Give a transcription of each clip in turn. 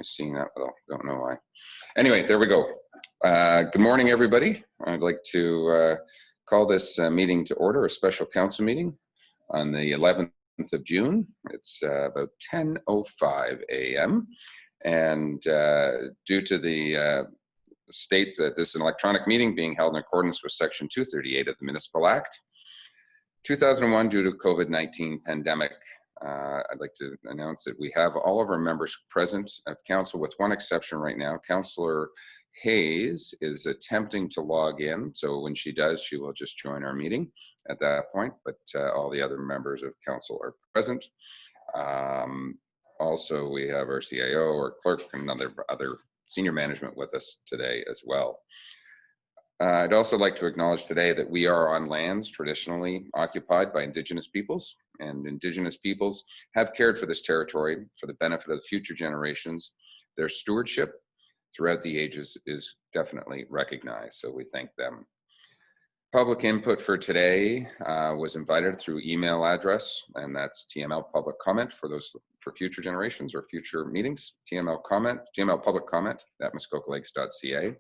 I seeing that, but I don't know why. Anyway, there we go. Good morning, everybody. I'd like to call this meeting to order, a special council meeting on the 11th of June. It's about 10:05 a.m. And due to the state that this is an electronic meeting being held in accordance with Section 238 of the Municipal Act 2001 due to COVID-19 pandemic. I'd like to announce that we have all of our members present at council with one exception right now. Councillor Hayes is attempting to log in, so when she does, she will just join our meeting at that point, but all the other members of council are present. Also, we have our CAO, our clerk, and other senior management with us today as well. I'd also like to acknowledge today that we are on lands traditionally occupied by Indigenous peoples, and Indigenous peoples have cared for this territory for the benefit of the future generations. Their stewardship throughout the ages is definitely recognized, so we thank them. Public input for today was invited through email address, and that's TML public comment for future generations or future meetings. TML public comment at muskokalakes.ca.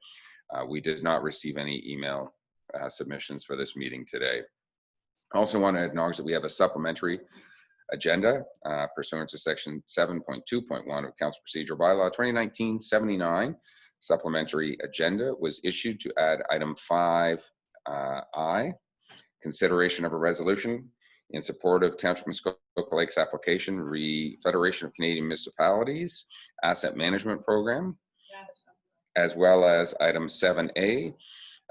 We did not receive any email submissions for this meeting today. I also want to acknowledge that we have a supplementary agenda pursuant to section 7.2.1 of Council Procedural Bylaw 2019-79. Supplementary agenda was issued to add item 5I, consideration of a resolution in support of Township of Muskoka Lakes application, Federation of Canadian Municipalities Asset Management Program, as well as item 7A,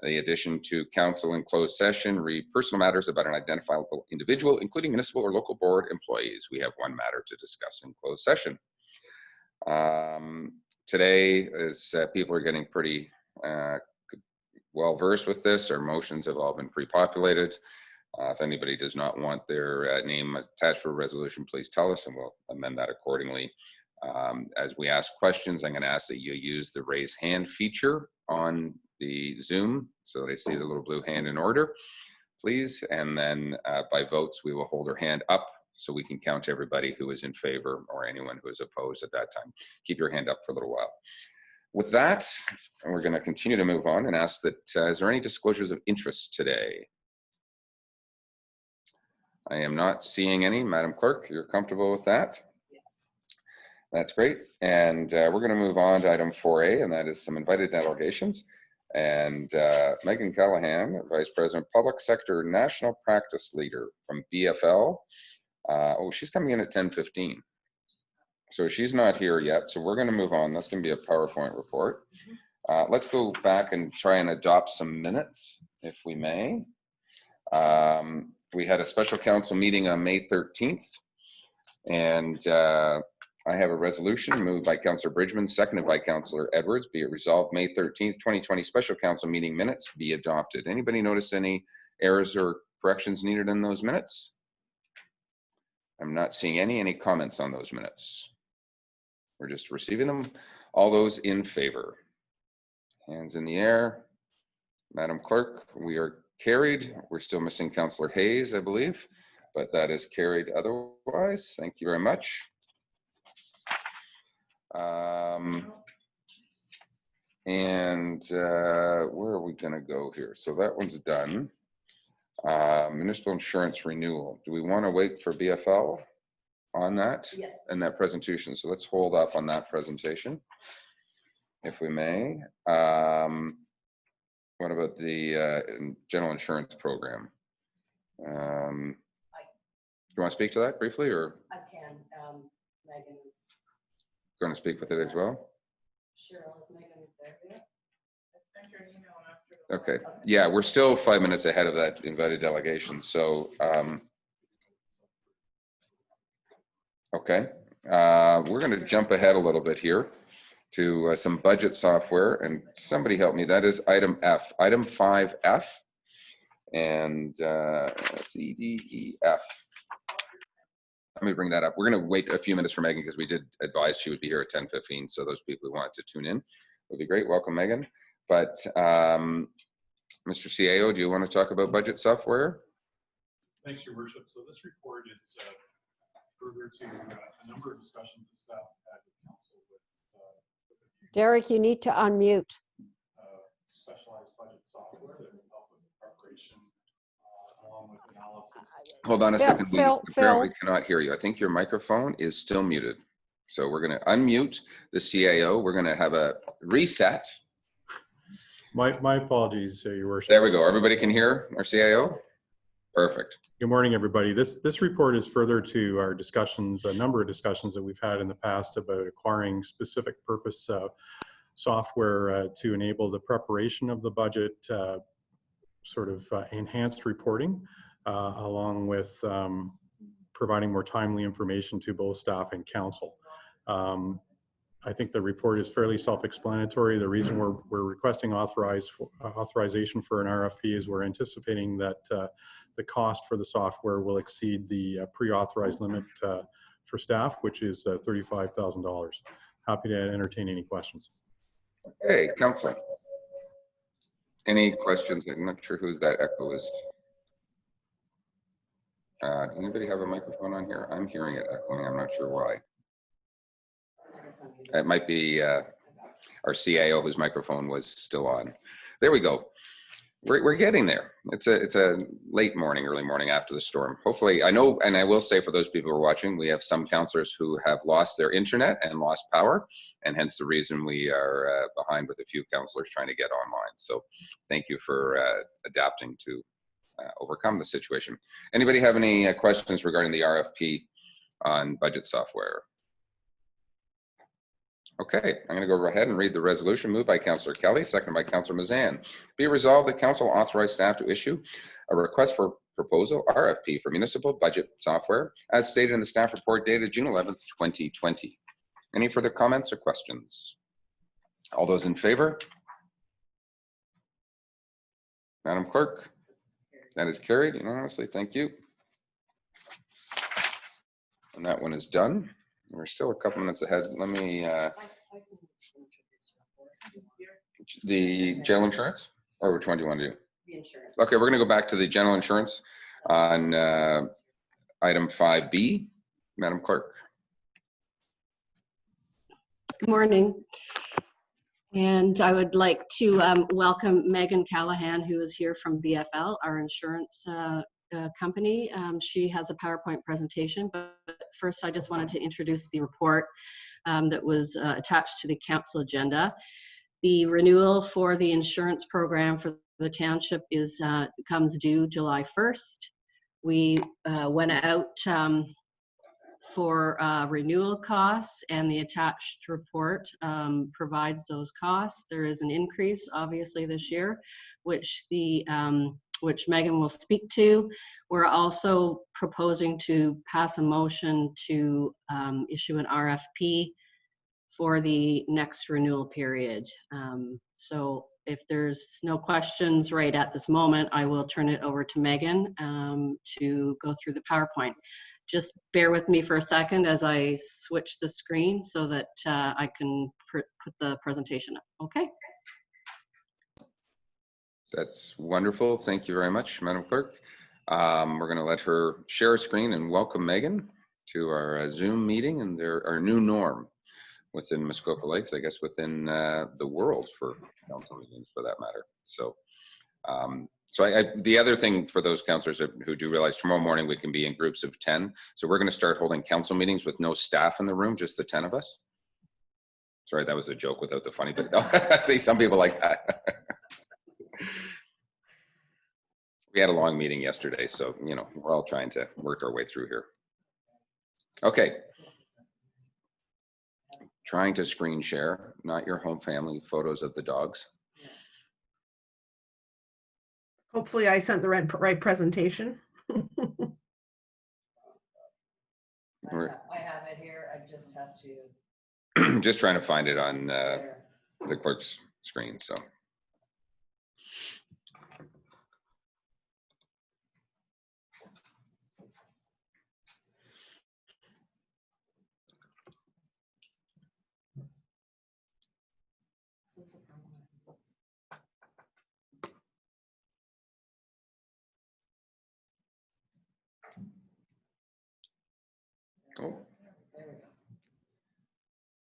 the addition to council in closed session, read personal matters about an identifiable individual, including municipal or local board employees. We have one matter to discuss in closed session. Today, as people are getting pretty well versed with this, our motions have all been pre-populated. If anybody does not want their name attached to a resolution, please tell us and we'll amend that accordingly. As we ask questions, I'm going to ask that you use the raise hand feature on the Zoom so that I see the little blue hand in order, please. And then by votes, we will hold our hand up so we can count everybody who is in favor or anyone who is opposed at that time. Keep your hand up for a little while. With that, we're going to continue to move on and ask that, is there any disclosures of interest today? I am not seeing any. Madam Clerk, you're comfortable with that? That's great. And we're going to move on to item 4A, and that is some invited delegations. And Meghan Callaghan, Vice President, Public Sector National Practice Leader from BFL. She's coming in at 10:15. So she's not here yet. So we're going to move on. That's going to be a PowerPoint report. Let's go back and try and adopt some minutes, if we may. We had a special council meeting on May 13th. And I have a resolution moved by Councillor Bridgman, seconded by Councillor Edwards. Be it resolved, May 13th, 2020 special council meeting minutes be adopted. Anybody notice any errors or corrections needed in those minutes? I'm not seeing any comments on those minutes. We're just receiving them. All those in favor? Hands in the air. Madam Clerk, we are carried. We're still missing Councillor Hayes, I believe, but that is carried otherwise. Thank you very much. Where are we going to go here? So that one's done. Municipal insurance renewal. Do we want to wait for BFL on that? Yes. In that presentation? So let's hold off on that presentation, if we may. What about the general insurance program? Do you want to speak to that briefly, or? I can. Meghan is going to speak with it as well? Sure. Is Meghan there yet? I sent her an email after. Okay. Yeah, we're still 5 minutes ahead of that invited delegation. So, okay. We're going to jump ahead a little bit here to some budget software, and somebody help me. That is item F, item 5F, and C, D, E, F. Let me bring that up. We're going to wait a few minutes for Meghan because we did advise she would be here at 10:15. So those people who wanted to tune in would be great. Welcome, Meghan. But Mr. CAO, do you want to talk about budget software? Thanks, Your Worship. So this report is further to a number of discussions that staff had with council with Derek, you need to unmute. Specialized budget software that will help with preparation, along with analysis. Hold on a Phil, second. We Phil, apparently Phil. cannot hear you. I think your microphone is still muted. So we're going to unmute the CAO. We're going to have a reset. My apologies, Your Worship. There we go. Everybody can hear our CAO? Perfect. Good morning, everybody. This report is further to our discussions, a number of discussions that we've had in the past about acquiring specific purpose software to enable the preparation of the budget, enhanced reporting, along with providing more timely information to both staff and council. I think the report is fairly self-explanatory. The reason we're requesting authorization for an RFP is we're anticipating that the cost for the software will exceed the pre-authorized limit for staff, which is $35,000. Happy to entertain any questions. Hey, council. Any questions? I'm not sure whose that echo is. Does anybody have a microphone on here? I'm hearing it echoing. I'm not sure why. It might be our CAO whose microphone was still on. There we go. We're getting there. It's a late morning, early morning after the storm. Hopefully, I know, and I will say for those people who are watching, we have some councillors who have lost their internet and lost power, and hence the reason we are behind with a few councillors trying to get online. So thank you for adapting to overcome the situation. Anybody have any questions regarding the RFP on budget software? Okay, I'm going to go ahead and read the resolution. Moved by Councillor Kelly, seconded by Councillor Mazan. Be resolved that Council authorize staff to issue a request for proposal RFP for municipal budget software as stated in the staff report dated June 11th, 2020. Any further comments or questions? All those in favor? Madam Clerk? That is carried unanimously. Thank you. And that one is done. We're still a couple minutes ahead. Let me, the general insurance, or which one do you want to do? The insurance. Okay, we're going to go back to the general insurance on item 5B. Madam Clerk. Good morning. And I would like to welcome Meghan Callaghan, who is here from BFL, our insurance company. She has a PowerPoint presentation, but first I just wanted to introduce the report that was attached to the council agenda. The renewal for the insurance program for the township comes due July 1st. We went out for renewal costs, and the attached report provides those costs. There is an increase obviously this year, which Meghan will speak to. We're also proposing to pass a motion to issue an RFP for the next renewal period. So if there's no questions right at this moment, I will turn it over to Meghan to go through the PowerPoint. Just bear with me for a second as I switch the screen so that I can put the presentation up. Okay. That's wonderful. Thank you very much, Madam Clerk. We're going to let her share a screen and welcome Meghan to our Zoom meeting and our new norm within Muskoka Lakes, I guess within the world for council meetings for that matter. So, the other thing for those councillors who do realize tomorrow morning we can be in groups of 10. So we're going to start holding council meetings with no staff in the room, just the 10 of us. Sorry, that was a joke without the funny bit. I see some people like that. We had a long meeting yesterday, so, you know, we're all trying to work our way through here. Okay. Trying to screen share, not your home family photos of the dogs. Hopefully I sent the right presentation. I have it here. I just have to. Just trying to find it on the clerk's screen, so. Oh.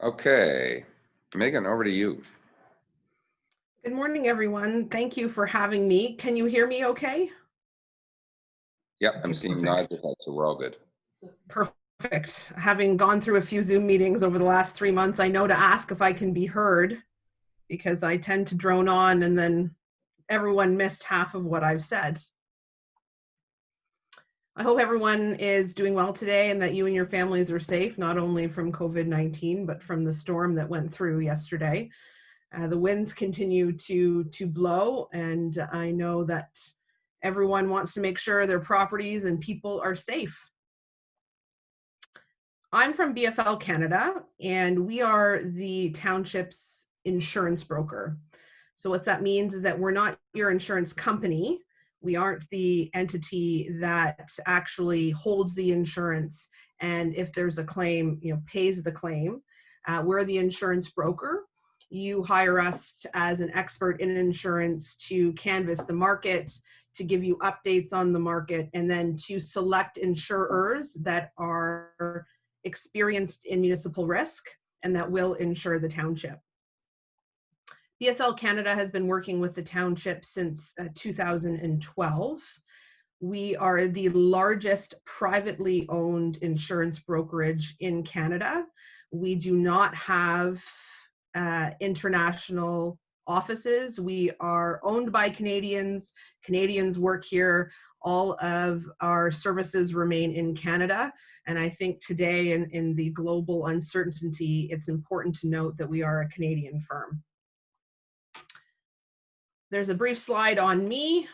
Okay. Megan, over to you. Good morning, everyone. Thank you for having me. Can you hear me okay? Yep, I'm Okay, seeing perfect. nods, so we're all good. Perfect. Having gone through a few Zoom meetings over the last 3 months, I know to ask if I can be heard because I tend to drone on and then everyone missed half of what I've said. I hope everyone is doing well today and that you and your families are safe, not only from COVID-19, but from the storm that went through yesterday. The winds continue to blow, and I know that everyone wants to make sure their properties and people are safe. I'm from BFL Canada, and we are the township's insurance broker. So what that means is that we're not your insurance company. We aren't the entity that actually holds the insurance, and if there's a claim, pays the claim. We're the insurance broker. You hire us as an expert in insurance to canvass the market, to give you updates on the market, and then to select insurers that are experienced in municipal risk and that will insure the township. BFL Canada has been working with the township since 2012. We are the largest privately owned insurance brokerage in Canada. We do not have international offices. We are owned by Canadians. Canadians work here. All of our services remain in Canada. And I think today in the global uncertainty, it's important to note that we are a Canadian firm. There's a brief slide on me.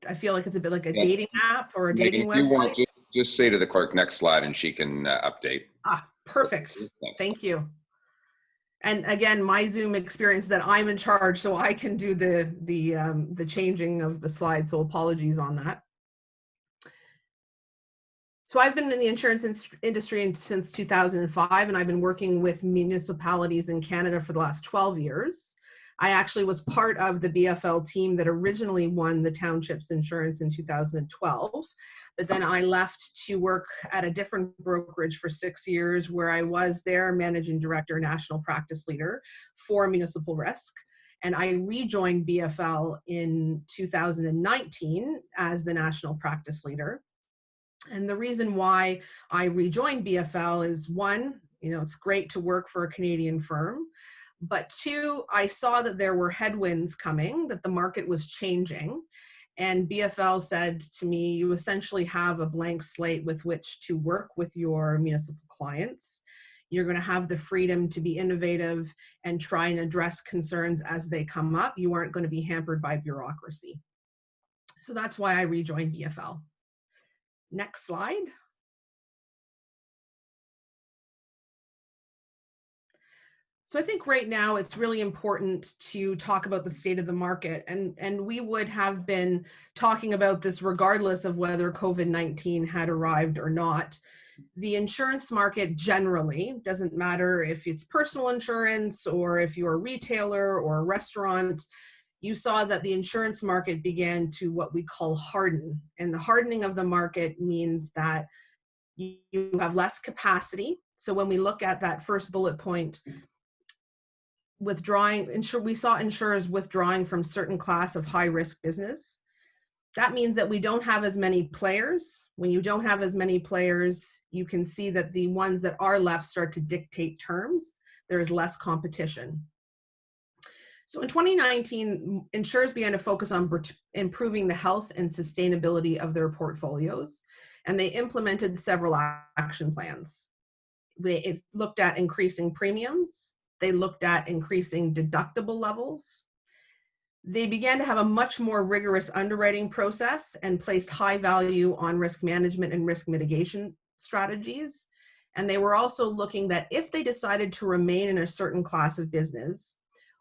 I feel like it's a bit like a dating app or a dating Megan, if you want, website. just say to the clerk next slide and she can update. Perfect. Thank you. And again, my Zoom experience that I'm in charge, so I can do the changing of the slides. So apologies on that. So I've been in the insurance industry since 2005, and I've been working with municipalities in Canada for the last 12 years. I actually was part of the BFL team that originally won the township's insurance in 2012, but then I left to work at a different brokerage for 6 years, where I was their managing director, national practice leader for municipal risk. And I rejoined BFL in 2019 as the national practice leader. And the reason why I rejoined BFL is, one, it's great to work for a Canadian firm. But two, I saw that there were headwinds coming, that the market was changing. And BFL said to me, you essentially have a blank slate with which to work with your municipal clients. You're going to have the freedom to be innovative and try and address concerns as they come up. You aren't going to be hampered by bureaucracy. So that's why I rejoined BFL. Next slide. So I think right now it's really important to talk about the state of the market, and we would have been talking about this regardless of whether COVID-19 had arrived or not. The insurance market generally, doesn't matter if it's personal insurance or if you're a retailer or a restaurant, you saw that the insurance market began to what we call harden. And the hardening of the market means that you have less capacity. So when we look at that first bullet point, we saw insurers withdrawing from certain class of high risk business. That means that we don't have as many players. When you don't have as many players, you can see that the ones that are left start to dictate terms. There is less competition. So in 2019, insurers began to focus on improving the health and sustainability of their portfolios, and they implemented several action plans. They looked at increasing premiums. They looked at increasing deductible levels. They began to have a much more rigorous underwriting process and placed high value on risk management and risk mitigation strategies. And they were also looking that if they decided to remain in a certain class of business,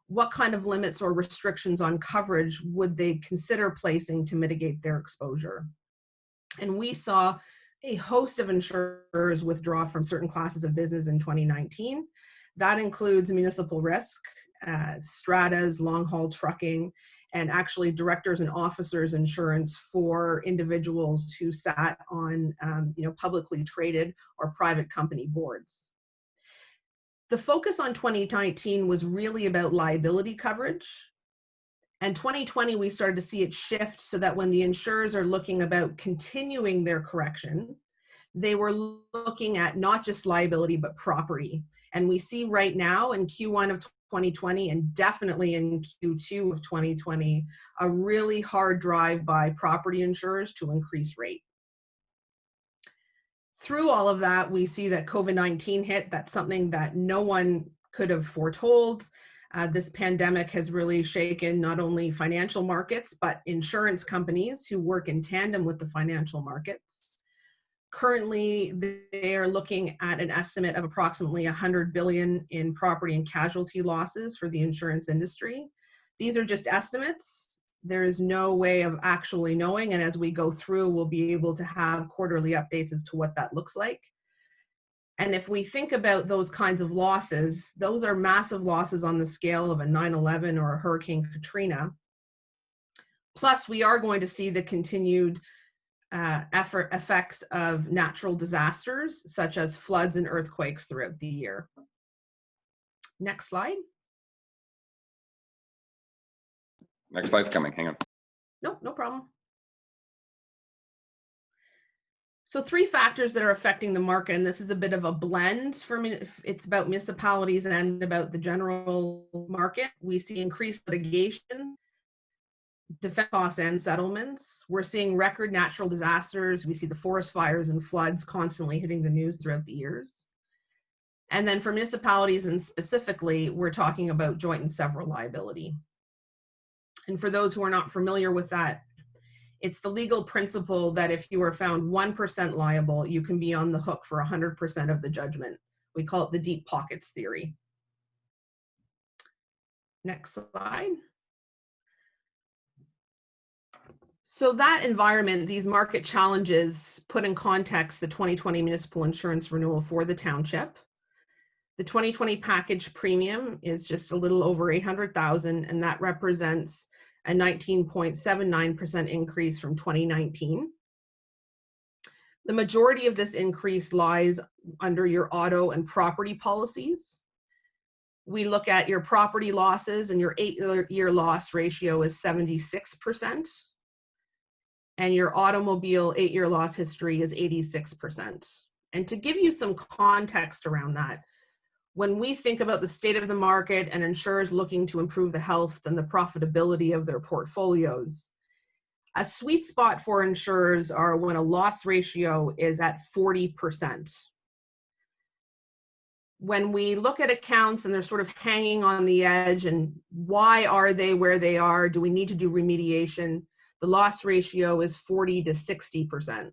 what kind of limits or restrictions on coverage would they consider placing to mitigate their exposure? And we saw a host of insurers withdraw from certain classes of business in 2019. That includes municipal risk, stratas, long-haul trucking, and actually directors and officers insurance for individuals who sat on publicly traded or private company boards. The focus on 2019 was really about liability coverage. And 2020, we started to see it shift so that when the insurers are looking about continuing their correction, they were looking at not just liability, but property. And we see right now in Q1 of 2020 and definitely in Q2 of 2020, a really hard drive by property insurers to increase rate. Through all of that, we see that COVID-19 hit. That's something that no one could have foretold. This pandemic has really shaken not only financial markets, but insurance companies who work in tandem with the financial markets. Currently, they are looking at an estimate of approximately $100 billion in property and casualty losses for the insurance industry. These are just estimates. There is no way of actually knowing, and as we go through, we'll be able to have quarterly updates as to what that looks like. And if we think about those kinds of losses, those are massive losses on the scale of a 9/11 or a Hurricane Katrina. Plus, we are going to see the continued effects of natural disasters, such as floods and earthquakes throughout the year. Next slide. Next slide's coming, hang on. Nope, no problem. So 3 factors that are affecting the market, and this is a bit of a blend for me. It's about municipalities and about the general market. We see increased litigation, defense costs, and settlements. We're seeing record natural disasters. We see the forest fires and floods constantly hitting the news throughout the years. And then for municipalities and specifically, we're talking about joint and several liability. And for those who are not familiar with that, it's the legal principle that if you are found 1% liable, you can be on the hook for 100% of the judgment. We call it the deep pockets theory. Next slide. So that environment, these market challenges put in context the 2020 municipal insurance renewal for the township. The 2020 package premium is just a little over $800,000, and that represents a 19.79% increase from 2019. The majority of this increase lies under your auto and property policies. We look at your property losses, and your 8-year loss ratio is 76%. And your automobile 8-year loss history is 86%. And to give you some context around that, when we think about the state of the market and insurers looking to improve the health and the profitability of their portfolios, a sweet spot for insurers are when a loss ratio is at 40%. When we look at accounts and they're sort of hanging on the edge and why are they where they are? Do we need to do remediation? The loss ratio is 40 to 60%.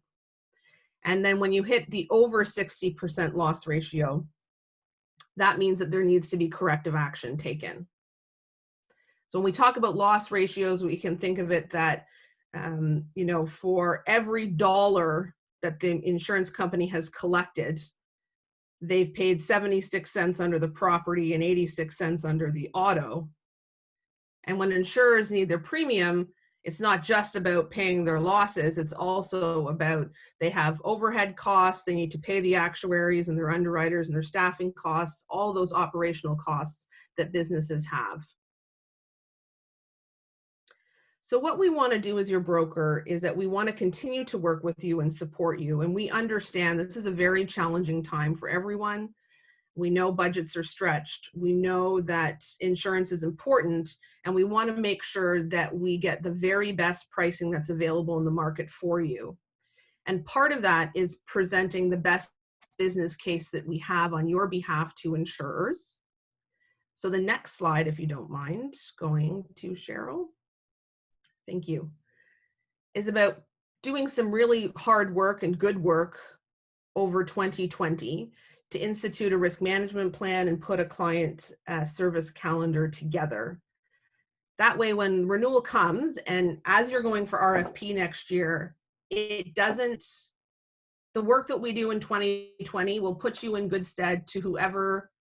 And then when you hit the over 60% loss ratio, that means that there needs to be corrective action taken. So when we talk about loss ratios, we can think of it that, for every dollar that the insurance company has collected, they've paid 76 cents under the property and 86 cents under the auto. And when insurers need their premium, it's not just about paying their losses, it's also about they have overhead costs, they need to pay the actuaries and their underwriters and their staffing costs, all those operational costs that businesses have. So what we want to do as your broker is that we want to continue to work with you and support you. And we understand this is a very challenging time for everyone. We know budgets are stretched. We know that insurance is important, and we want to make sure that we get the very best pricing that's available in the market for you. And part of that is presenting the best business case that we have on your behalf to insurers. So the next slide, if you don't mind, going to Cheryl. Thank you. Is about doing some really hard work and good work over 2020 to institute a risk management plan and put a client service calendar together. That way, when renewal comes, and as you're going for RFP next year, the work that we do in 2020 will put you in good stead to whoever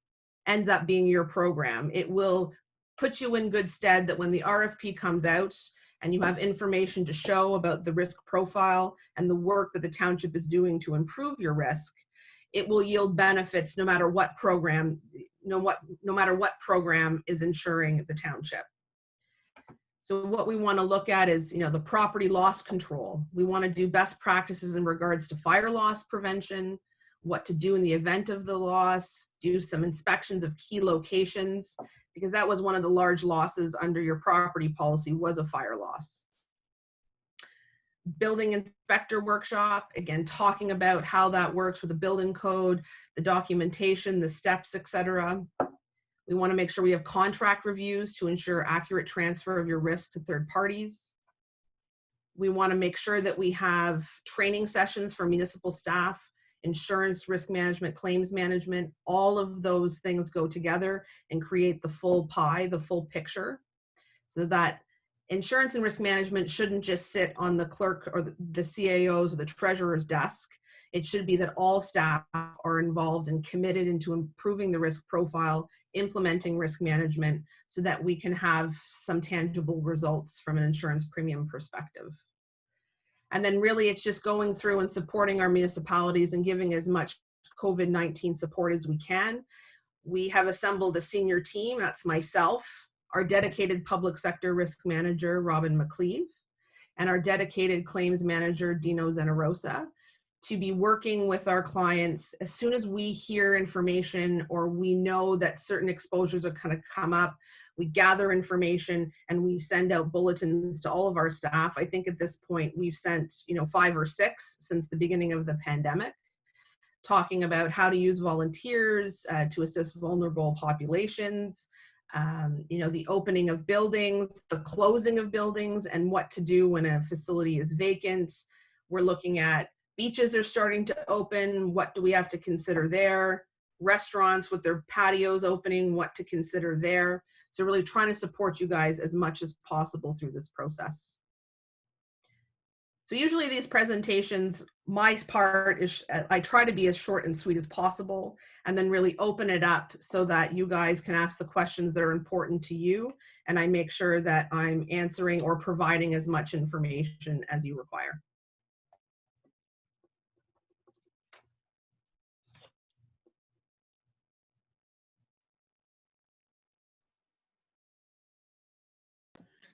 ends up being your program. It will put you in good stead that when the RFP comes out and you have information to show about the risk profile and the work that the township is doing to improve your risk, it will yield benefits no matter what program no matter what program is insuring the township. So what we want to look at is, the property loss control. We want to do best practices in regards to fire loss prevention, what to do in the event of the loss, do some inspections of key locations, because that was one of the large losses under your property policy, was a fire loss. Building inspector workshop, again, talking about how that works with the building code, the documentation, the steps, etc. We want to make sure we have contract reviews to ensure accurate transfer of your risk to third parties. We want to make sure that we have training sessions for municipal staff, insurance, risk management, claims management. All of those things go together and create the full pie, the full picture, so that insurance and risk management shouldn't just sit on the clerk or the CAO's or the treasurer's desk. It should be that all staff are involved and committed into improving the risk profile, implementing risk management, so that we can have some tangible results from an insurance premium perspective. And then really it's just going through and supporting our municipalities and giving as much COVID-19 support as we can. We have assembled a senior team, that's myself, our dedicated public sector risk manager, Robin McCleve, and our dedicated claims manager, Dino Zenarosa, to be working with our clients as soon as we hear information or we know that certain exposures are going to come up. We gather information and we send out bulletins to all of our staff. I think at this point we've sent 5 or 6 since the beginning of the pandemic, talking about how to use volunteers to assist vulnerable populations, the opening of buildings, the closing of buildings, and what to do when a facility is vacant. We're looking at beaches are starting to open. What do we have to consider there? Restaurants with their patios opening, what to consider there. So really trying to support you guys as much as possible through this process. So usually these presentations, my part is I try to be as short and sweet as possible, and then really open it up so that you guys can ask the questions that are important to you, and I make sure that I'm answering or providing as much information as you require.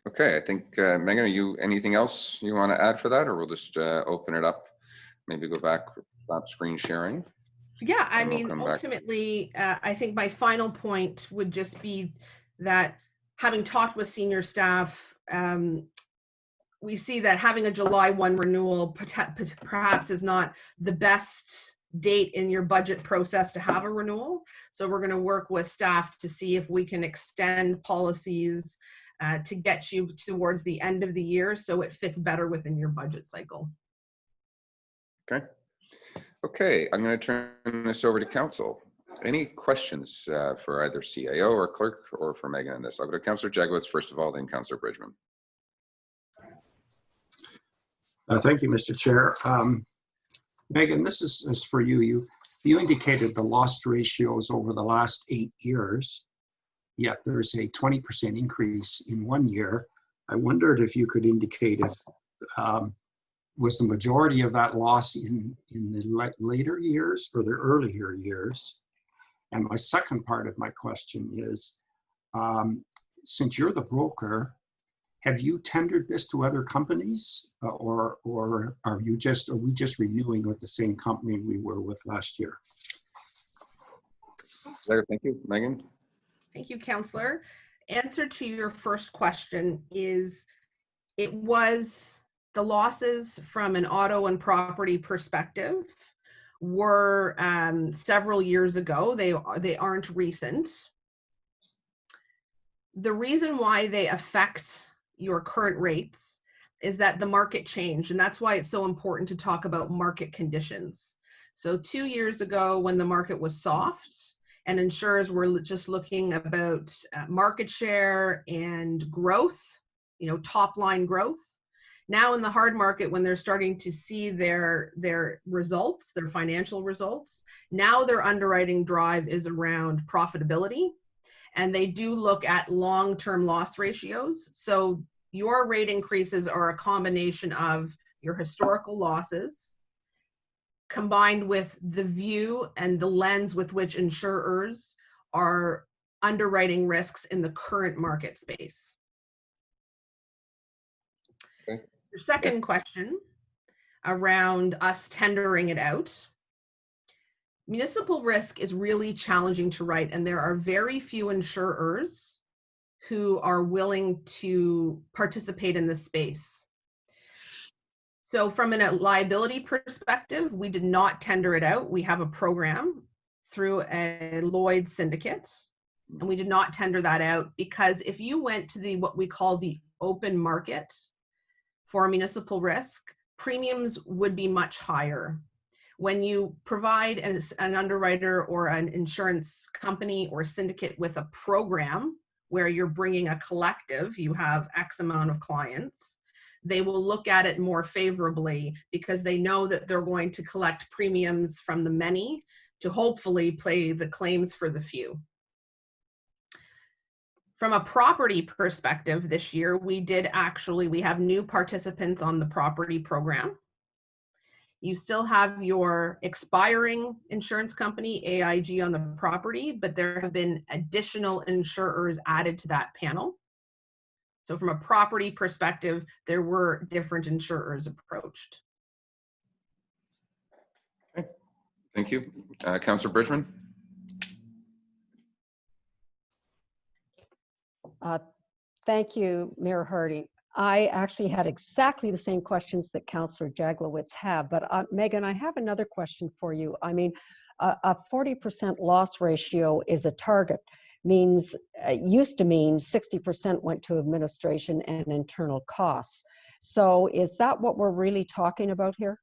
Okay, I think, Megan, are you anything else you want to add for that, or we'll just open it up, maybe go back, stop screen sharing? Yeah, I And we'll mean, come back. ultimately, I think my final point would just be that having talked with senior staff, we see that having a July 1 renewal perhaps is not the best date in your budget process to have a renewal. So we're going to work with staff to see if we can extend policies to get you towards the end of the year so it fits better within your budget cycle. Okay. Okay, I'm going to turn this over to council. Any questions for either CAO or clerk or for Megan on this? I'll go to Councillor Jagowitz first of all, then Councillor Bridgman. Thank you, Mr. Chair. Megan, this is for you. You indicated the loss ratios over the last 8 years, yet there's a 20% increase in 1 year. I wondered if you could indicate if was the majority of that loss in the later years or the earlier years? And my second part of my question is, since you're the broker, have you tendered this to other companies, or are we just renewing with the same company we were with last year? There, thank you, Megan. Thank you, Councillor. Answer to your first question is, it was the losses from an auto and property perspective were several years ago. They aren't recent. The reason why they affect your current rates is that the market changed, and that's why it's so important to talk about market conditions. So 2 years ago, when the market was soft and insurers were just looking about market share and growth, top line growth. Now in the hard market, when they're starting to see their results, their financial results, now their underwriting drive is around profitability. And they do look at long-term loss ratios. So your rate increases are a combination of your historical losses combined with the view and the lens with which insurers are underwriting risks in the current market space. Okay. Your second question around us tendering it out. Municipal risk is really challenging to write, and there are very few insurers who are willing to participate in this space. So from a liability perspective, we did not tender it out. We have a program through a Lloyd's syndicate, and we did not tender that out because if you went to what we call the open market for municipal risk, premiums would be much higher. When you provide an underwriter or an insurance company or syndicate with a program where you're bringing a collective, you have X amount of clients, they will look at it more favorably because they know that they're going to collect premiums from the many to hopefully pay the claims for the few. From a property perspective this year, we have new participants on the property program. You still have your expiring insurance company, AIG, on the property, but there have been additional insurers added to that panel. So from a property perspective, there were different insurers approached. Okay. Thank you. Councillor Bridgman? Thank you, Mayor Harding. I actually had exactly the same questions that Councillor Jaglowitz have, but Meghan, I have another question for you. I mean, a 40% loss ratio is a target. Used to mean 60% went to administration and internal costs. So is that what we're really talking about here?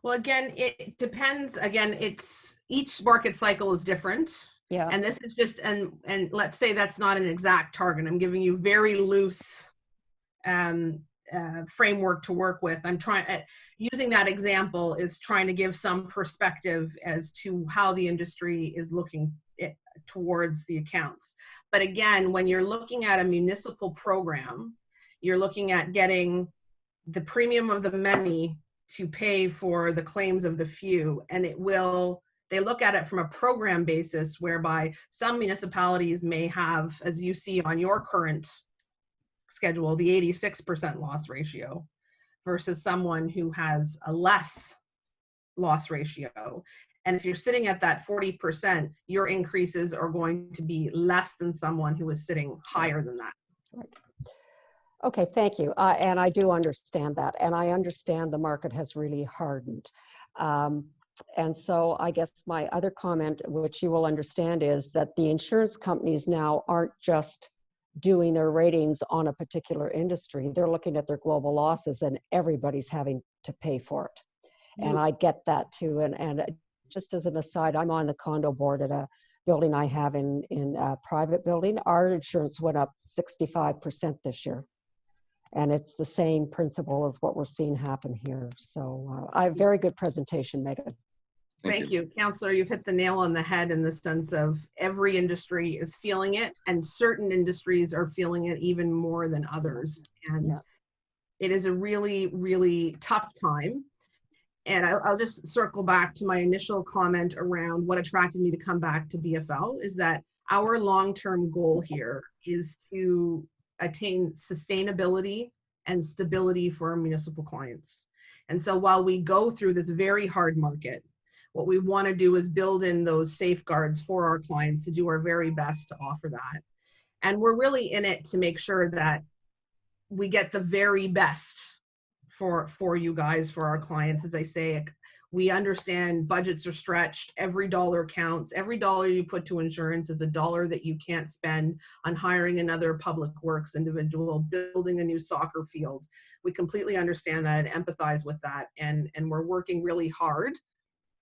Well, again, it depends. Again, each market cycle is different. Yeah. And this is just, and let's say that's not an exact target. I'm giving you very loose framework to work with. I'm using that example is trying to give some perspective as to how the industry is looking towards the accounts. But again, when you're looking at a municipal program, you're looking at getting the premium of the many to pay for the claims of the few, and they look at it from a program basis whereby some municipalities may have, as you see on your current schedule, the 86% loss ratio versus someone who has a less loss ratio. And if you're sitting at that 40%, your increases are going to be less than someone who is sitting higher than that. Right. Okay, thank you. And I do understand that. And I understand the market has really hardened. And so I guess my other comment, which you will understand, is that the insurance companies now aren't just doing their ratings on a particular industry. They're looking at their global losses, and everybody's having to pay for it. And I get that too. And just as an aside, I'm on the condo board at a building I have in a private building. Our insurance went up 65% this year. And it's the same principle as what we're seeing happen here. So I have very good presentation, Meghan. Thank you. Councillor, you've hit the nail on the head in the sense of every industry is feeling it, and certain industries are feeling it even more than others. And it is a really, really tough time. And I'll just circle back to my initial comment around what attracted me to come back to BFL is that our long-term goal here is to attain sustainability and stability for our municipal clients. And so while we go through this very hard market, what we want to do is build in those safeguards for our clients to do our very best to offer that. And we're really in it to make sure that we get the very best for you guys, for our clients. As I say, we understand budgets are stretched. Every dollar counts. Every dollar you put to insurance is a dollar that you can't spend on hiring another public works individual, building a new soccer field. We completely understand that and empathize with that. And we're working really hard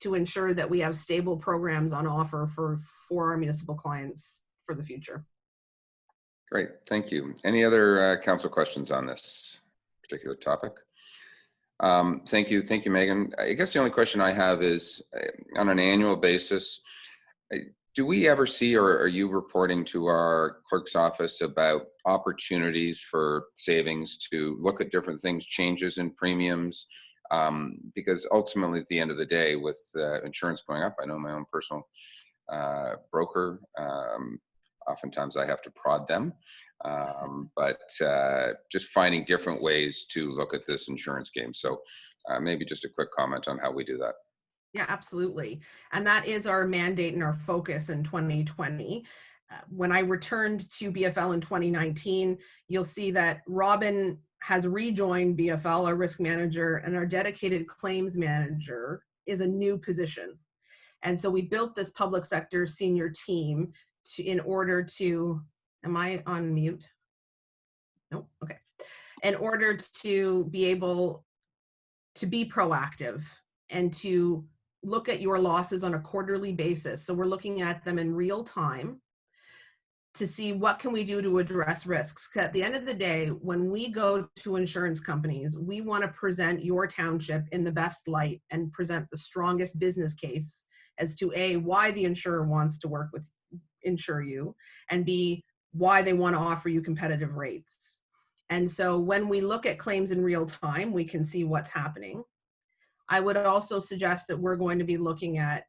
to ensure that we have stable programs on offer for our municipal clients for the future. Great, thank you. Any other council questions on this particular topic? Thank you, Meghan. I guess the only question I have is, on an annual basis, do we ever see, or are you reporting to our clerk's office about opportunities for savings to look at different things, changes in premiums? Because ultimately, at the end of the day, with insurance going up, I know my own personal broker. Oftentimes I have to prod them, but just finding different ways to look at this insurance game. So maybe just a quick comment on how we do that. Yeah, absolutely. And that is our mandate and our focus in 2020. When I returned to BFL in 2019, you'll see that Robin has rejoined BFL, our risk manager, and our dedicated claims manager is a new position. And so we built this public sector senior team in order to, am I on mute? Nope, okay. In order to be able to be proactive and to look at your losses on a quarterly basis. So we're looking at them in real time to see what can we do to address risks. At the end of the day, when we go to insurance companies, we want to present your township in the best light and present the strongest business case as to A, why the insurer wants to insure you, and B, why they want to offer you competitive rates. And so when we look at claims in real time, we can see what's happening. I would also suggest that we're going to be looking at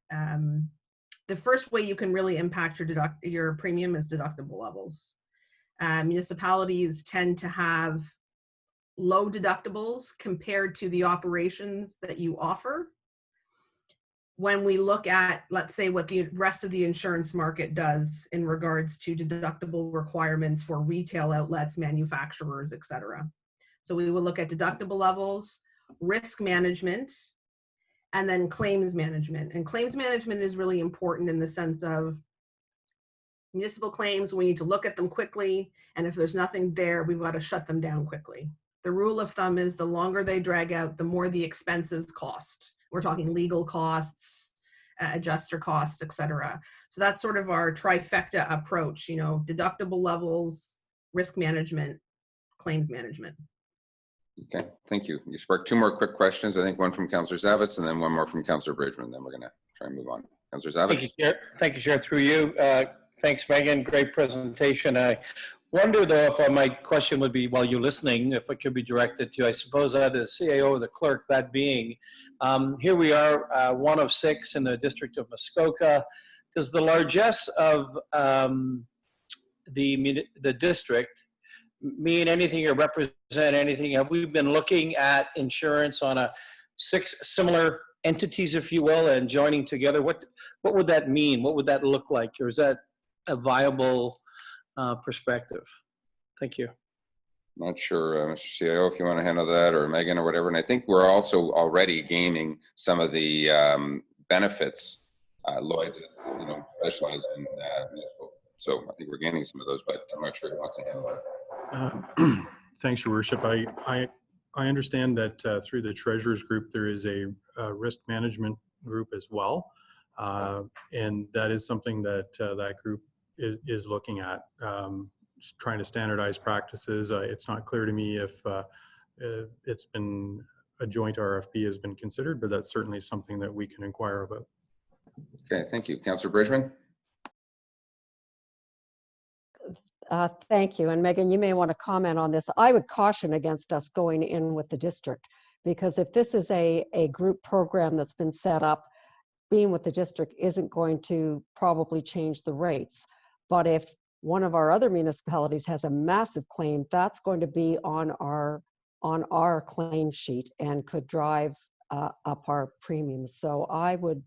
the first way you can really impact your premium is deductible levels. Municipalities tend to have low deductibles compared to the operations that you offer. When we look at, let's say, what the rest of the insurance market does in regards to deductible requirements for retail outlets, manufacturers, et cetera. So we will look at deductible levels, risk management, and then claims management. And claims management is really important in the sense of municipal claims, we need to look at them quickly, and if there's nothing there, we've got to shut them down quickly. The rule of thumb is the longer they drag out, the more the expenses cost. We're talking legal costs, adjuster costs, et cetera. So that's sort of our trifecta approach, you know, deductible levels, risk management, claims management. Okay, thank you. You sparked two more quick questions. I think one from Councillor Zavitz and then one more from Councillor Bridgman. Then we're going to try and move on. Councillor Zavitz. Thank you, Chair. Thank you, Chair. Through you. Thanks, Megan. Great presentation. I wonder, though, if my question would be, while you're listening, if it could be directed to, I suppose, either the CAO or the clerk, that being, here we are, one of 6 in the District of Muskoka. Does the largesse of the district mean anything or represent anything? Have we been looking at insurance on 6 similar entities, if you will, and joining together? What would that mean? What would that look like? Or is that a viable perspective? Thank you. Not sure, Mr. CIO, if you want to handle that, or Megan or whatever. And I think we're also already gaining some of the benefits. Lloyd's, you know, specialized in municipal. So I think we're gaining some of those, but I'm not sure who wants to handle it. Thanks, Your Worship. I understand that through the Treasurers Group, there is a risk management group as well. And that is something that that group is looking at, trying to standardize practices. It's not clear to me if it's been a joint RFP has been considered, but that's certainly something that we can inquire about. Okay, thank you. Councillor Bridgman. Thank you. And Megan, you may want to comment on this. I would caution against us going in with the district, because if this is a group program that's been set up, being with the district isn't going to probably change the rates. But if one of our other municipalities has a massive claim, that's going to be on our claim sheet and could drive up our premiums. So I would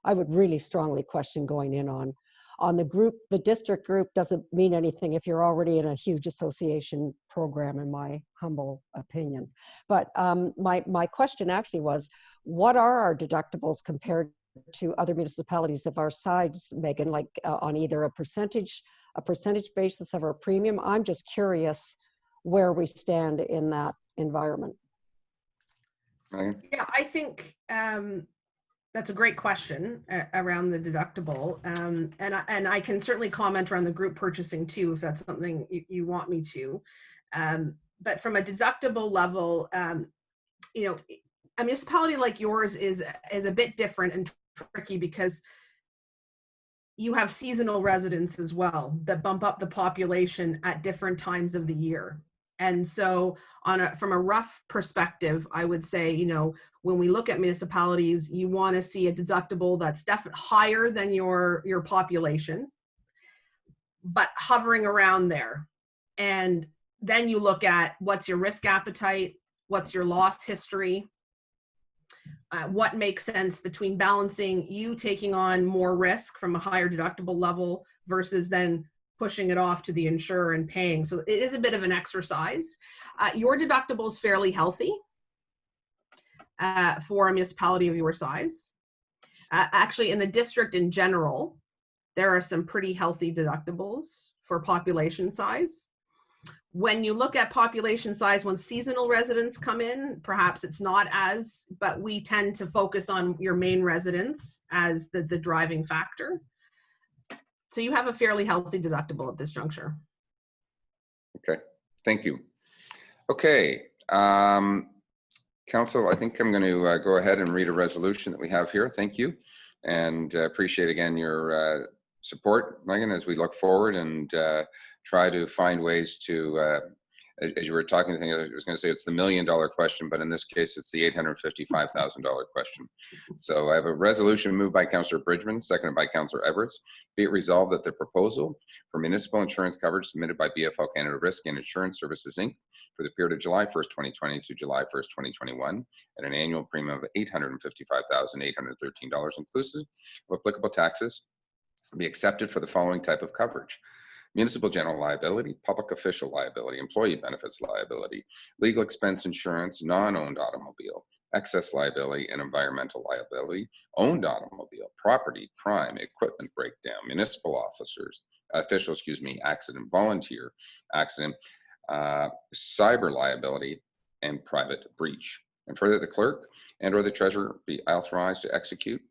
really strongly question going in on the group. The district group doesn't mean anything if you're already in a huge association program, in my humble opinion. But my question actually was, what are our deductibles compared to other municipalities of our size, Megan, like on either a percentage basis of our premium? I'm just curious where we stand in that environment. Yeah, I think that's a great question around the deductible. And I can certainly comment around the group purchasing too, if that's something you want me to. But from a deductible level, you know, a municipality like yours is a bit different and tricky because you have seasonal residents as well that bump up the population at different times of the year. And so from a rough perspective, I would say, you know, when we look at municipalities, you want to see a deductible that's definitely higher than your population, but hovering around there. And then you look at what's your risk appetite, what's your loss history, what makes sense between balancing you taking on more risk from a higher deductible level versus then pushing it off to the insurer and paying. So it is a bit of an exercise. Your deductible is fairly healthy for a municipality of your size. Actually, in the district in general, there are some pretty healthy deductibles for population size. When you look at population size, when seasonal residents come in, perhaps it's not as, but we tend to focus on your main residents as the driving factor. So you have a fairly healthy deductible at this juncture. Okay, thank you. Okay, Council, I think I'm going to go ahead and read a resolution that we have here. Thank you. And appreciate again your support, Meghan, as we look forward and try to find ways to, as you were talking, I was going to say it's the $1 million question, but in this case, it's the $855,000 question. So I have a resolution moved by Councillor Bridgman, seconded by Councillor Everts. Be it resolved that the proposal for municipal insurance coverage submitted by BFL Canada Risk and Insurance Services, Inc. for the period of July 1st, 2020 to July 1st, 2021, at an annual premium of $855,813 inclusive of applicable taxes, be accepted for the following type of coverage: municipal general liability, public official liability, employee benefits liability, legal expense insurance, non-owned automobile, excess liability and environmental liability, owned automobile, property, crime, equipment breakdown, municipal officials, accident, volunteer, accident, cyber liability, and private breach. And further, the clerk and or the treasurer be authorized to execute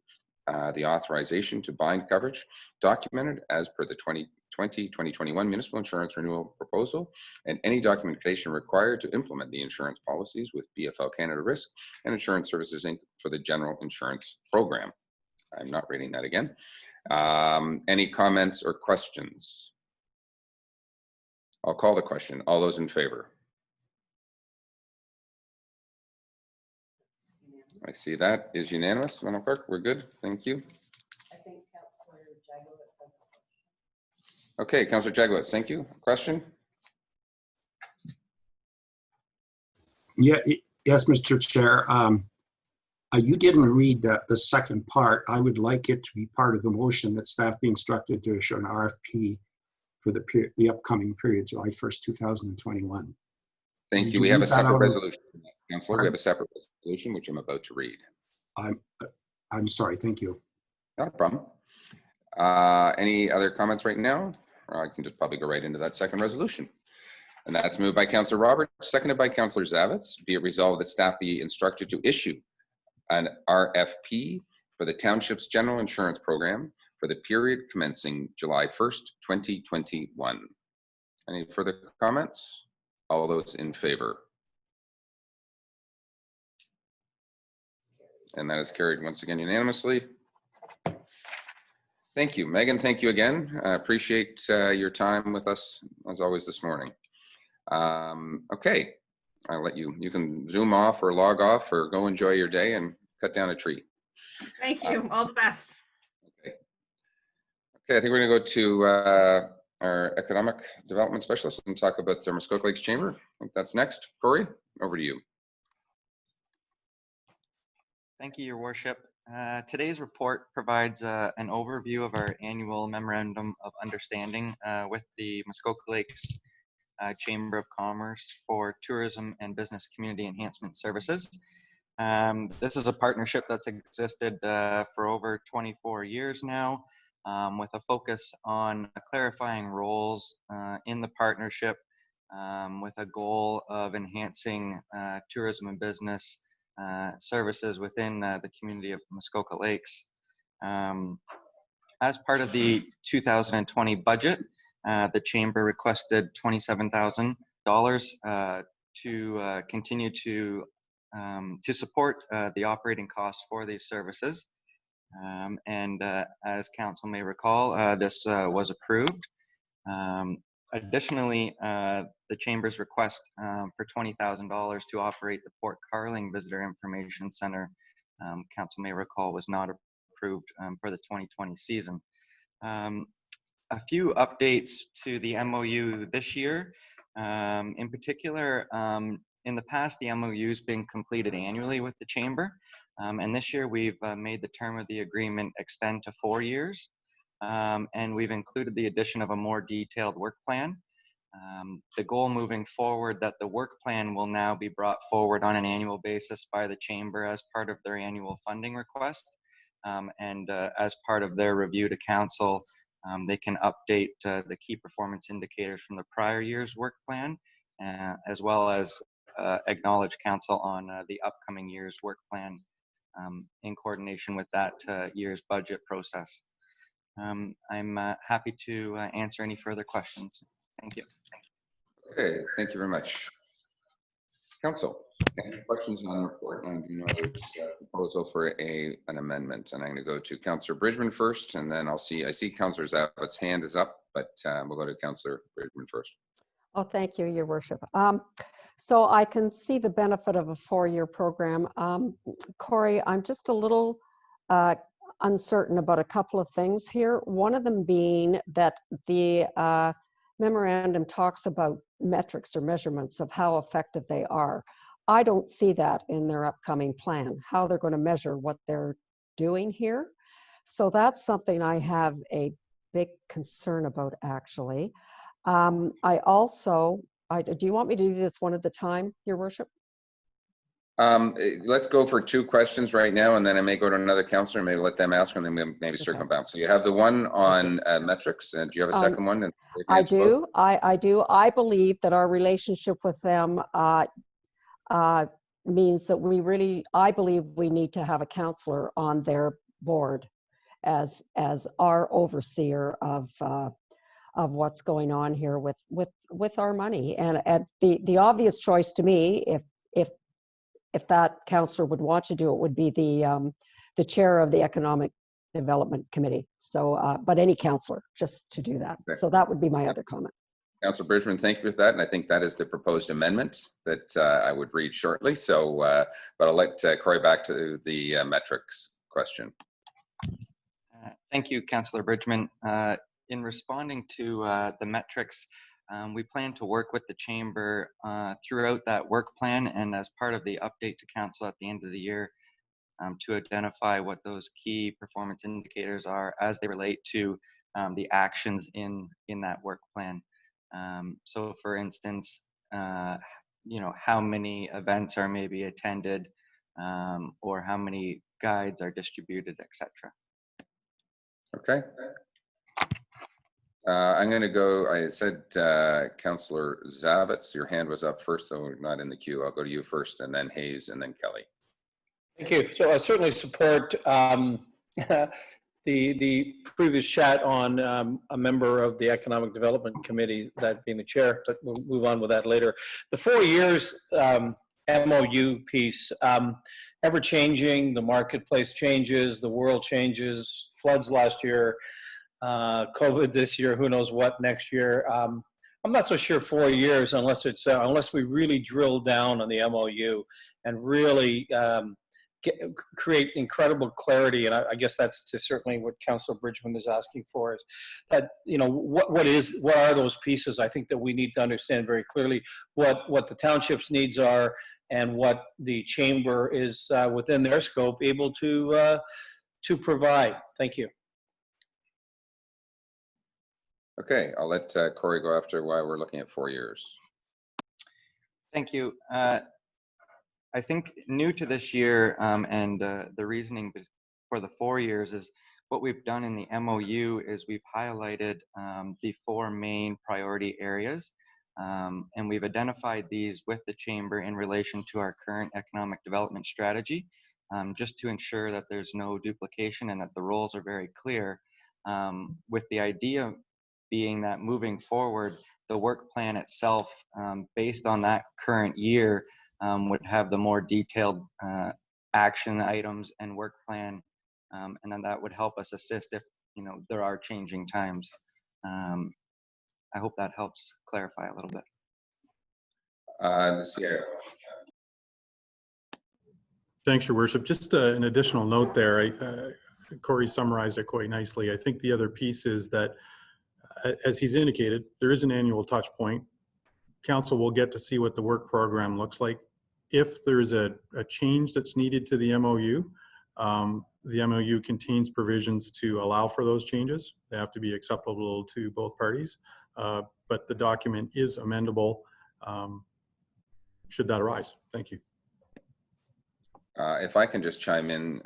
the authorization to bind coverage documented as per the 2020-2021 municipal insurance renewal proposal, and any documentation required to implement the insurance policies with BFL Canada Risk and Insurance Services, Inc. for the general insurance program. I'm not reading that again. Any comments or questions? I'll call the question. All those in favor? I see that is unanimous, Madam Clerk. We're good. Thank you. I think Councillor Jagowitz has a question. Okay, Councillor Jagowitz, thank you. Question? Yeah, yes, Mr. Chair. You didn't read the second part. I would like it to be part of the motion that staff be instructed to issue an RFP for the upcoming period, July 1st, 2021. Thank Did you. you We have a read that separate out? resolution, Councillor. We have a separate resolution, which I'm about to read. I'm sorry. Thank you. Not a problem. Any other comments right now? Or I can just probably go right into that second resolution. And that's moved by Councillor Roberts, seconded by Councillor Zavitz. Be it resolved that staff be instructed to issue an RFP for the Township's General Insurance Program for the period commencing July 1st, 2021. Any further comments? All those in favor? And that is carried once again unanimously. Thank you, Meghan. Thank you again. I appreciate your time with us as always this morning. Okay, I'll let you can zoom off or log off or go enjoy your day and cut down a tree. Thank you. All the best. Okay, I think we're going to go to our Economic Development Specialist and talk about the Muskoka Lakes Chamber. I think that's next. Corey, over to you. Thank you, Your Worship. Today's report provides an overview of our annual Memorandum of Understanding with the Muskoka Lakes Chamber of Commerce for Tourism and Business Community Enhancement Services. This is a partnership that's existed for over 24 years now, with a focus on clarifying roles in the partnership, with a goal of enhancing tourism and business services within the community of Muskoka Lakes. As part of the 2020 budget, the Chamber requested $27,000 to continue to support the operating costs for these services. As Council may recall, this was approved. Additionally, the Chamber's request for $20,000 to operate the Port Carling Visitor Information Center, Council may recall, was not approved for the 2020 season. A few updates to the MOU this year. In particular, in the past, the MOU's been completed annually with the Chamber. And this year, we've made the term of the agreement extend to 4 years. And we've included the addition of a more detailed work plan. The goal moving forward that the work plan will now be brought forward on an annual basis by the Chamber as part of their annual funding request. And as part of their review to Council, they can update the key performance indicators from the prior year's work plan, as well as acknowledge Council on the upcoming year's work plan in coordination with that year's budget process. I'm happy to answer any further questions. Thank you. Okay, thank you very much. Council, any questions on the report? And you know, there's a proposal for an amendment, and I'm going to go to Councillor Bridgman first, and then I see Councillor Zabit's hand is up, but we'll go to Councillor Bridgman first. Oh, thank you, Your Worship. So I can see the benefit of a 4-year program. Corey, I'm just a little uncertain about a couple of things here. One of them being that the memorandum talks about metrics or measurements of how effective they are. I don't see that in their upcoming plan, how they're going to measure what they're doing here. So that's something I have a big concern about, actually. Do you want me to do this one at a time, Your Worship? Let's go for 2 questions right now, and then I may go to another councillor and maybe let them ask, and then we'll maybe circle back. So you have the one on metrics, and do you have a second one? I do. I do. I believe that our relationship with them means that I believe we need to have a councillor on their board as our overseer of what's going on here with our money. And the obvious choice to me, if that councillor would want to do it, would be the chair of the Economic Development Committee. So, but any councillor just to do that. Okay. So that would be my other comment. Councillor Bridgman, thank you for that. And I think that is the proposed amendment that I would read shortly. So, but I'll let Corey back to the metrics question. Thank you, Councillor Bridgman. In responding to the metrics, we plan to work with the Chamber throughout that work plan and as part of the update to Council at the end of the year to identify what those key performance indicators are as they relate to the actions in that work plan. So for instance, you know, how many events are maybe attended or how many guides are distributed, etc. Okay. I'm going to go, I said, Councillor Zabitz, your hand was up first, so we're not in the queue. I'll go to you first, and then Hayes, and then Kelly. Thank you. So I certainly support the previous chat on a member of the Economic Development Committee, that being the chair, but we'll move on with that later. The 4 years MOU piece, ever changing, the marketplace changes, the world changes, floods last year, COVID this year, who knows what next year. I'm not so sure 4 years unless it's unless we really drill down on the MOU and really create incredible clarity. And I guess that's certainly what Councillor Bridgman is asking for, is that, you know, what are those pieces? I think that we need to understand very clearly what the township's needs are and what the Chamber is within their scope able to provide. Thank you. Okay, I'll let Corey go after why we're looking at 4 years. Thank you. I think new to this year and the reasoning for the 4 years is what we've done in the MOU is we've highlighted the 4 main priority areas and we've identified these with the Chamber in relation to our current economic development strategy, just to ensure that there's no duplication and that the roles are very clear, with the idea being that moving forward, the work plan itself, based on that current year, would have the more detailed action items and work plan, and then that would help us assist if, you know, there are changing times. I hope that helps clarify a little bit. The CIO. Thanks, Your Worship. Just an additional note there. Corey summarized it quite nicely. I think the other piece is that, as he's indicated, there is an annual touch point. Council will get to see what the work program looks like. If there's a change that's needed to the MOU contains provisions to allow for those changes. They have to be acceptable to both parties, but the document is amendable should that arise. Thank you. If I can just chime in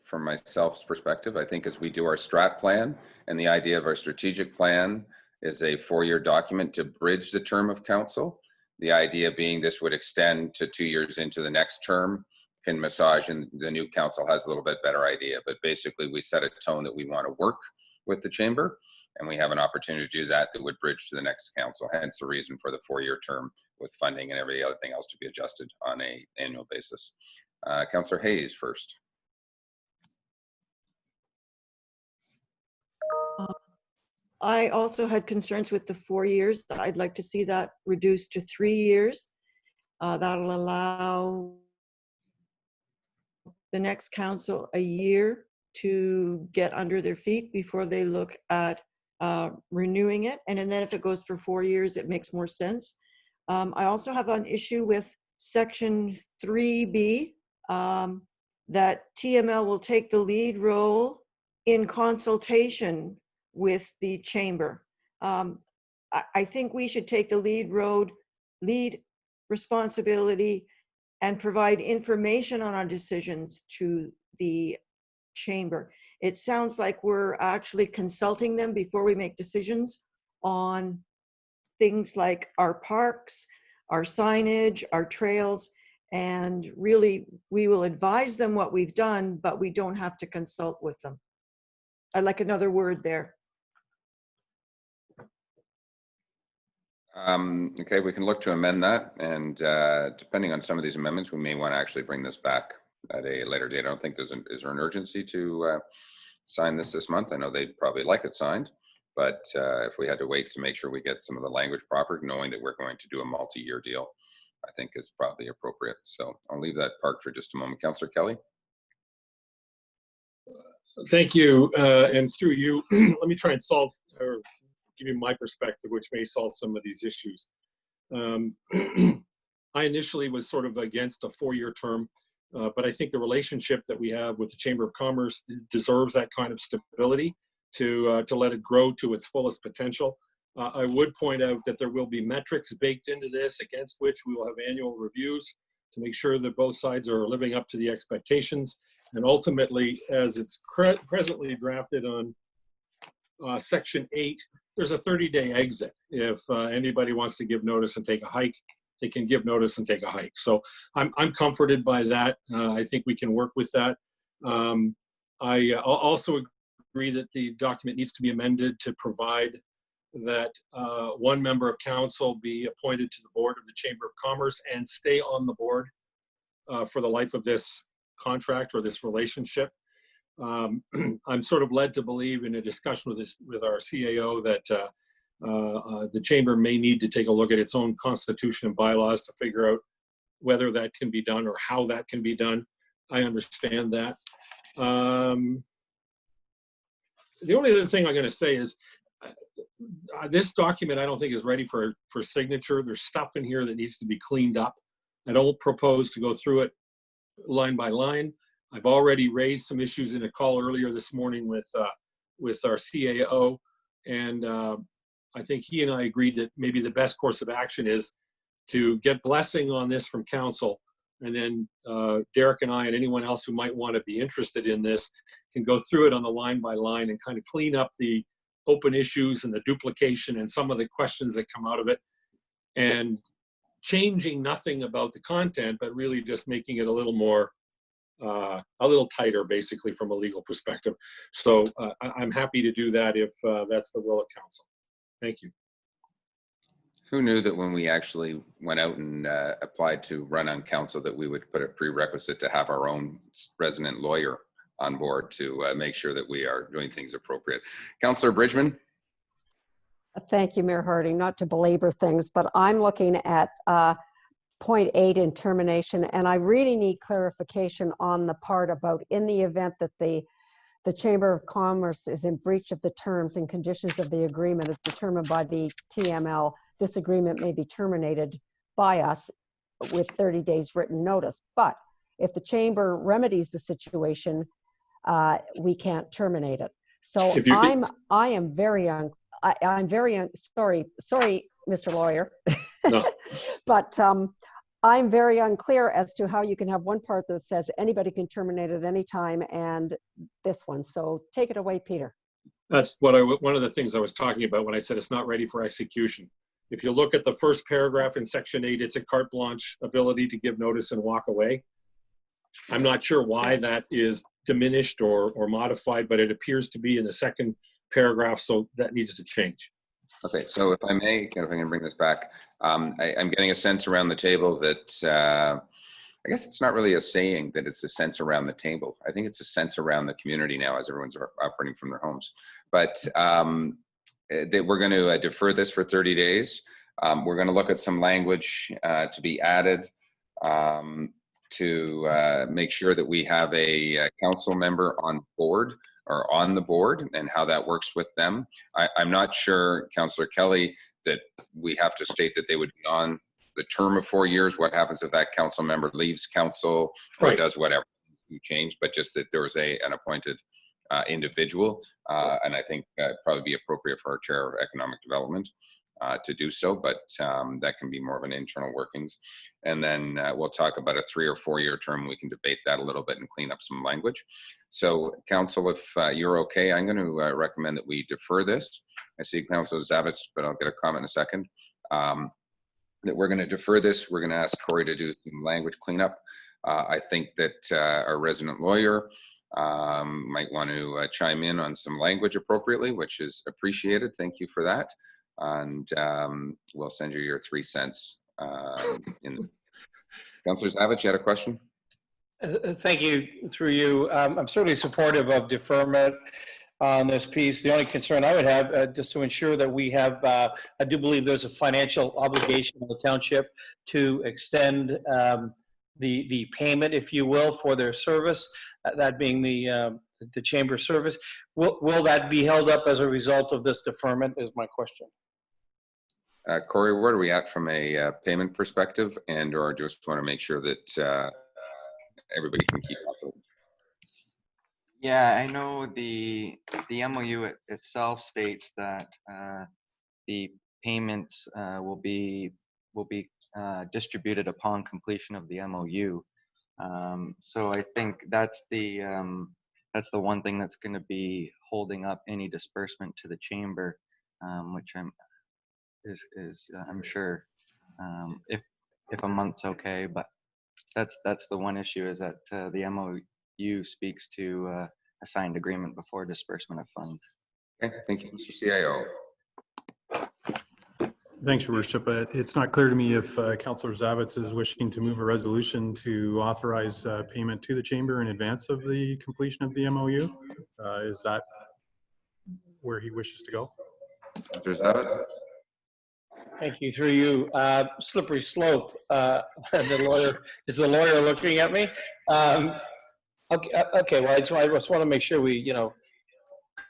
from myself's perspective, I think as we do our strat plan, and the idea of our strategic plan is a 4-year document to bridge the term of council. The idea being this would extend to 2 years into the next term, can massage, and the new council has a little bit better idea. But basically we set a tone that we want to work with the chamber, and we have an opportunity to do that would bridge to the next council. Hence the reason for the 4-year term with funding and every other thing else to be adjusted on an annual basis. Councillor Hayes first. I also had concerns with the 4 years. I'd like to see that reduced to 3 years. That'll allow the next council a year to get under their feet before they look at renewing it. And then if it goes for 4 years, it makes more sense. I also have an issue with section 3B, that TML will take the lead role in consultation with the chamber. I think we should take the lead responsibility and provide information on our decisions to the chamber. It sounds like we're actually consulting them before we make decisions on things like our parks, our signage, our trails, and really we will advise them what we've done, but we don't have to consult with them. I'd like another word there. Okay, we can look to amend that, and depending on some of these amendments, we may want to actually bring this back at a later date. I don't think is there an urgency to sign this month? I know they'd probably like it signed, but if we had to wait to make sure we get some of the language proper, knowing that we're going to do a multi-year deal, I think is probably appropriate. So I'll leave that parked for just a moment. Councillor Kelly. Thank you, and through you, let me try and solve or give you my perspective, which may solve some of these issues. I initially was sort of against a 4-year term, but I think the relationship that we have with the Chamber of Commerce deserves that kind of stability to let it grow to its fullest potential. I would point out that there will be metrics baked into this against which we will have annual reviews to make sure that both sides are living up to the expectations. And ultimately, as it's presently drafted on Section 8, there's a 30-day exit. If anybody wants to give notice and take a hike, they can give notice and take a hike. So I'm comforted by that. I think we can work with that. I also agree that the document needs to be amended to provide that one member of council be appointed to the board of the Chamber of Commerce and stay on the board for the life of this contract or this relationship. I'm sort of led to believe in a discussion with our CAO that the chamber may need to take a look at its own constitution and bylaws to figure out whether that can be done or how that can be done. I understand that. The only other thing I'm going to say is this document I don't think is ready for signature. There's stuff in here that needs to be cleaned up. I don't propose to go through it line by line. I've already raised some issues in a call earlier this morning with our CAO, and I think he and I agreed that maybe the best course of action is to get blessing on this from council, and then Derek and I and anyone else who might want to be interested in this can go through it on the line by line and kind of clean up the open issues and the duplication and some of the questions that come out of it, and changing nothing about the content, but really just making it a little more a little tighter, basically, from a legal perspective. So I'm happy to do that if that's the will of council. Thank you. Who knew that when we actually went out and applied to run on council that we would put a prerequisite to have our own resident lawyer on board to make sure that we are doing things appropriate. Councillor Bridgman. Thank you, Mayor Harding. Not to belabor things, but I'm looking at point 8 in termination, and I really need clarification on the part about in the event that the Chamber of Commerce is in breach of the terms and conditions of the agreement as determined by the TML, this agreement may be terminated by us with 30 days written notice. But if the Chamber remedies the situation, we can't terminate it. So If you could- I'm very sorry, Mr. Lawyer. No. But I'm very unclear as to how you can have one part that says anybody can terminate at any time and this one. So take it away, Peter. That's one of the things I was talking about when I said it's not ready for execution. If you look at the first paragraph in section 8, it's a carte blanche ability to give notice and walk away. I'm not sure why that is diminished or modified, but it appears to be in the second paragraph, so that needs to change. Okay, so if I may, if I can bring this back, I'm getting a sense around the table that I guess it's not really a saying that it's a sense around the table. I think it's a sense around the community now as everyone's operating from their homes. But that we're going to defer this for 30 days. We're going to look at some language to be added to make sure that we have a council member on board or on the board and how that works with them. I'm not sure, Councillor Kelly, that we have to state that they would be on the term of 4 years. What happens if that council member leaves council or Right. does whatever you change, but just that there was an appointed individual. And I think that'd probably be appropriate for our Chair of Economic Development to do so, but that can be more of an internal workings. And then we'll talk about a 3 or 4 year term. We can debate that a little bit and clean up some language. So Council, if you're okay, I'm going to recommend that we defer this. I see Councilor Zavitz, but I'll get a comment in a second. That we're going to defer this. We're going to ask Corey to do some language cleanup. I think that our resident lawyer might want to chime in on some language appropriately, which is appreciated. Thank you for that. And we'll send you your 3 cents. Councillor Zavitz, you had a question? Thank you. Through you, I'm certainly supportive of deferment on this piece. The only concern I would have, just to ensure that we have, I do believe there's a financial obligation of the township to extend the payment, if you will, for their service, that being the chamber service. Will that be held up as a result of this deferment is my question. Corey, where are we at from a payment perspective, and or just want to make sure that everybody can keep up? Yeah, I know the MOU itself states that the payments will be distributed upon completion of the MOU. So I think that's the one thing that's going to be holding up any disbursement to the chamber, which I'm sure if a month's okay, but that's the one issue, is that the MOU speaks to a signed agreement before disbursement of funds. Okay, thank you, Mr. CIO. Thanks, Your Worship. It's not clear to me if Councillor Zavitz is wishing to move a resolution to authorize payment to the chamber in advance of the completion of the MOU. Is that where he wishes to go? Councillor Zavitz? Thank you. Through you, slippery slope. The lawyer, is the lawyer looking at me? Okay. Well, I just want to make sure we,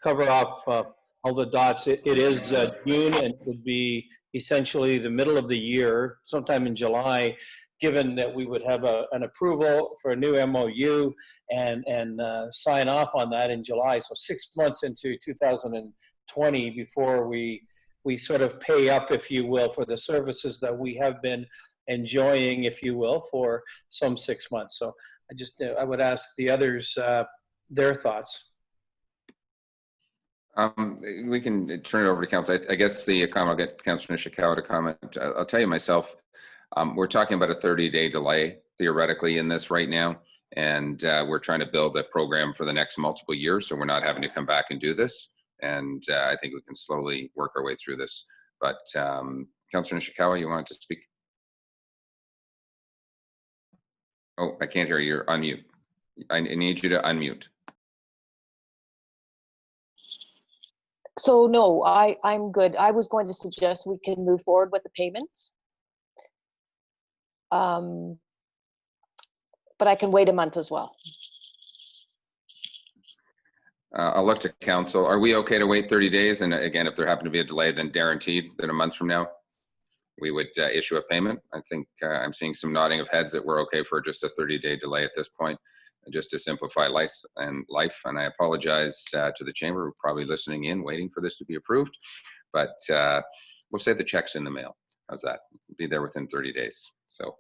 cover off all the dots. It is June, and it would be essentially the middle of the year, sometime in July, given that we would have an approval for a new MOU and sign off on that in July. So 6 months into 2020 before we sort of pay up, if you will, for the services that we have been enjoying, if you will, for some 6 months. So I would ask the others their thoughts. We can turn it over to Council. I guess the comment, I'll get Councillor Nishikawa to comment. I'll tell you myself, we're talking about a 30-day delay theoretically in this right now. And we're trying to build a program for the next multiple years. So we're not having to come back and do this. And I think we can slowly work our way through this. But Councillor Nishikawa, you wanted to speak? Oh, I can't hear you. You're on mute. I need you to unmute. So no, I'm good. I was going to suggest we can move forward with the payments. But I can wait a month as well. I'll look to council. Are we okay to wait 30 days? And again, if there happened to be a delay, then guaranteed that a month from now, we would issue a payment. I think I'm seeing some nodding of heads that we're okay for just a 30-day delay at this point, just to simplify life. And I apologize to the chamber, who are probably listening in, waiting for this to be approved. But we'll say the check's in the mail. How's that? Be there within 30 days. So,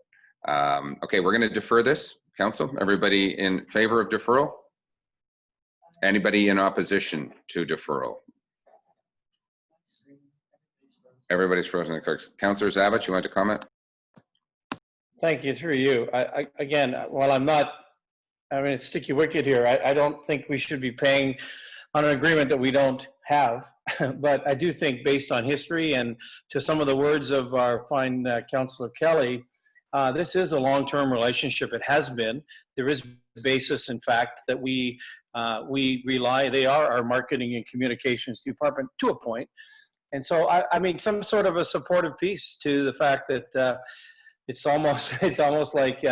okay, we're going to defer this. Council, everybody in favor of deferral? Anybody in opposition to deferral? Everybody's frozen. The clerks. Councillor Zabich, you want to comment? Thank you, through you. Again, while I'm not, a sticky wicket here, I don't think we should be paying on an agreement that we don't have. But I do think, based on history and to some of the words of our fine Councillor Kelly, this is a long-term relationship. It has been. There is basis, in fact, that we rely. They are our marketing and communications department to a point. And so, I mean, some sort of a supportive piece to the fact that it's almost like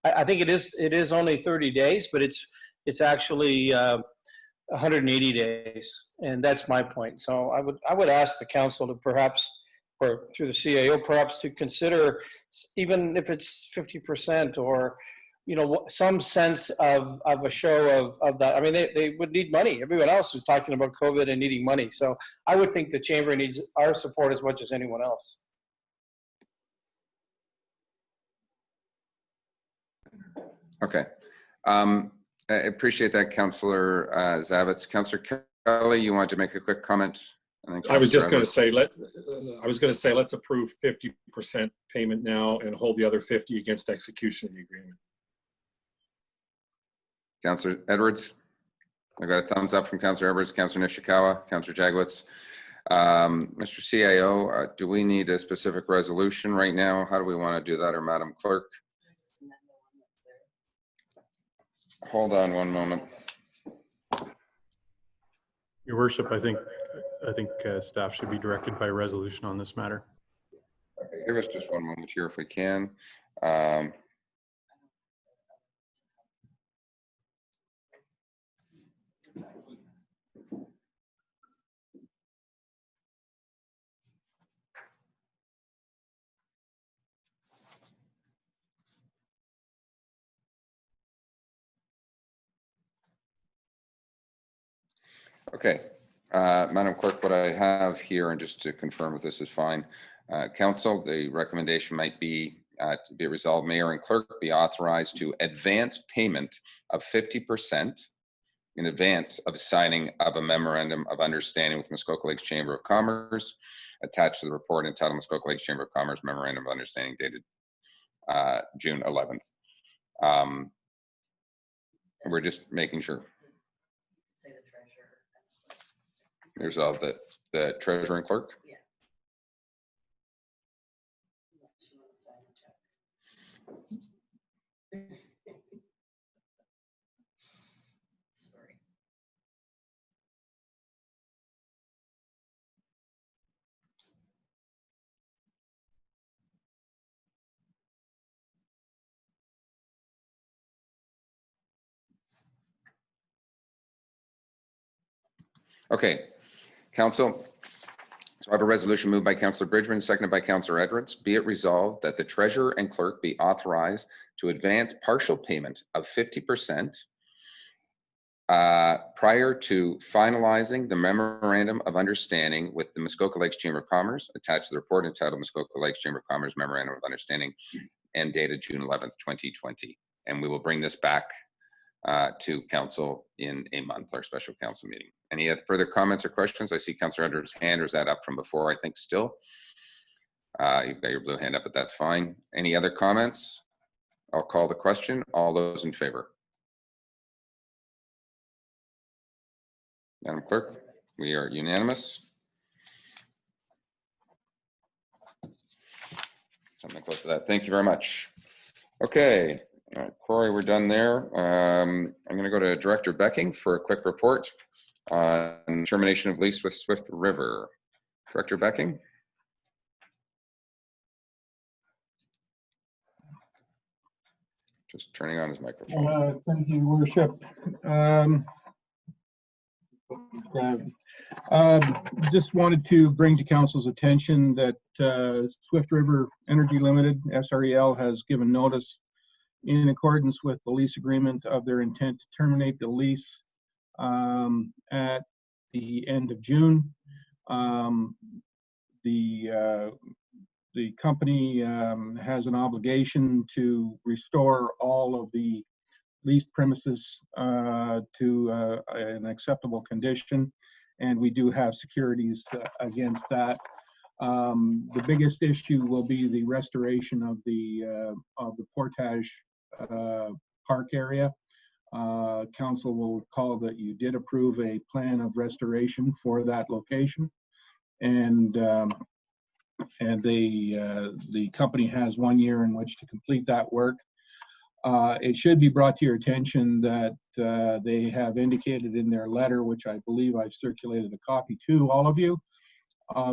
I think it is only 30 days, but it's actually 180 days, and that's my point. So I would ask the council to perhaps, or through the CAO, perhaps to consider, even if it's 50% or some sense of a show of that. I mean, they would need money. Everyone else was talking about COVID and needing money. So I would think the chamber needs our support as much as anyone else. Okay. I appreciate that, Councillor Zavitz. Councillor Kelly, you want to make a quick comment? I was just going to say, let's approve 50% payment now and hold the other 50 against execution of the agreement. Councillor Edwards, I got a thumbs up from Councillor Edwards, Councillor Nishikawa, Councillor Jagwitz. Mr. CAO, do we need a specific resolution right now? How do we want to do that, or Madam Clerk? Hold on one moment. Your Worship, I think staff should be directed by resolution on this matter. Okay, give us just one moment here if we can. Okay, Madam Clerk, what I have here, and just to confirm if this is fine, Council, the recommendation might be to be resolved, Mayor and Clerk be authorized to advance payment of 50% in advance of signing of a memorandum of understanding with Muskoka Lakes Chamber of Commerce, attached to the report entitled Muskoka Lakes Chamber of Commerce Memorandum of Understanding dated June 11th. We're just making sure. There's all the treasurer and clerk. Yeah. Sorry. Okay, Council. So I have a resolution moved by Councillor Bridgman, seconded by Councillor Edwards. Be it resolved that the treasurer and clerk be authorized to advance partial payment of 50% prior to finalizing the memorandum of understanding with the Muskoka Lakes Chamber of Commerce, attached to the report entitled Muskoka Lakes Chamber of Commerce Memorandum of Understanding and dated June 11th, 2020. And we will bring this back to council in a month, our special council meeting. Any further comments or questions? I see Councillor Edwards' hand, or is that up from before, I think, still? You've got your blue hand up, but that's fine. Any other comments? I'll call the question. All those in favor? Madam Clerk, we are unanimous. Something close to that. Thank you very much. Okay. Corey, we're done there. I'm going to go to Director Becking for a quick report. on termination of lease with Swift River. Director Becking? Just turning on his microphone. Thank you, Worship. Just wanted to bring to Council's attention that Swift River Energy Limited, SREL, has given notice in accordance with the lease agreement of their intent to terminate the lease at the end of June. The company has an obligation to restore all of the leased premises to an acceptable condition, and we do have securities against that. The biggest issue will be the restoration of the Portage park area. Council will recall that you did approve a plan of restoration for that location, and the company has 1 year in which to complete that work. It should be brought to your attention that they have indicated in their letter, which I believe I've circulated a copy to all of you,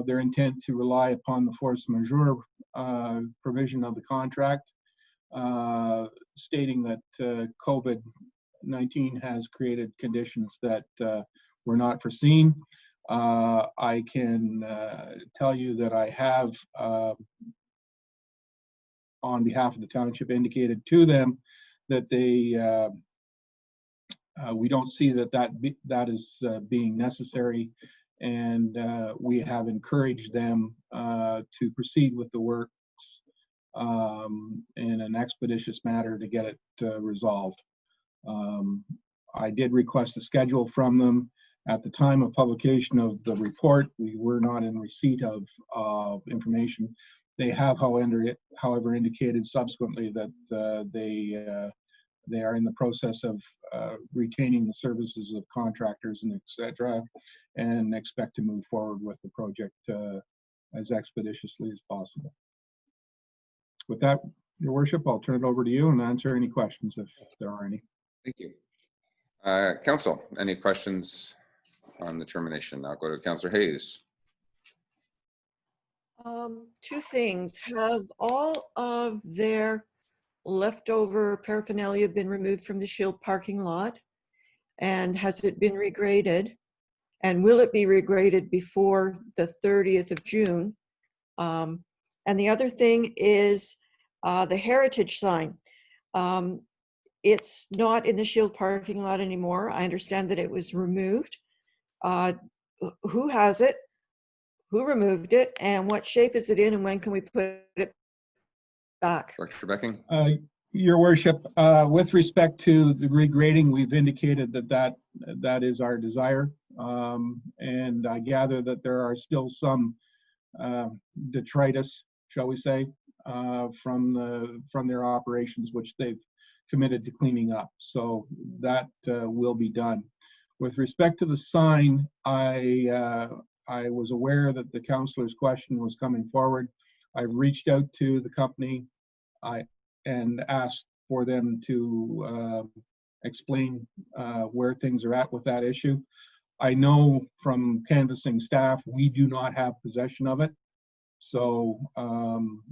their intent to rely upon the force majeure provision of the contract, stating that COVID-19 has created conditions that were not foreseen. I can tell you that I have, on behalf of the township, indicated to them that we don't see that is being necessary, and we have encouraged them to proceed with the works in an expeditious manner to get it resolved. I did request a schedule from them. At the time of publication of the report, we were not in receipt of information. They have, however, indicated subsequently that they are in the process of retaining the services of contractors and etc., and expect to move forward with the project as expeditiously as possible. With that, Your Worship, I'll turn it over to you and answer any questions if there are any. Thank you. Council, any questions on the termination? I'll go to Councillor Hayes. Two things. Have all of their leftover paraphernalia been removed from the Shield parking lot? And has it been regraded? And will it be regraded before the 30th of June? And the other thing is the heritage sign. It's not in the Shield parking lot anymore. I understand that it was removed. Who has it? Who removed it? And what shape is it in? And when can we put it back? Director Becking? Your Worship, with respect to the regrading, we've indicated that is our desire. And I gather that there are still some detritus, shall we say, from their operations, which they've committed to cleaning up. So that will be done. With respect to the sign, I was aware that the councillor's question was coming forward. I've reached out to the company and asked for them to explain where things are at with that issue. I know from canvassing staff, we do not have possession of it. So I'm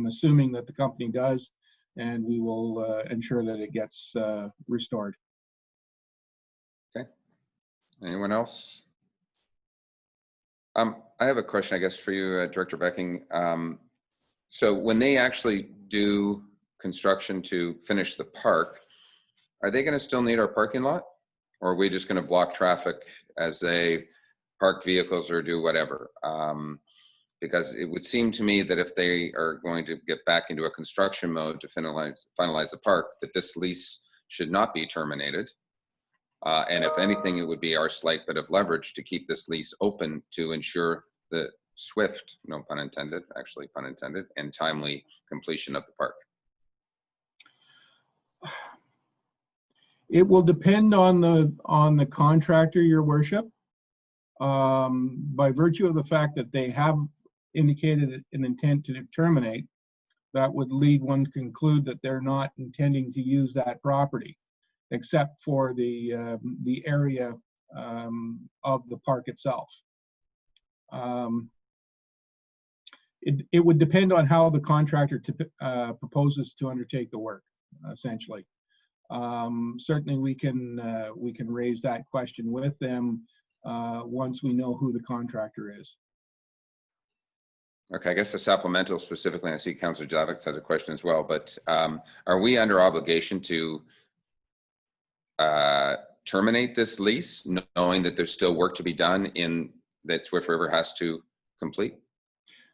assuming that the company does, and we will ensure that it gets restored. Okay. Anyone else? I have a question, I guess, for you, Director Becking. So when they actually do construction to finish the park, are they going to still need our parking lot? Or are we just going to block traffic as they park vehicles or do whatever? Because it would seem to me that if they are going to get back into a construction mode to finalize the park, that this lease should not be terminated. And if anything, it would be our slight bit of leverage to keep this lease open to ensure the swift, no pun intended, actually pun intended, and timely completion of the park. It will depend on the contractor, Your Worship. By virtue of the fact that they have indicated an intent to terminate, that would lead one to conclude that they're not intending to use that property. except for the area of the park itself. It would depend on how the contractor proposes to undertake the work, essentially. Certainly we can raise that question with them once we know who the contractor is. Okay, I guess the supplemental specifically, I see Councillor Javits has a question as well, but are we under obligation to terminate this lease, knowing that there's still work to be done that Swift River has to complete?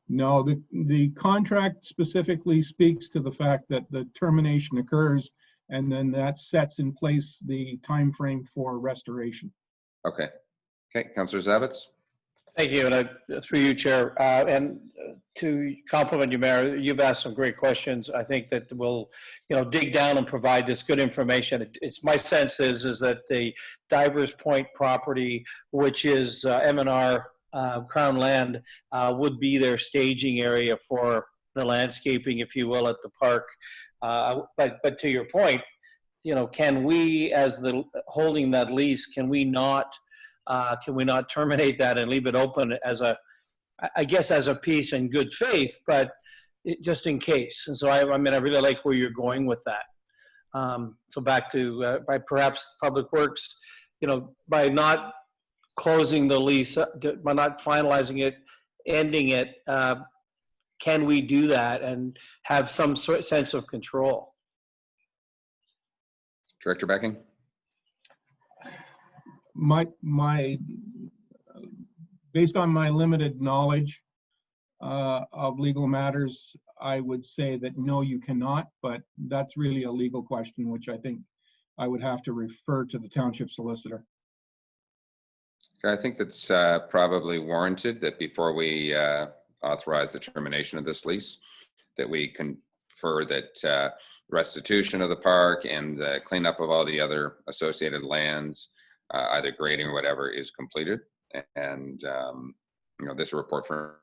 No, the contract specifically speaks to the fact that the termination occurs, and then that sets in place the time frame for restoration. Okay. Okay, Councillor Zavitz. Thank you, and through you, Chair. And to compliment you, Mayor, you've asked some great questions. I think that we'll, dig down and provide this good information. It's my sense is that the Divers Point property, which is M&R Crown land, would be their staging area for the landscaping, if you will, at the park. But to your point, can we, as the holding that lease, can we not terminate that and leave it open as I guess as a piece in good faith, but just in case? And so I really like where you're going with that. So back to by perhaps Public Works, by not closing the lease, by not finalizing it, ending it, can we do that and have some sense of control? Director Becking. Based on my limited knowledge of legal matters, I would say that no, you cannot, but that's really a legal question, which I think I would have to refer to the township solicitor. I think that's probably warranted that before we authorize the termination of this lease, that we confer that restitution of the park and the cleanup of all the other associated lands, either grading or whatever, is completed. And this report for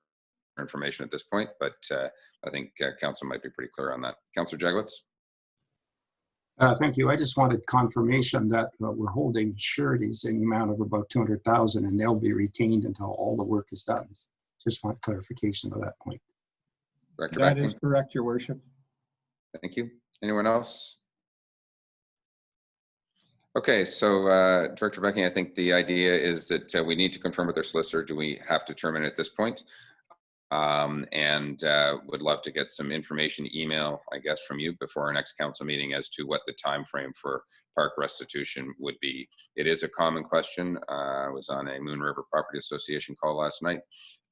information at this point, but I think council might be pretty clear on that. Councillor Jagwitz. Thank you. I just wanted confirmation that we're holding sureties in the amount of about 200,000, and they'll be retained until all the work is done. Just want clarification of that point. Director That Becking. is correct, Your Worship. Thank you. Anyone else? Okay, so Director Becking, I think the idea is that we need to confirm with our solicitor, do we have to terminate at this point? And would love to get some information email, I guess, from you before our next council meeting as to what the time frame for park restitution would be. It is a common question. I was on a Moon River Property Association call last night.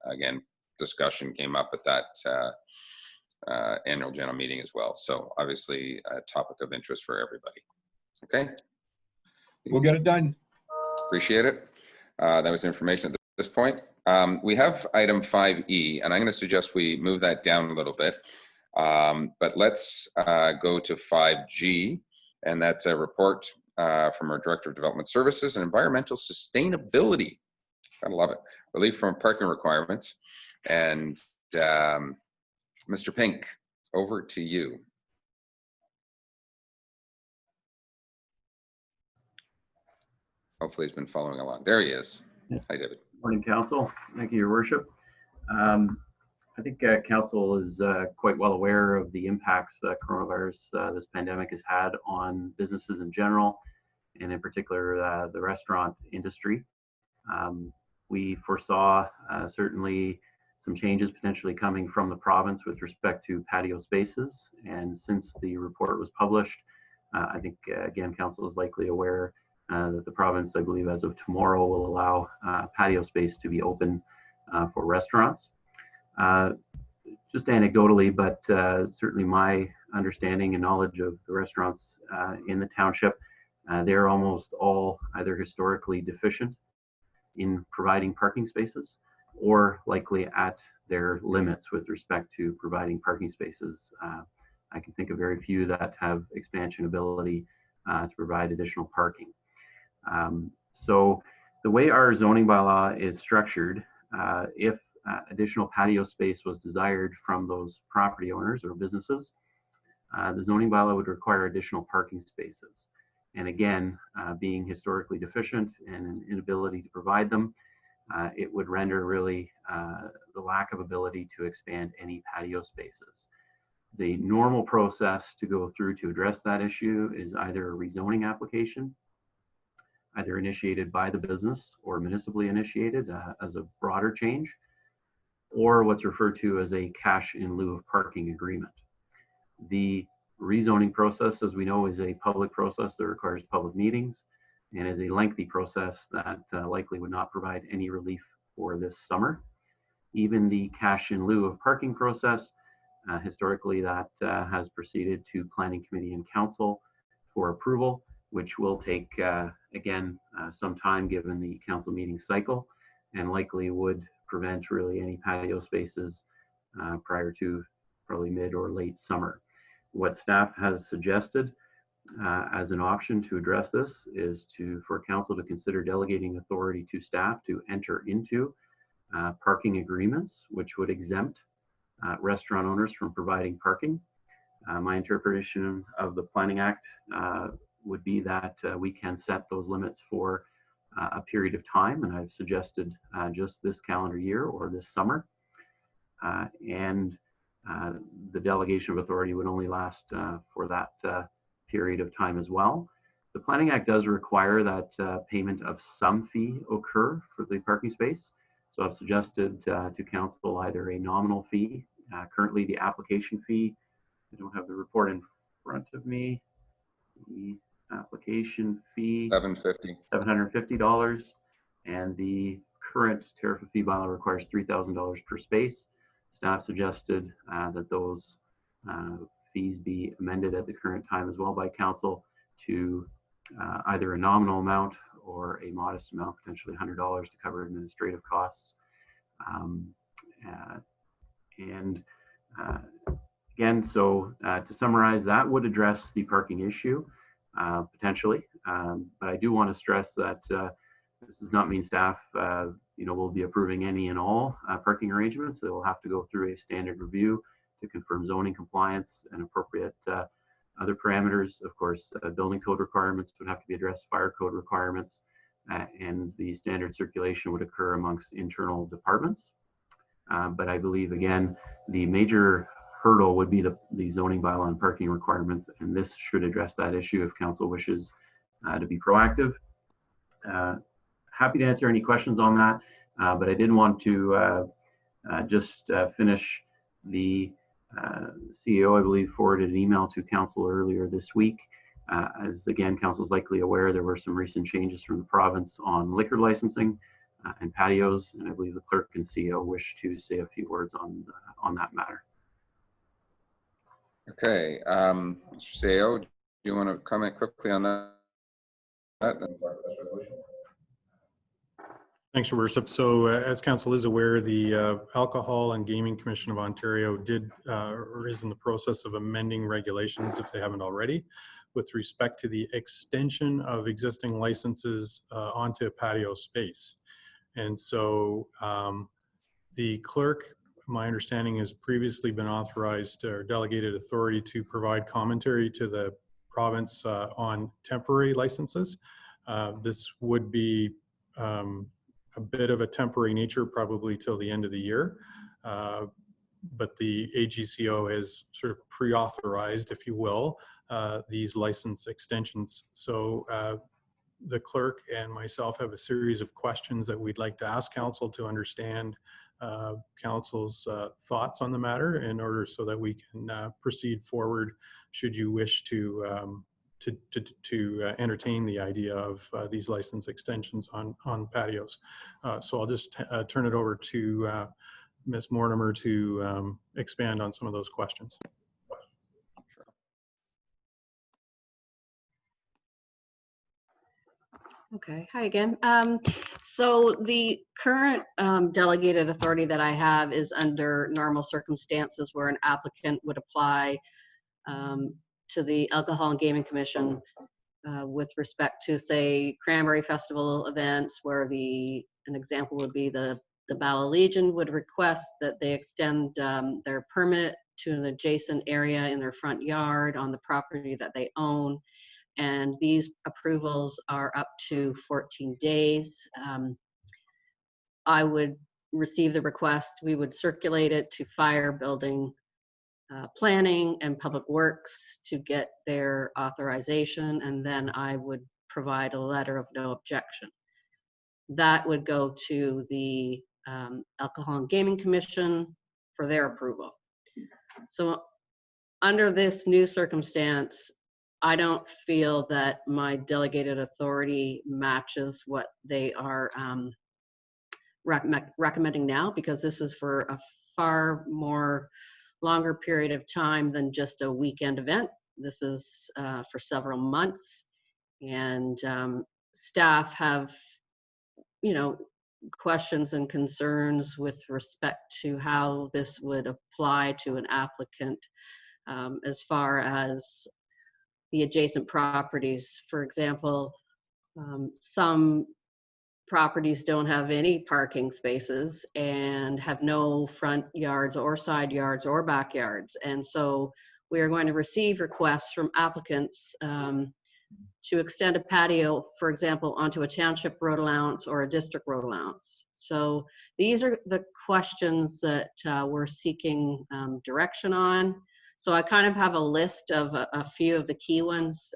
Again, discussion came up at that annual general meeting as well. So obviously a topic of interest for everybody. Okay. We'll get it done. Appreciate it. That was information at this point. We have item 5E, and I'm going to suggest we move that down a little bit. But let's go to 5G, and that's a report from our Director of Development Services and Environmental Sustainability. Gotta love it. Relief from parking requirements. And Mr. Pink, over to you. Hopefully he's been following along. There he is. Hi, David. Morning, Council. Thank you, Your Worship. I think Council is quite well aware of the impacts that coronavirus, this pandemic has had on businesses in general, and in particular the restaurant industry. We foresaw certainly some changes potentially coming from the province with respect to patio spaces, and since the report was published, I think again Council is likely aware that the province, I believe as of tomorrow, will allow patio space to be open for restaurants. Just anecdotally, but certainly my understanding and knowledge of the restaurants in the township, they're almost all either historically deficient in providing parking spaces or likely at their limits with respect to providing parking spaces. I can think of very few that have expansion ability to provide additional parking. So the way our zoning bylaw is structured, if additional patio space was desired from those property owners or businesses, the zoning bylaw would require additional parking spaces. And again, being historically deficient and an inability to provide them, it would render really the lack of ability to expand any patio spaces. The normal process to go through to address that issue is either a rezoning application, either initiated by the business or municipally initiated as a broader change, or what's referred to as a cash in lieu of parking agreement. The rezoning process, as we know, is a public process that requires public meetings and is a lengthy process that likely would not provide any relief for this summer. Even the cash in lieu of parking process, historically that has proceeded to Planning Committee and Council for approval, which will take, again, some time given the council meeting cycle, and likely would prevent really any patio spaces prior to probably mid or late summer. What staff has suggested as an option to address this is for council to consider delegating authority to staff to enter into parking agreements, which would exempt restaurant owners from providing parking. My interpretation of the Planning Act would be that we can set those limits for a period of time, and I've suggested just this calendar year or this summer. And the delegation of authority would only last for that period of time as well. The Planning Act does require that payment of some fee occur for the parking space. So I've suggested to council either a nominal fee. Currently the application fee, I don't have the report in front of me. The application fee, $750, and the current tariff of fee bylaw requires $3,000 per space. Staff suggested that those fees be amended at the current time as well by council to either a nominal amount or a modest amount, potentially $100 to cover administrative costs. Again, so to summarize, that would address the parking issue potentially, but I do want to stress that this does not mean staff will be approving any and all parking arrangements. They will have to go through a standard review to confirm zoning compliance and appropriate other parameters. Of course, building code requirements would have to be addressed, fire code requirements, and the standard circulation would occur amongst internal departments. But I believe, again, the major hurdle would be the zoning bylaw and parking requirements, and this should address that issue if council wishes to be proactive. Happy to answer any questions on that, but I did want to just finish. The CEO, I believe, forwarded an email to council earlier this week. As again, council is likely aware, there were some recent changes from the province on liquor licensing and patios, and I believe the clerk and CEO wish to say a few words on that matter. Okay, Mr. CEO, do you want to comment quickly on that? Thanks, Your Worship. So as council is aware, the Alcohol and Gaming Commission of Ontario is in the process of amending regulations, if they haven't already, with respect to the extension of existing licenses onto patio space. And so the clerk, my understanding, has previously been authorized or delegated authority to provide commentary to the province on temporary licenses. This would be a bit of a temporary nature, probably till the end of the year. But the AGCO has sort of pre-authorized, if you will, these license extensions. So the clerk and myself have a series of questions that we'd like to ask council to understand council's thoughts on the matter, in order so that we can proceed forward should you wish to entertain the idea of these license extensions on patios. So I'll just turn it over to Ms. Mortimer to expand on some of those questions. Okay, hi again. So the current delegated authority that I have is under normal circumstances where an applicant would apply to the Alcohol and Gaming Commission with respect to, say, Cranberry Festival events, where an example would be the Bala Legion would request that they extend their permit to an adjacent area in their front yard on the property that they own. and these approvals are up to 14 days. I would receive the request, we would circulate it to fire, building, planning, and public works to get their authorization, and then I would provide a letter of no objection. That would go to the Alcohol and Gaming Commission for their approval. So under this new circumstance, I don't feel that my delegated authority matches what they are recommending now, because this is for a far more longer period of time than just a weekend event. This is for several months, and staff have, you know, questions and concerns with respect to how this would apply to an applicant as far as the adjacent properties. For example, some properties don't have any parking spaces and have no front yards or side yards or backyards. And so we are going to receive requests from applicants to extend a patio, for example, onto a township road allowance or a district road allowance. So these are the questions that we're seeking direction on. So I kind of have a list of a few of the key ones,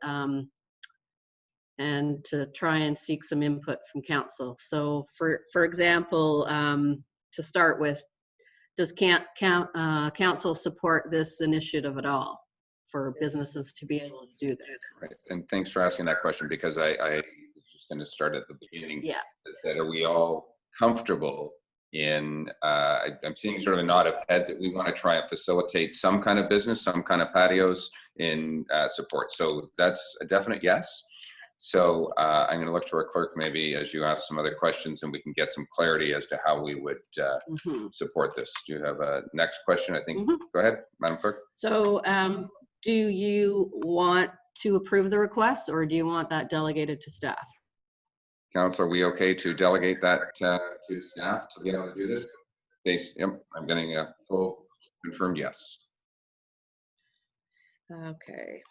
and to try and seek some input from council. So for example, to start with, does council support this initiative at all for businesses to be able to do this? Right. And thanks for asking that question, because I was just going to start at the beginning. Yeah. That said, are we all comfortable in, I'm seeing sort of a nod of heads that we want to try and facilitate some kind of business, some kind of patios in support. So that's a definite yes. So I'm going to look to our clerk maybe as you ask some other questions, and we can get some clarity as to how we would support this. Do you have a next question? I think, go ahead, Madam Clerk. So do you want to approve the request, or do you want that delegated to staff? Council, are we okay to delegate that to staff to be able to do this? Yep, I'm getting a full confirmed yes. Okay.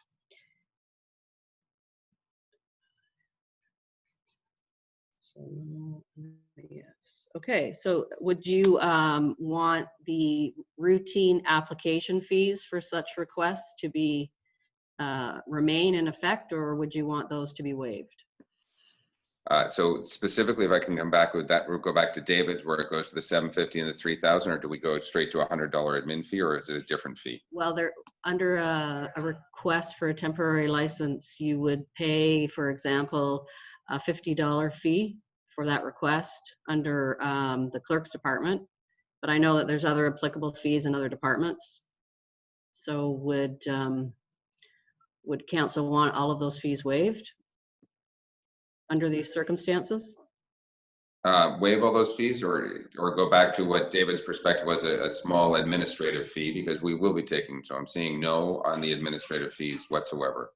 Yes. Okay, so would you want the routine application fees for such requests to be remain in effect, or would you want those to be waived? So specifically, if I can come back with that, we'll go back to David's where it goes to the $750 and the $3,000, or do we go straight to $100 admin fee, or is it a different fee? Well, they're under a request for a temporary license. You would pay, for example, a $50 fee for that request under the clerk's department, but I know that there's other applicable fees in other departments. So would council want all of those fees waived under these circumstances? Waive all those fees, or go back to what David's perspective was, a small administrative fee, because we will be taking, so I'm seeing no on the administrative fees whatsoever.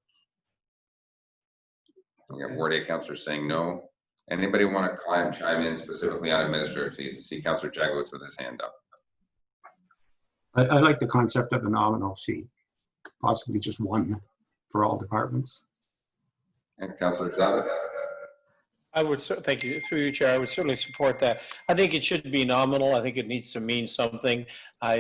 We got Ward 8 councillors saying no. Anybody want to chime in specifically on administrative fees? I see Councillor Jagowitz with his hand up. I like the concept of a nominal fee, possibly just one for all departments. And Councillor Zavitz? I would, thank you, through you, Chair, I would certainly support that. I think it should be nominal. I think it needs to mean something. I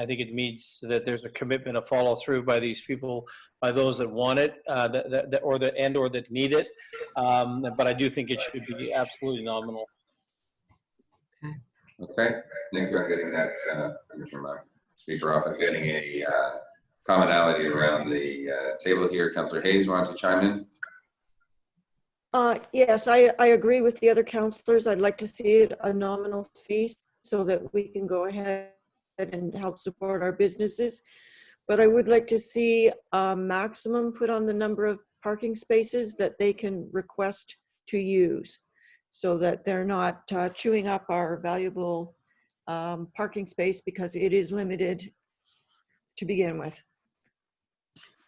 think it means that there's a commitment to follow through by these people, by those that want it, or that need it. But I do think it should be absolutely nominal. Okay, thank you for getting that, Speaker off and getting a commonality around the table here. Councillor Hayes wanted to chime in. Yes, I agree with the other councillors. I'd like to see it a nominal fee so that we can go ahead and help support our businesses. But I would like to see a maximum put on the number of parking spaces that they can request to use, so that they're not chewing up our valuable parking space, because it is limited to begin with.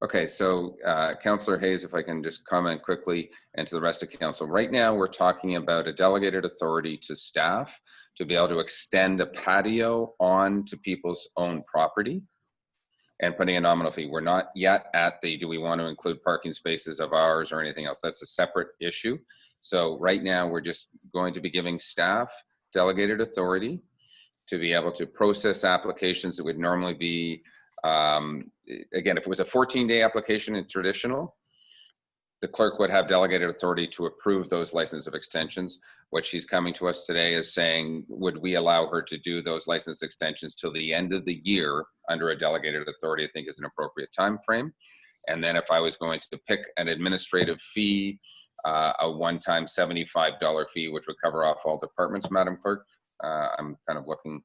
Okay, so Councillor Hayes, if I can just comment quickly, and to the rest of council. Right now, we're talking about a delegated authority to staff to be able to extend a patio onto people's own property. and putting a nominal fee. We're not yet at the, do we want to include parking spaces of ours or anything else? That's a separate issue. So right now we're just going to be giving staff delegated authority to be able to process applications that would normally be, again, if it was a 14-day application in traditional, the clerk would have delegated authority to approve those license of extensions. What she's coming to us today is saying, would we allow her to do those license extensions till the end of the year under a delegated authority? I think is an appropriate time frame. And then if I was going to pick an administrative fee, a one-time $75 fee, which would cover off all departments, Madam Clerk, I'm kind of looking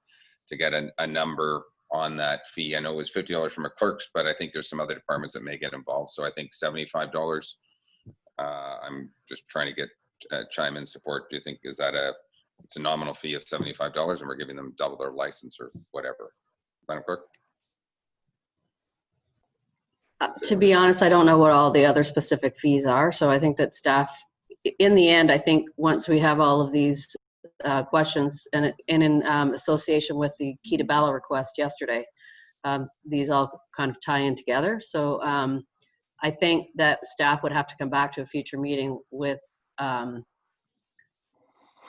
to get a number on that fee. I know it was $50 from a clerk's, but I think there's some other departments that may get involved. So I think $75. I'm just trying to get chime in support. Do you think it's a nominal fee of $75 and we're giving them double their license or whatever? Madam Clerk? To be honest, I don't know what all the other specific fees are. So I think that staff, in the end, I think once we have all of these questions and in association with the key to ballot request yesterday, these all kind of tie in together. So I think that staff would have to come back to a future meeting with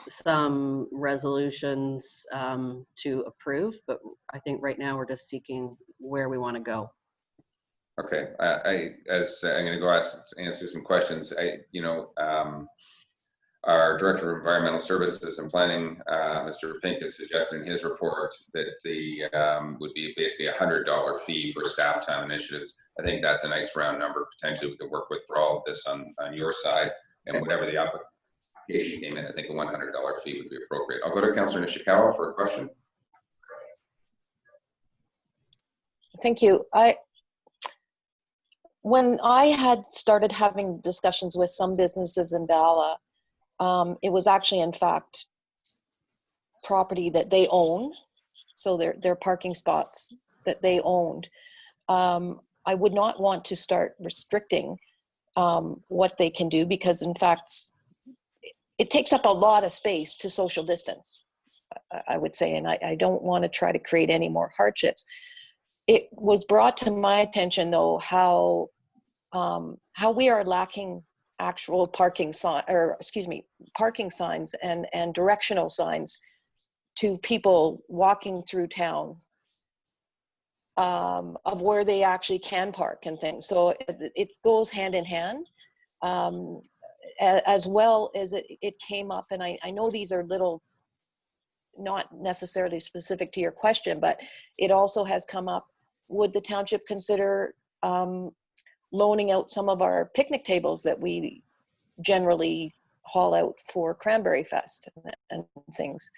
some resolutions to approve, but I think right now we're just seeking where we want to go. Okay, I'm going to go answer some questions. Our Director of Environmental Services and Planning, Mr. Pink, has suggested in his report that the would be basically a $100 fee for staff time initiatives. I think that's a nice round number. Potentially we could work with for all of this on your side, and whatever the application came in, I think a $100 fee would be appropriate. I'll go to Councillor Nishikawa for a question. Thank you. When I had started having discussions with some businesses in Bala, it was actually, in fact, property that they own. So they're parking spots that they owned. I would not want to start restricting what they can do because, in fact, it takes up a lot of space to social distance, I would say, and I don't want to try to create any more hardships. It was brought to my attention, though, how we are lacking actual parking signs and directional signs to people walking through town of where they actually can park and things. So it goes hand in hand, as well as it came up, and I know these are little, not necessarily specific to your question, but it also has come up. Would the township consider loaning out some of our picnic tables that we generally haul out for Cranberry Fest and things?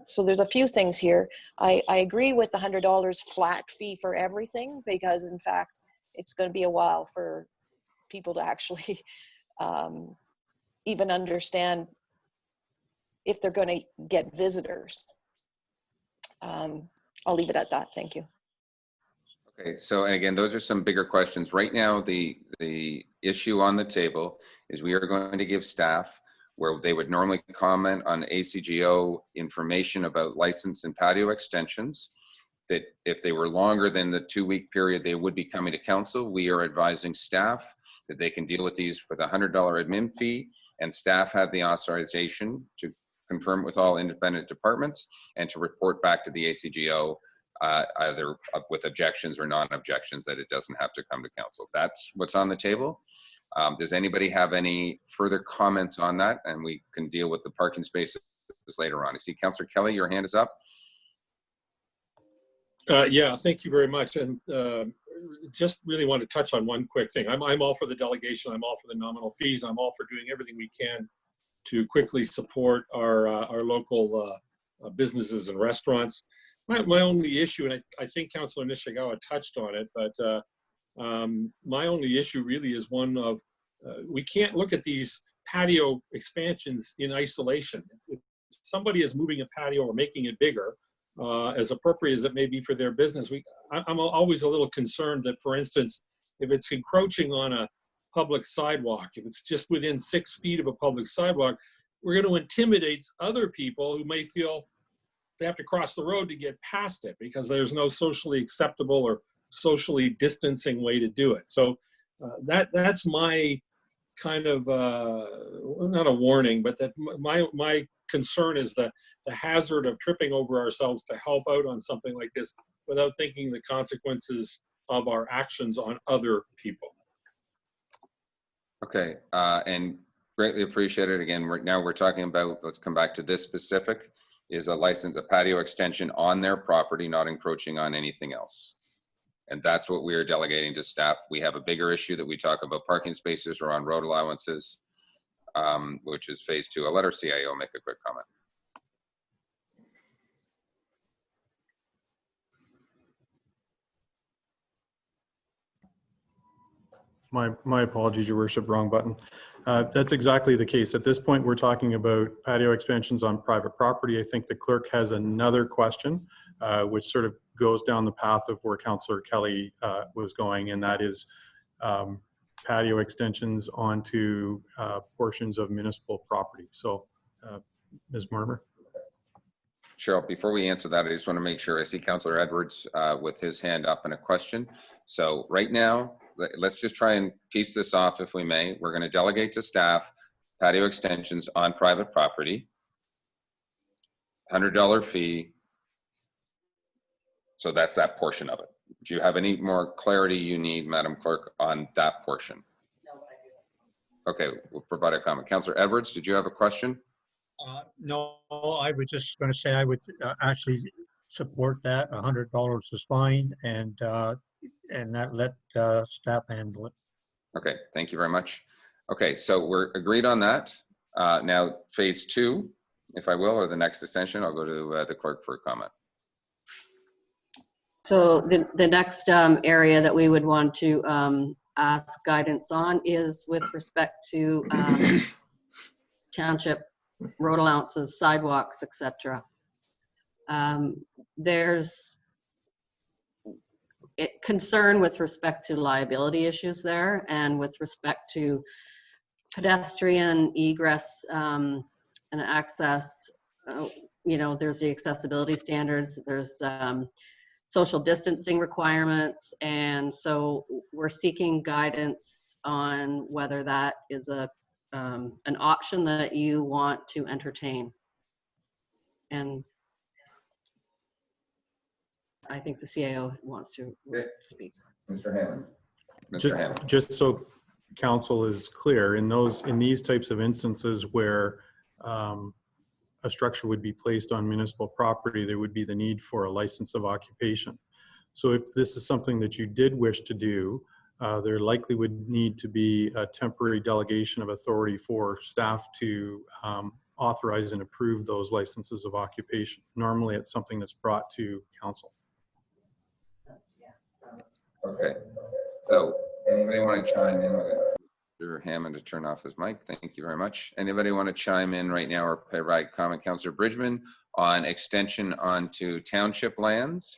So there's a few things here. I agree with the $100 flat fee for everything because, in fact, it's going to be a while for people to actually even understand if they're going to get visitors. I'll leave it at that. Thank you. Okay, so again, those are some bigger questions. Right now, the issue on the table is we are going to give staff where they would normally comment on ACGO information about license and patio extensions, that if they were longer than the 2-week period, they would be coming to council. We are advising staff that they can deal with these with a $100 admin fee, and staff have the authorization to confirm with all independent departments and to report back to the ACGO either with objections or non-objections, that it doesn't have to come to council. That's what's on the table. Does anybody have any further comments on that? And we can deal with the parking spaces later on. I see Councillor Kelly, your hand is up. Yeah, thank you very much. And just really want to touch on one quick thing. I'm all for the delegation. I'm all for the nominal fees. I'm all for doing everything we can to quickly support our local businesses and restaurants. My only issue, and I think Councillor Nishikawa touched on it, but my only issue really is one of we can't look at these patio expansions in isolation. If somebody is moving a patio or making it bigger, as appropriate as it may be for their business, I'm always a little concerned that, for instance, if it's encroaching on a public sidewalk, if it's just within 6 feet of a public sidewalk, we're going to intimidate other people who may feel they have to cross the road to get past it because there's no socially acceptable or socially distancing way to do it. So that's my kind of, not a warning, but that my concern is the hazard of tripping over ourselves to help out on something like this without thinking the consequences of our actions on other people. Okay, and greatly appreciated. Again, now we're talking about, let's come back to this specific, is a patio extension on their property, not encroaching on anything else. And that's what we are delegating to staff. We have a bigger issue that we talk about parking spaces or on road allowances, which is phase 2. I'll let our CIO make a quick comment. My apologies, Your Worship, wrong button. That's exactly the case. At this point, we're talking about patio expansions on private property. I think the clerk has another question, which sort of goes down the path of where Councillor Kelly was going, and that is patio extensions onto portions of municipal property. So, Ms. Marmer. Cheryl, before we answer that, I just want to make sure I see Councillor Edwards with his hand up and a question. So right now, let's just try and piece this off if we may. We're going to delegate to staff patio extensions on private property, $100 fee. So that's that portion of it. Do you have any more clarity you need, Madam Clerk, on that portion? No, but I do. Okay, we'll provide a comment. Councillor Edwards, did you have a question? No, I was just going to say I would actually support that. $100 is fine, and that let staff handle it. Okay, thank you very much. Okay, so we're agreed on that. Now, phase 2, if I will, or the next extension, I'll go to the clerk for a comment. So the next area that we would want to ask guidance on is with respect to township road allowances, sidewalks, etc. There's concern with respect to liability issues there, and with respect to pedestrian egress and access. You know, there's the accessibility standards, there's social distancing requirements, and so we're seeking guidance on whether that is an option that you want to entertain. And I think the CAO wants to speak. Mr. Hammond. Mr. Hammond. Just so council is clear, in these types of instances where a structure would be placed on municipal property, there would be the need for a license of occupation. So if this is something that you did wish to do, there likely would need to be a temporary delegation of authority for staff to authorize and approve those licenses of occupation. Normally it's something that's brought to council. Okay, so anybody want to chime in? Mr. Hammond to turn off his mic. Thank you very much. Anybody want to chime in right now or provide comment? Councillor Bridgman on extension onto township lands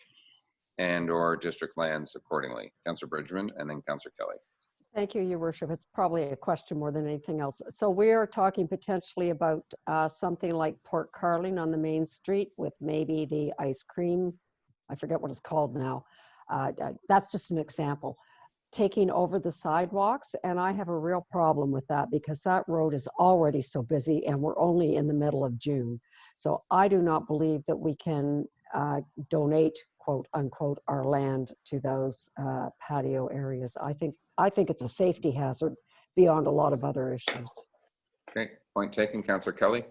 and or district lands accordingly. Councillor Bridgman and then Councillor Kelly. Thank you, Your Worship. It's probably a question more than anything else. So we are talking potentially about something like Port Carling on the main street with maybe the ice cream. I forget what it's called now. That's just an example. Taking over the sidewalks, and I have a real problem with that because that road is already so busy and we're only in the middle of June. So I do not believe that we can donate, quote unquote, our land to those patio areas. I think it's a safety hazard beyond a lot of other issues. Okay, point taken. Councillor Kelly.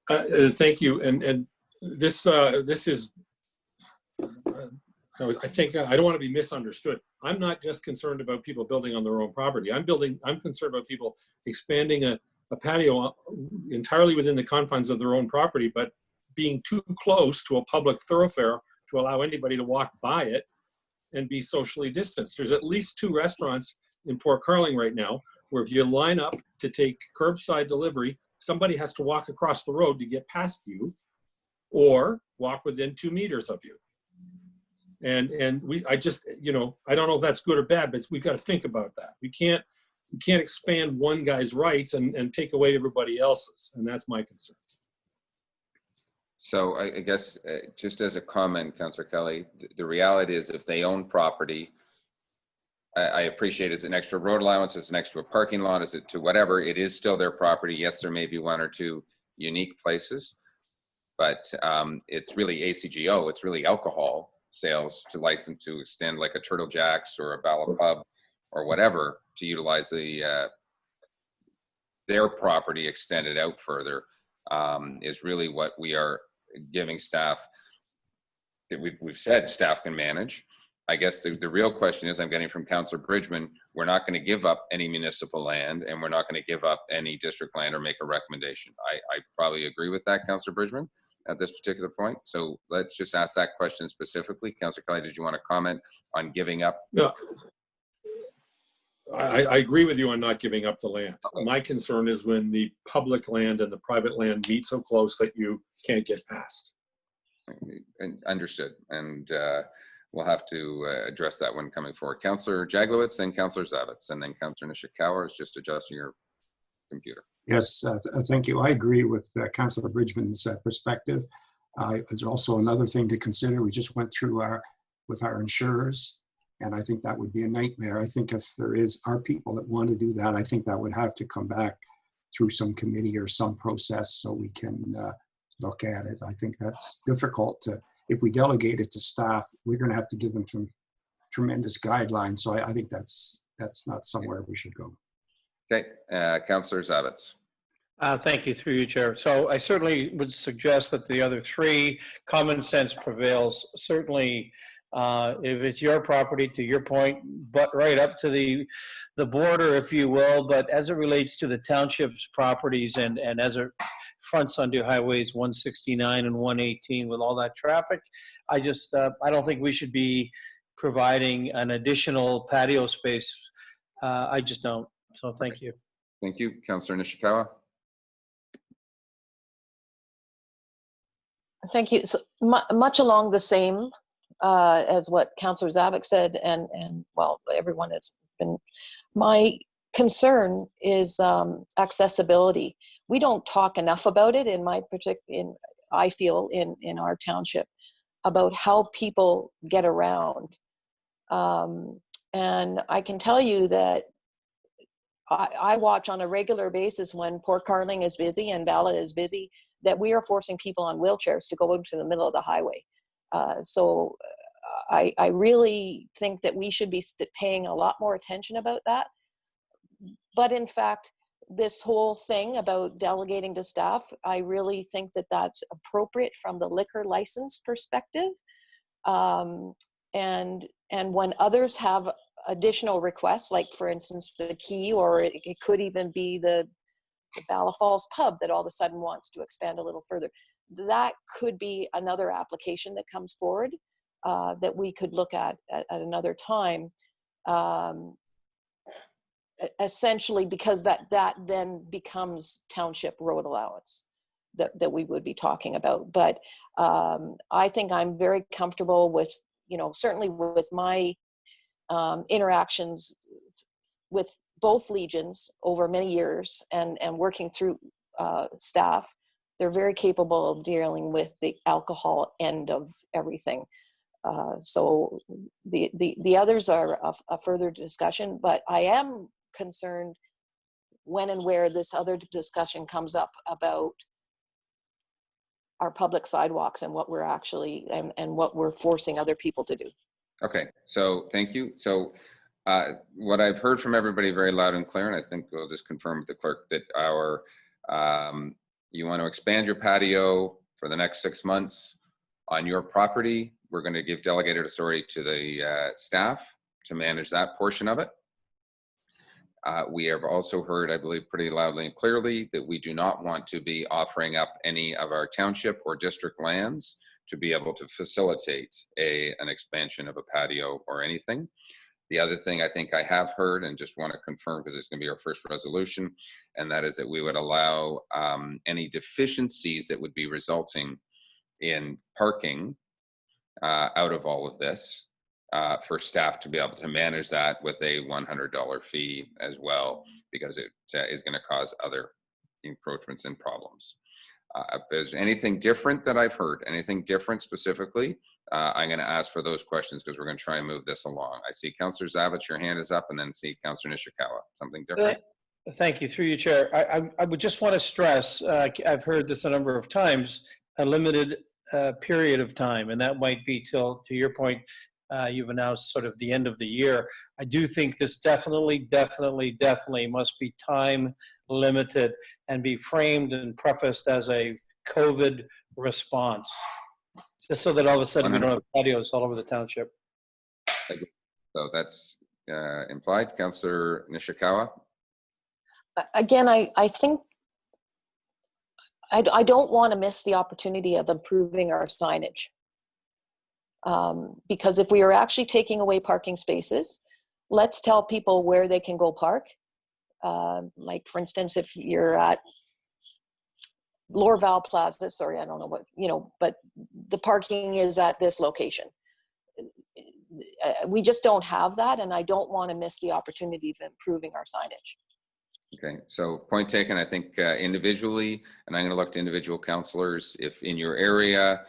Thank you. And this is, I think I don't want to be misunderstood. I'm not just concerned about people building on their own property. I'm concerned about people expanding a patio entirely within the confines of their own property, but being too close to a public thoroughfare to allow anybody to walk by it and be socially distanced. There's at least 2 restaurants in Port Carling right now where if you line up to take curbside delivery, somebody has to walk across the road to get past you or walk within 2 meters of you. And I just, you know, I don't know if that's good or bad, but we've got to think about that. We can't expand one guy's rights and take away everybody else's. And that's my concern. So I guess just as a comment, Councillor Kelly, the reality is if they own property I appreciate it's an extra road allowance, it's an extra parking lot, is it to whatever, it is still their property. Yes, there may be one or two unique places, but it's really ACGO, it's really alcohol sales to license to extend, like a Turtle Jack's or a Bala Pub or whatever, to utilize their property extended out further, is really what we are giving staff, that we've said staff can manage. I guess the real question is, I'm getting from Councillor Bridgman, we're not going to give up any municipal land, and we're not going to give up any district land or make a recommendation. I probably agree with that, Councillor Bridgman, at this particular point. So let's just ask that question specifically. Councillor Kelly, did you want to comment on giving up? No, I agree with you on not giving up the land. My concern is when the public land and the private land meet so close that you can't get past. Understood. And we'll have to address that one coming forward. Councillor Jaglowitz, then Councillor Zavitz, and then Councillor Nishikawa is just adjusting your computer. Yes, thank you. I agree with Councillor Bridgman's perspective. There's also another thing to consider. We just went through with our insurers, and I think that would be a nightmare. I think if there are people that want to do that, I think that would have to come back through some committee or some process so we can look at it. I think that's difficult to, if we delegate it to staff, we're going to have to give them some tremendous guidelines. So I think that's not somewhere we should go. Okay, Councillor Zavitz. Thank you, through you, Chair. So I certainly would suggest that the other three, common sense prevails. Certainly, if it's your property, to your point, but right up to the border, if you will. But as it relates to the township's properties and as it fronts onto highways 169 and 118 with all that traffic, I just I don't think we should be providing an additional patio space. I just don't. So thank you. Thank you, Councillor Nishikawa. Thank you. So much along the same as what Councillor Zavik said, and well, everyone has been. My concern is accessibility. We don't talk enough about it I feel in our township about how people get around. And I can tell you that I watch on a regular basis when Port Carling is busy and Bala is busy, that we are forcing people on wheelchairs to go into the middle of the highway. So I really think that we should be paying a lot more attention about that. But in fact, this whole thing about delegating to staff, I really think that that's appropriate from the liquor license perspective. And when others have additional requests, like for instance, the Key, or it could even be the Bala Falls pub that all of a sudden wants to expand a little further. That could be another application that comes forward that we could look at another time. Essentially, because that then becomes township road allowance that we would be talking about. But I think I'm very comfortable with, certainly with my interactions with both legions over many years and working through staff. They're very capable of dealing with the alcohol end of everything. So the others are a further discussion, but I am concerned when and where this other discussion comes up about our public sidewalks and what we're actually and what we're forcing other people to do. Okay, so thank you. So what I've heard from everybody very loud and clear, and I think we'll just confirm with the clerk that you want to expand your patio for the next 6 months on your property. We're going to give delegated authority to the staff to manage that portion of it. We have also heard, I believe, pretty loudly and clearly that we do not want to be offering up any of our township or district lands to be able to facilitate an expansion of a patio or anything. The other thing I think I have heard, and just want to confirm because it's going to be our first resolution, and that is that we would allow any deficiencies that would be resulting in parking out of all of this for staff to be able to manage that with a $100 fee as well, because it is going to cause other encroachments and problems. If there's anything different that I've heard, anything different specifically, I'm going to ask for those questions because we're going to try and move this along. I see Councillor Zavitz, your hand is up, and then see Councillor Nishikawa. Something different? Thank you. Through you, Chair. I would just want to stress, I've heard this a number of times, a limited period of time, and that might be till, to your point, you've announced sort of the end of the year. I do think this definitely must be time limited and be framed and prefaced as a COVID response, just so that all of a sudden we don't have patios all over the township. So that's implied. Councillor Nishikawa? Again, I think I don't want to miss the opportunity of improving our signage. Because if we are actually taking away parking spaces, let's tell people where they can go park. Like, for instance, if you're at Lorval Plaza, sorry, I don't know what, but the parking is at this location. We just don't have that, and I don't want to miss the opportunity of improving our signage. Okay, so point taken. I think individually, and I'm going to look to individual councillors, if in your area,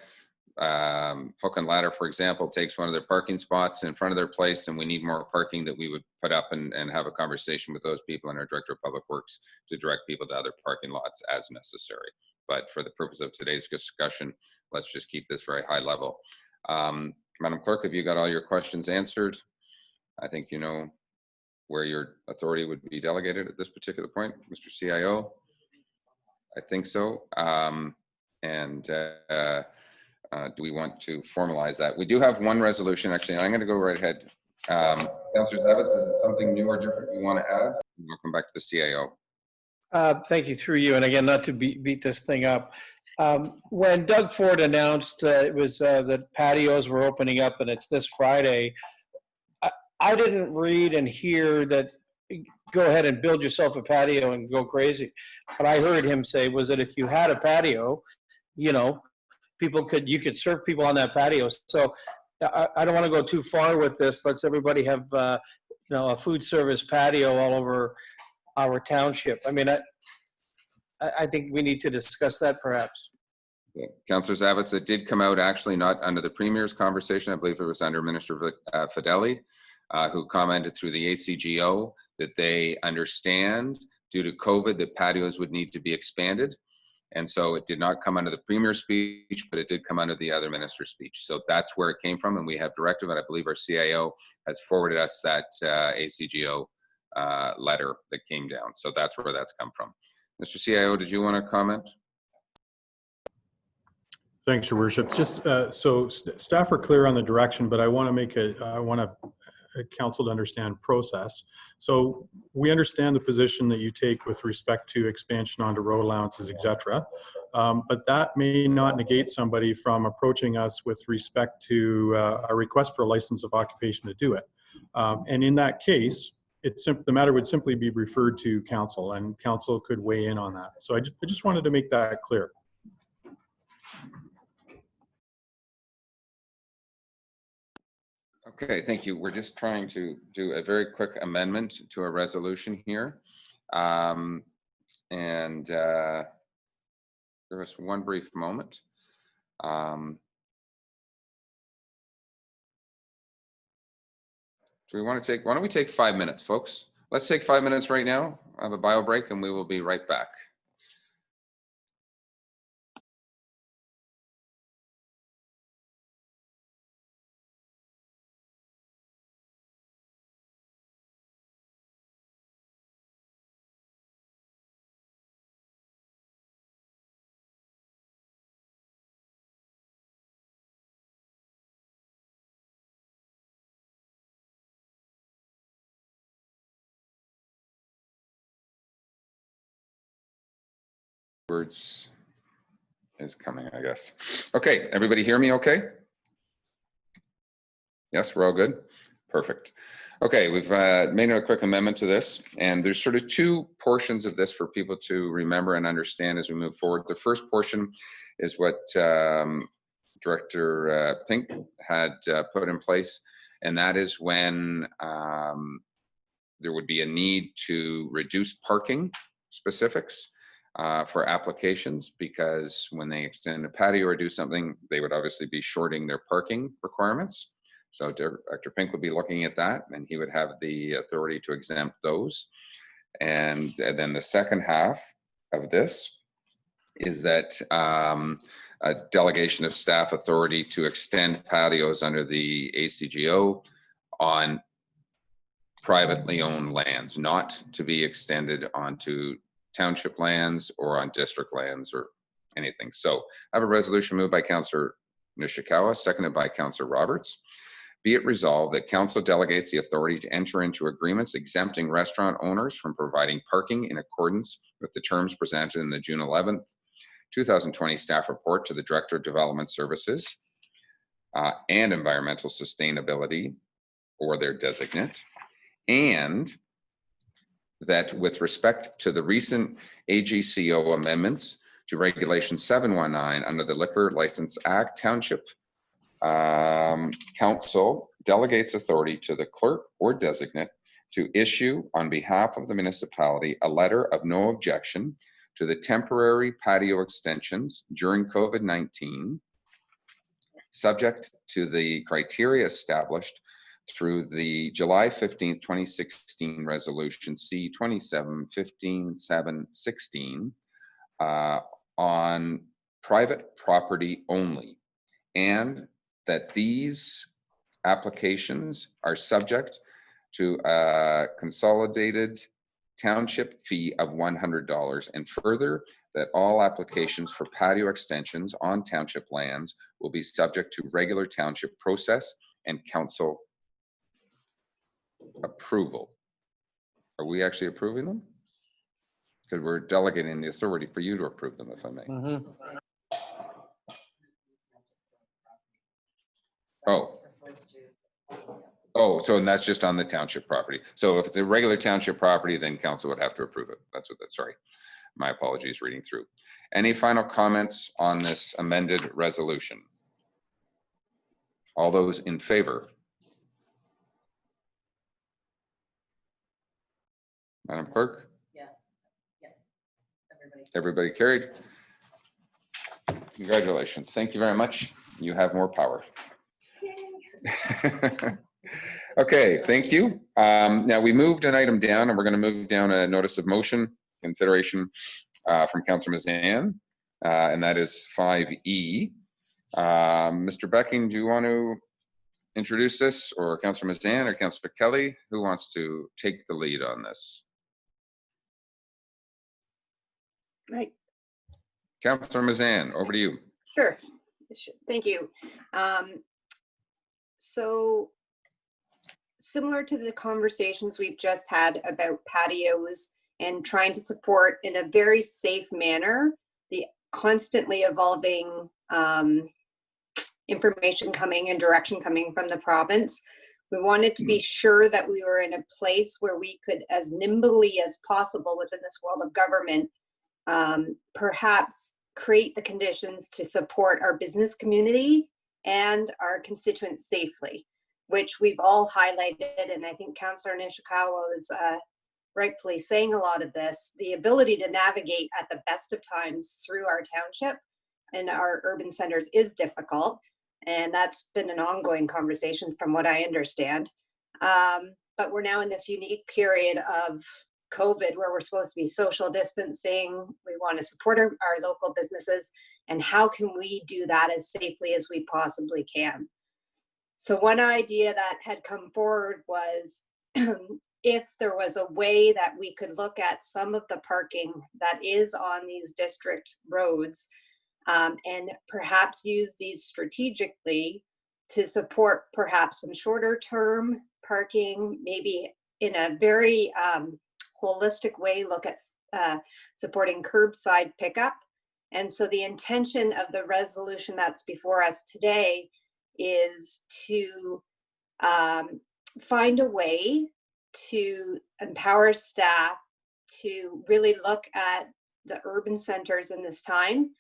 Hook and Ladder, for example, takes one of their parking spots in front of their place and we need more parking, that we would put up and have a conversation with those people and our Director of Public Works to direct people to other parking lots as necessary. But for the purpose of today's discussion, let's just keep this very high level. Madam Clerk, have you got all your questions answered? I think you know where your authority would be delegated at this particular point, Mr. CIO. I think so. Do we want to formalize that? We do have one resolution, actually. I'm going to go right ahead. Councillor Zavitz, is it something new or different you want to add? We'll come back to the CIO. Thank you, through you. And again, not to beat this thing up. When Doug Ford announced it was that patios were opening up and it's this Friday, I didn't read and hear that go ahead and build yourself a patio and go crazy. What I heard him say was that if you had a patio, you could serve people on that patio. So I don't want to go too far with this. Let's everybody have a food service patio all over our township. I mean, I think we need to discuss that perhaps. Okay. Councillor Zavitz, it did come out actually not under the Premier's conversation. I believe it was under Minister Fedeli, who commented through the ACGO that they understand due to COVID that patios would need to be expanded. And so it did not come under the Premier's speech, but it did come under the other minister's speech. So that's where it came from. And we have directive, and I believe our CIO has forwarded us that ACGO letter that came down. So that's where that's come from. Mr. CIO, did you want to comment? Thanks, Your Worship. Just so staff are clear on the direction, but I want to council to understand process. So we understand the position that you take with respect to expansion onto road allowances, etc. But that may not negate somebody from approaching us with respect to a request for a license of occupation to do it. And in that case, the matter would simply be referred to council, and council could weigh in on that. So I just wanted to make that clear. Okay, thank you. We're just trying to do a very quick amendment to a resolution here. Give us one brief moment. Do we want to why don't we take 5 minutes, folks? Let's take 5 minutes right now. I have a bio break and we will be right back. Words is coming, I guess. Okay, everybody hear me okay? Yes, we're all good? Perfect. Okay, we've made a quick amendment to this, and there's sort of two portions of this for people to remember and understand as we move forward. The first portion is what Director Pink had put in place, and that is when there would be a need to reduce parking specifics. for applications, because when they extend a patio or do something, they would obviously be shorting their parking requirements. So Director Pink would be looking at that, and he would have the authority to exempt those. And then the second half of this is that a delegation of staff authority to extend patios under the ACGO on privately owned lands, not to be extended onto township lands or on district lands or anything. So I have a resolution moved by Councillor Nishikawa, seconded by Councillor Roberts. Be it resolved that council delegates the authority to enter into agreements exempting restaurant owners from providing parking in accordance with the terms presented in the June 11th, 2020 staff report to the Director of Development Services and Environmental Sustainability, or their designate, and that with respect to the recent AGCO amendments to Regulation 719 under the Liquor License Act, Township Council delegates authority to the clerk or designate to issue on behalf of the municipality a letter of no objection to the temporary patio extensions during COVID-19, subject to the criteria established through the July 15th, 2016 resolution C-27-15-7-16 on private property only, and that these applications are subject to a consolidated township fee of $100, and further that all applications for patio extensions on township lands will be subject to regular township process and council approval. Are we actually approving them? Because we're delegating the authority for you to approve them, if I may. So and that's just on the township property. So if it's a regular township property, then council would have to approve it. That's what that's, sorry. My apologies reading through. Any final comments on this amended resolution? All those in favor? Madam Clerk? Yeah. Everybody carried? Congratulations. Thank you very much. You have more power. Okay, thank you. Now we moved an item down, and we're going to move down a notice of motion consideration from Councillor Mazan, and that is 5E. Mr. Becking, do you want to introduce this, or Councillor Mazan or Councillor Kelly? Who wants to take the lead on this? Right. Councillor Mazan, over to you. Sure. Thank you. So similar to the conversations we've just had about patios and trying to support in a very safe manner the constantly evolving information coming and direction coming from the province, we wanted to be sure that we were in a place where we could, as nimbly as possible within this world of government, perhaps create the conditions to support our business community and our constituents safely, which we've all highlighted. And I think Councillor Nishikawa was rightfully saying a lot of this, the ability to navigate at the best of times through our township and our urban centers is difficult. And that's been an ongoing conversation from what I understand. But we're now in this unique period of COVID where we're supposed to be social distancing. We want to support our local businesses. And how can we do that as safely as we possibly can? So one idea that had come forward was if there was a way that we could look at some of the parking that is on these district roads and perhaps use these strategically to support perhaps some shorter term parking, maybe in a very holistic way, look at supporting curbside pickup. And so the intention of the resolution that's before us today is to find a way to empower staff to really look at the urban centers in this time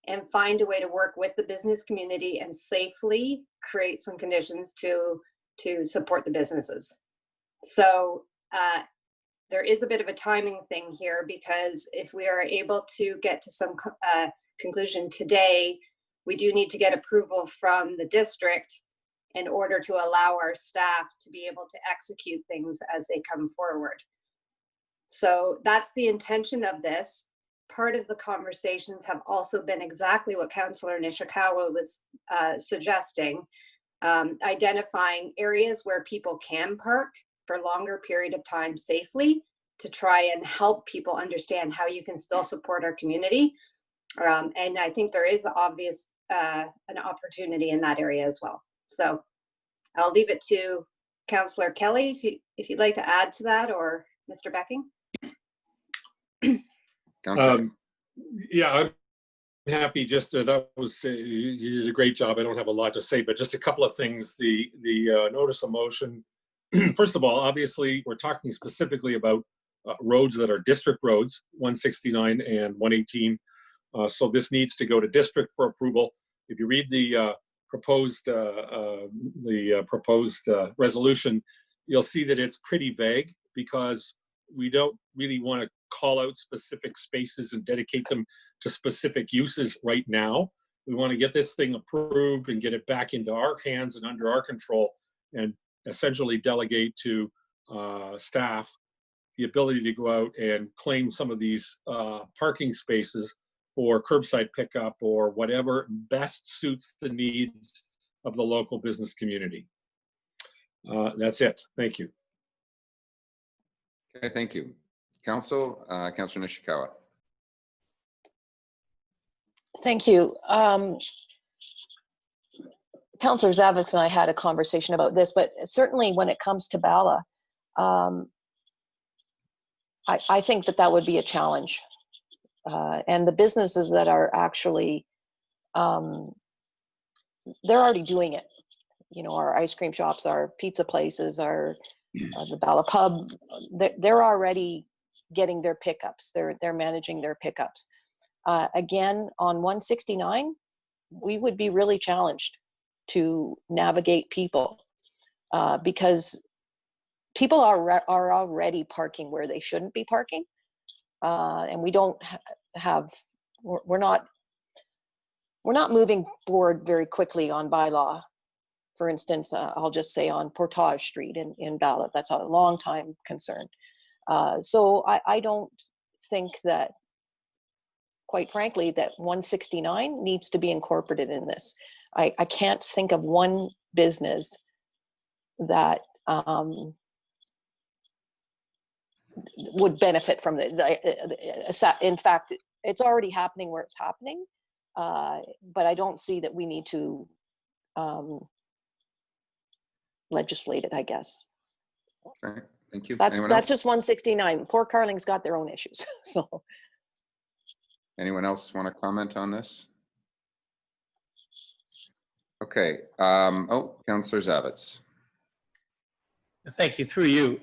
and find a way to work with the business community and safely create some conditions to support the businesses. So there is a bit of a timing thing here, because if we are able to get to some conclusion today, we do need to get approval from the district in order to allow our staff to be able to execute things as they come forward. So that's the intention of this. Part of the conversations have also been exactly what Councillor Nishikawa was suggesting, identifying areas where people can park for a longer period of time safely, to try and help people understand how you can still support our community. And I think there is obvious an opportunity in that area as well. So I'll leave it to Councillor Kelly if you'd like to add to that, or Mr. Becking. Yeah, I'm happy. Just that was you did a great job. I don't have a lot to say, but just a couple of things. The notice of motion. First of all, obviously, we're talking specifically about roads that are district roads, 169 and 118. So this needs to go to district for approval. If you read the proposed resolution, you'll see that it's pretty vague, because we don't really want to call out specific spaces and dedicate them to specific uses right now. We want to get this thing approved and get it back into our hands and under our control, and essentially delegate to staff the ability to go out and claim some of these parking spaces for curbside pickup or whatever best suits the needs of the local business community. That's it. Thank you. Okay, thank you. Councillor Nishikawa. Thank you. Councillor Zavitz and I had a conversation about this, but certainly when it comes to Bala, I think that would be a challenge. And the businesses that are actually, they're already doing it. You know, our ice cream shops, our pizza places, our the Bala Pub, they're already getting their pickups. They're managing their pickups. Again, on 169, we would be really challenged to navigate people because people are already parking where they shouldn't be parking. And we don't have, we're not moving forward very quickly on bylaw. For instance, I'll just say on Portage Street in Ballot, that's a long time concern. So I don't think that, quite frankly, that 169 needs to be incorporated in this. I can't think of one business that would benefit from it. In fact, it's already happening where it's happening, but I don't see that we need to legislate it, I guess. Okay, thank you. That's just 169. Poor Carling's got their own issues. So, anyone else want to comment on this? Okay. Oh, Councillor Zavitz. Thank you. Through you.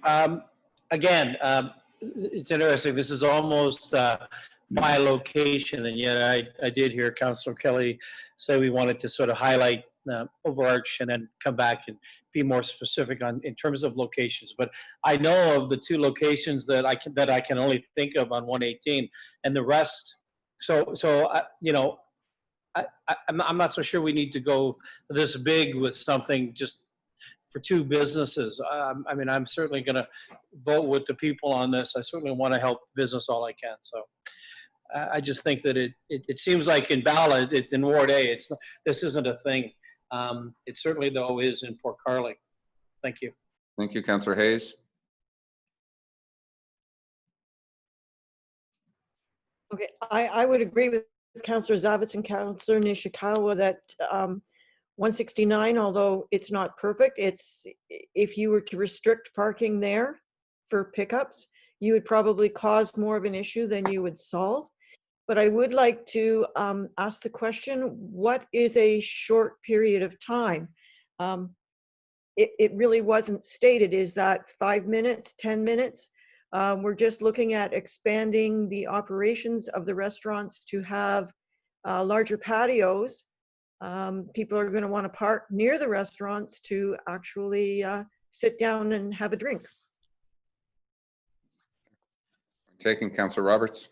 Again, it's interesting. This is almost my location, and yet I did hear Councillor Kelly say we wanted to sort of highlight overarch and then come back and be more specific in terms of locations. But I know of the two locations that I can only think of on 118, and the rest. So you know, I'm not so sure we need to go this big with something just for two businesses. I mean, I'm certainly going to vote with the people on this. I certainly want to help business all I can. So I just think that it seems like in Ballot, it's in Ward A. This isn't a thing. It certainly though is in Port Carling. Thank you. Thank you, Councillor Hayes. Okay, I would agree with Councillor Zavitz and Councillor Nishikawa that 169, although it's not perfect, if you were to restrict parking there for pickups, you would probably cause more of an issue than you would solve. But I would like to ask the question, what is a short period of time? It really wasn't stated. Is that 5 minutes, 10 minutes? We're just looking at expanding the operations of the restaurants to have larger patios. People are going to want to park near the restaurants to actually sit down and have a drink. taken. Councillor Roberts.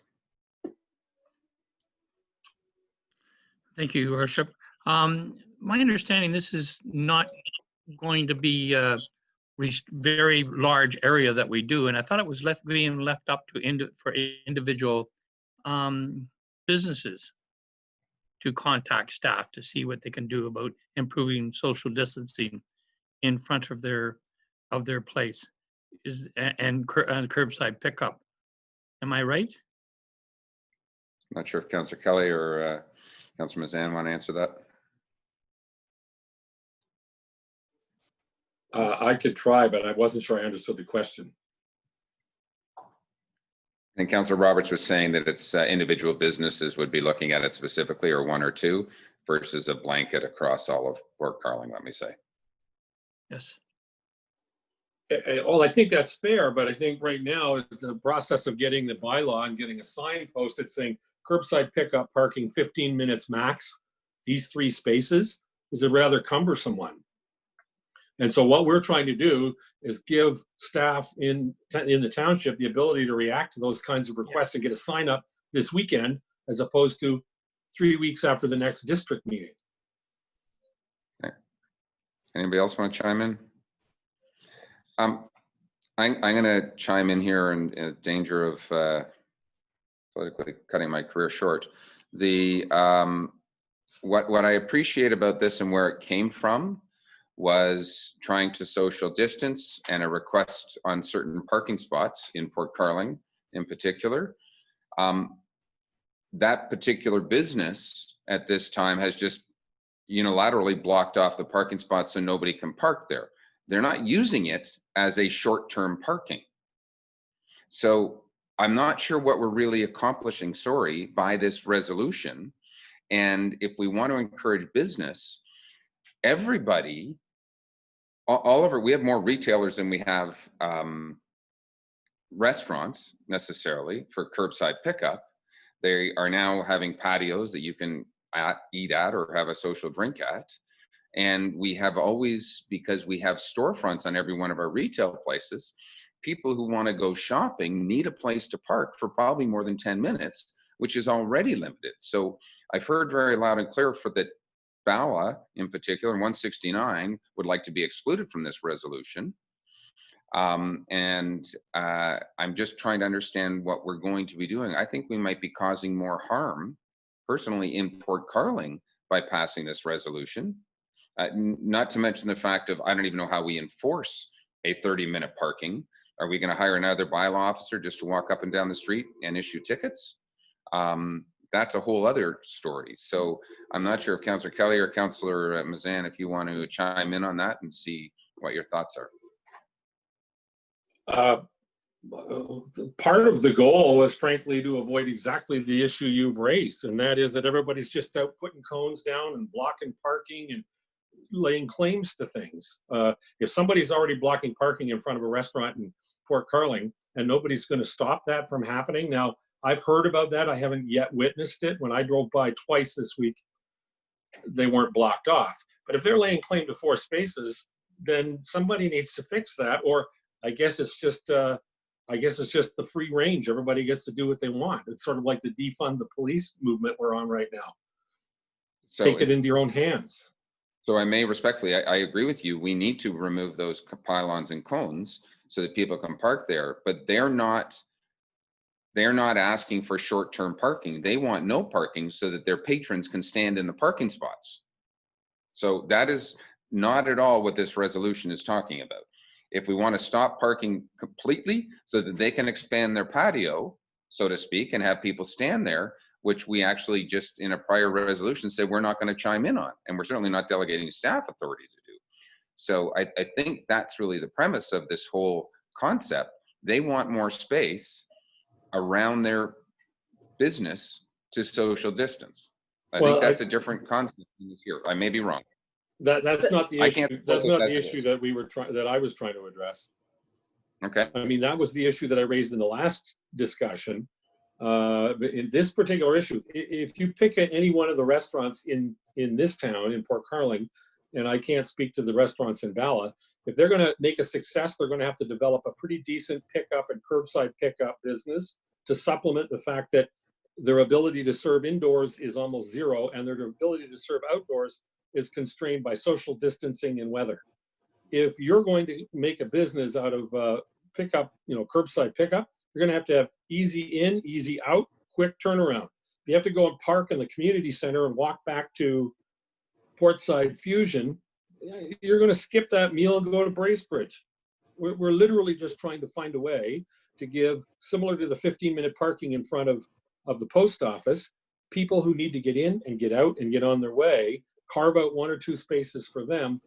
Thank you, Your Worship. My understanding, this is not going to be a very large area that we do, and I thought it was being left up to for individual businesses to contact staff to see what they can do about improving social distancing in front of their place and curbside pickup. Am I right? I'm not sure if Councillor Kelly or Councillor Mazan want to answer that. I could try, but I wasn't sure I understood the question. And Councillor Roberts was saying that it's individual businesses would be looking at it specifically, or one or two, versus a blanket across all of Port Carling, let me say. Yes. Well, I think that's fair, but I think right now the process of getting the bylaw and getting a sign posted saying curbside pickup parking 15 minutes max, these 3 spaces, is a rather cumbersome one. And so what we're trying to do is give staff in the township the ability to react to those kinds of requests and get a sign up this weekend, as opposed to 3 weeks after the next district meeting. Okay. Anybody else want to chime in? I'm going to chime in here in danger of politically cutting my career short. What I appreciate about this and where it came from was trying to social distance and a request on certain parking spots in Port Carling in particular. That particular business at this time has just unilaterally blocked off the parking spots so nobody can park there. They're not using it as a short-term parking. So I'm not sure what we're really accomplishing, by this resolution. And if we want to encourage business, everybody, we have more retailers than we have restaurants necessarily for curbside pickup. They are now having patios that you can eat at or have a social drink at. And we have always, because we have storefronts on every one of our retail places, people who want to go shopping need a place to park for probably more than 10 minutes, which is already limited. So I've heard very loud and clear for that Bala in particular, and 169 would like to be excluded from this resolution. I'm just trying to understand what we're going to be doing. I think we might be causing more harm personally in Port Carling by passing this resolution. Not to mention the fact of, I don't even know how we enforce a 30-minute parking. Are we going to hire another bylaw officer just to walk up and down the street and issue tickets? That's a whole other story. So I'm not sure if Councillor Kelly or Councillor Mazan, if you want to chime in on that and see what your thoughts are. Part of the goal was frankly to avoid exactly the issue you've raised, and that is that everybody's just out putting cones down and blocking parking and laying claims to things. If somebody's already blocking parking in front of a restaurant in Port Carling and nobody's going to stop that from happening. Now, I've heard about that. I haven't yet witnessed it. When I drove by twice this week, they weren't blocked off. But if they're laying claim to 4 spaces, then somebody needs to fix that. Or I guess it's just the free range. Everybody gets to do what they want. It's sort of like the defund the police movement we're on right now. So take it into your own hands. So I may respectfully, I agree with you. We need to remove those pylons and cones so that people can park there, but they're not asking for short-term parking. They want no parking so that their patrons can stand in the parking spots. So that is not at all what this resolution is talking about. If we want to stop parking completely so that they can expand their patio, so to speak, and have people stand there, which we actually just in a prior resolution said we're not going to chime in on, and we're certainly not delegating staff authority to do. So I think that's really the premise of this whole concept. They want more space around their business to social distance. I think that's a different concept here. I may be wrong. That's not the issue. That's not the issue that I was trying to address. Okay. I mean, that was the issue that I raised in the last discussion. In this particular issue, if you pick any one of the restaurants in this town, in Port Carling, and I can't speak to the restaurants in Bala, if they're going to make a success, they're going to have to develop a pretty decent pickup and curbside pickup business. to supplement the fact that their ability to serve indoors is almost zero, and their ability to serve outdoors is constrained by social distancing and weather. If you're going to make a business out of pickup, curbside pickup, you're going to have easy in, easy out, quick turnaround. If you have to go and park in the community center and walk back to Portside Fusion, you're going to skip that meal and go to Bracebridge. We're literally just trying to find a way to give, similar to the 15-minute parking in front of the post office, people who need to get in and get out and get on their way, carve out 1 or 2 spaces for them,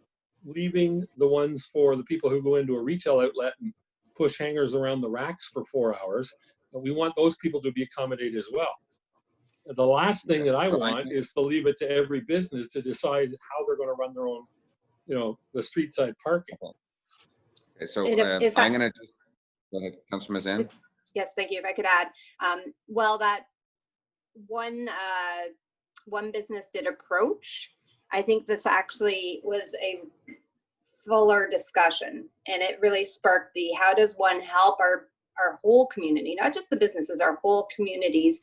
leaving the ones for the people who go into a retail outlet and push hangers around the racks for 4 hours. We want those people to be accommodated as well. The last thing that I want is to leave it to every business to decide how they're going to run their own, the street side parking. Okay, so If I'm going to just go ahead, Councilor Mazan. Yes, thank you. If I could add, well, that one business did approach. I think this actually was a fuller discussion, and it really sparked the how does one help our whole community, not just the businesses, our whole communities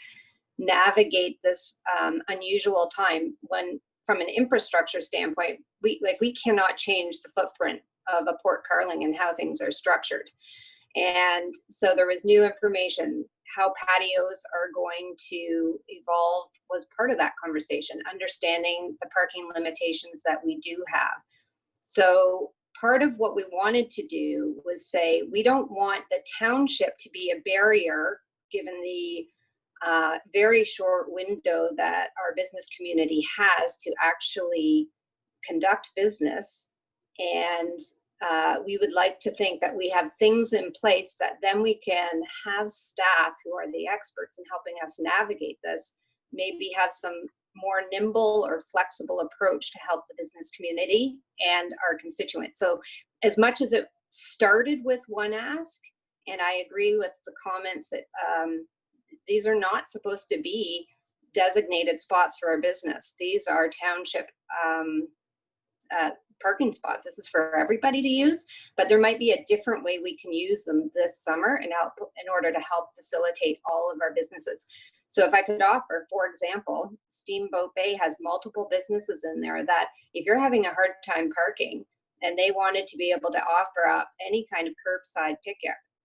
navigate this unusual time when, from an infrastructure standpoint, we cannot change the footprint of a Port Carling and how things are structured. And so there was new information. How patios are going to evolve was part of that conversation, understanding the parking limitations that we do have. So part of what we wanted to do was say, we don't want the township to be a barrier, given the very short window that our business community has to actually conduct business. And we would like to think that we have things in place that then we can have staff who are the experts in helping us navigate this, maybe have some more nimble or flexible approach to help the business community and our constituents. So as much as it started with one ask, and I agree with the comments that these are not supposed to be designated spots for our business. These are township parking spots. This is for everybody to use, but there might be a different way we can use them this summer in order to help facilitate all of our businesses. So if I could offer, for example, Steamboat Bay has multiple businesses in there that if you're having a hard time parking and they wanted to be able to offer up any kind of curbside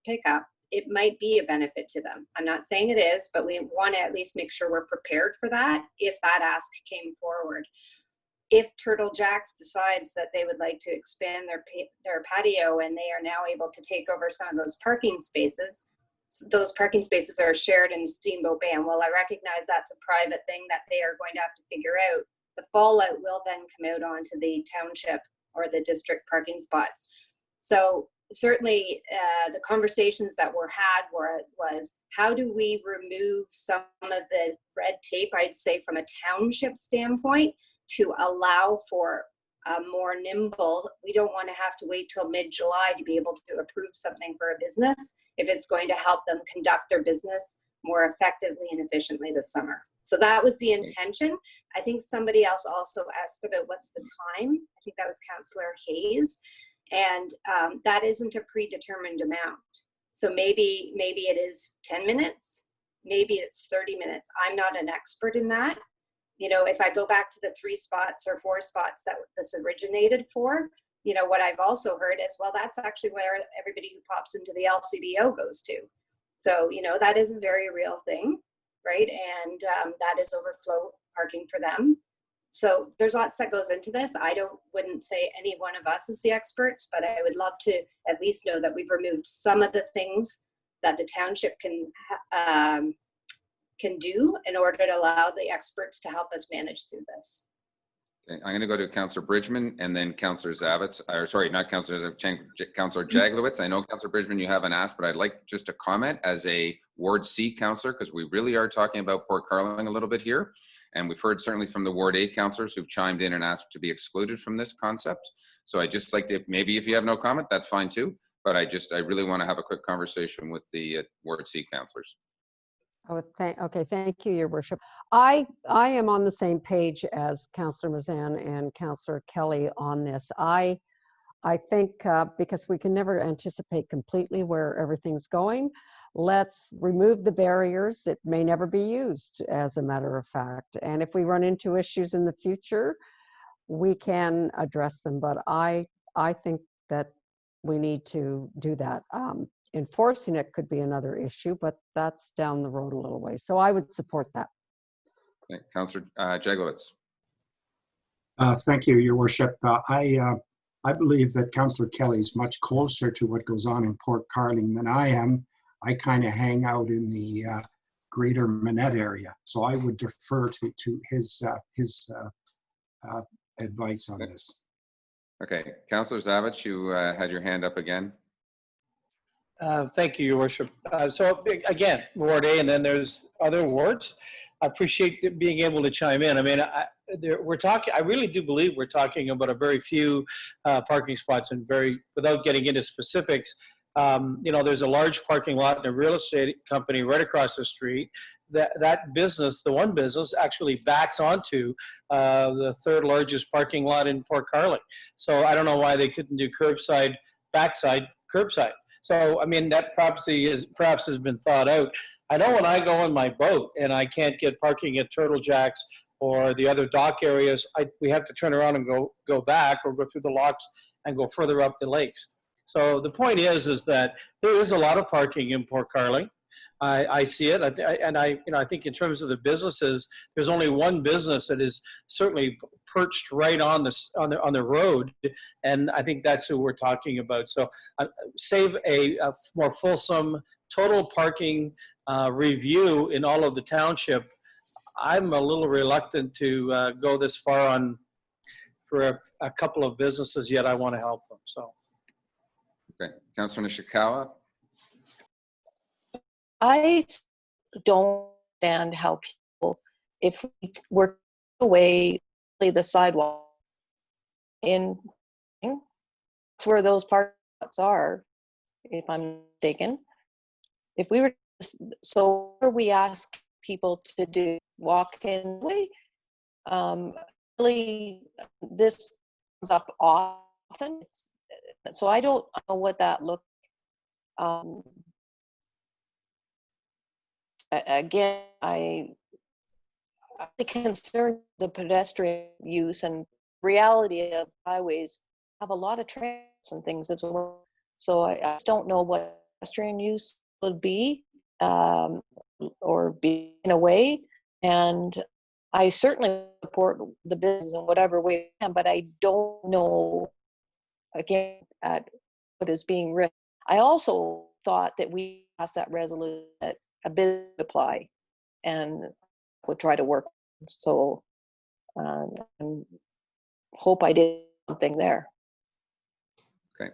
pickup, it might be a benefit to them. I'm not saying it is, but we want to at least make sure we're prepared for that if that ask came forward. If Turtle Jacks decides that they would like to expand their patio and they are now able to take over some of those parking spaces are shared in Steamboat Bay. And while I recognize that's a private thing that they are going to have to figure out, the fallout will then come out onto the township or the district parking spots. So certainly the conversations that were had was how do we remove some of the red tape, I'd say, from a township standpoint, to allow for a more nimble. We don't want to have to wait till mid-July to be able to approve something for a business if it's going to help them conduct their business more effectively and efficiently this summer. So that was the intention. I think somebody else also asked about what's the time. I think that was Councillor Hayes. And that isn't a predetermined amount. So maybe it is 10 minutes, maybe it's 30 minutes. I'm not an expert in that. If I go back to the 3 spots or 4 spots that this originated for, what I've also heard is, well, that's actually where everybody who pops into the LCBO goes to. So, that is a very real thing, right? And that is overflow parking for them. So there's lots that goes into this. Wouldn't say any one of us is the experts, but I would love to at least know that we've removed some of the things that the township can do in order to allow the experts to help us manage through this. Okay, I'm going to go to Councillor Bridgman and then Councillor Zavitz, or sorry, not Councillor Zavitz, Councillor Jaglowitz. I know Councillor Bridgman, you haven't asked, but I'd like just to comment as a Ward C councillor, because we really are talking about Port Carling a little bit here. And we've heard certainly from the Ward A councillors who've chimed in and asked to be excluded from this concept. So I just like to, maybe if you have no comment, that's fine too. But I really want to have a quick conversation with the Ward C councillors. Oh, okay, thank you, Your Worship. I am on the same page as Councillor Mazan and Councillor Kelly on this. I think because we can never anticipate completely where everything's going, let's remove the barriers. It may never be used, as a matter of fact. And if we run into issues in the future, we can address them. But I think that we need to do that. Enforcing it could be another issue, but that's down the road a little way. So I would support that. Okay. Councillor Jaglowitz. Thank you, Your Worship. I believe that Councillor Kelly is much closer to what goes on in Port Carling than I am. I kind of hang out in the greater Manette area, so I would defer to his advice on this. Okay, Councillor Zavich, you had your hand up again. Thank you, Your Worship. So again, Ward A, and then there's other wards. I appreciate being able to chime in. I mean, we're talking. I really do believe we're talking about a very few parking spots, and without getting into specifics. You know, there's a large parking lot in a real estate company right across the street. That business, the one business, actually backs onto the third largest parking lot in Port Carling. So I don't know why they couldn't do curbside, backside, curbside. So I mean, that perhaps has been thought out. I know when I go on my boat and I can't get parking at Turtle Jacks or the other dock areas, we have to turn around and go back or go through the locks and go further up the lakes. So the point is that there is a lot of parking in Port Carling. I see it, I think in terms of the businesses, there's only one business that is certainly perched right on the road, and I think that's who we're talking about. So save a more fulsome total parking review in all of the township. I'm a little reluctant to go this far on for a couple of businesses, yet I want to help them. So. Okay, Councillor Nishikawa. I don't understand how people, if we were away the sidewalk in, that's where those parking lots are, if I'm mistaken. If we were, so we ask people to do walk in way, really this comes up often. So I don't know what that looks again, I'm concerned the pedestrian use and reality of highways have a lot of trams and things as well. So I just don't know what pedestrian use would be or be in a way. And I certainly support the business in whatever way I can, but I don't know, again, at what is being written. I also thought that we passed that resolution that a bid apply and would try to work. So hope I did something there. Okay.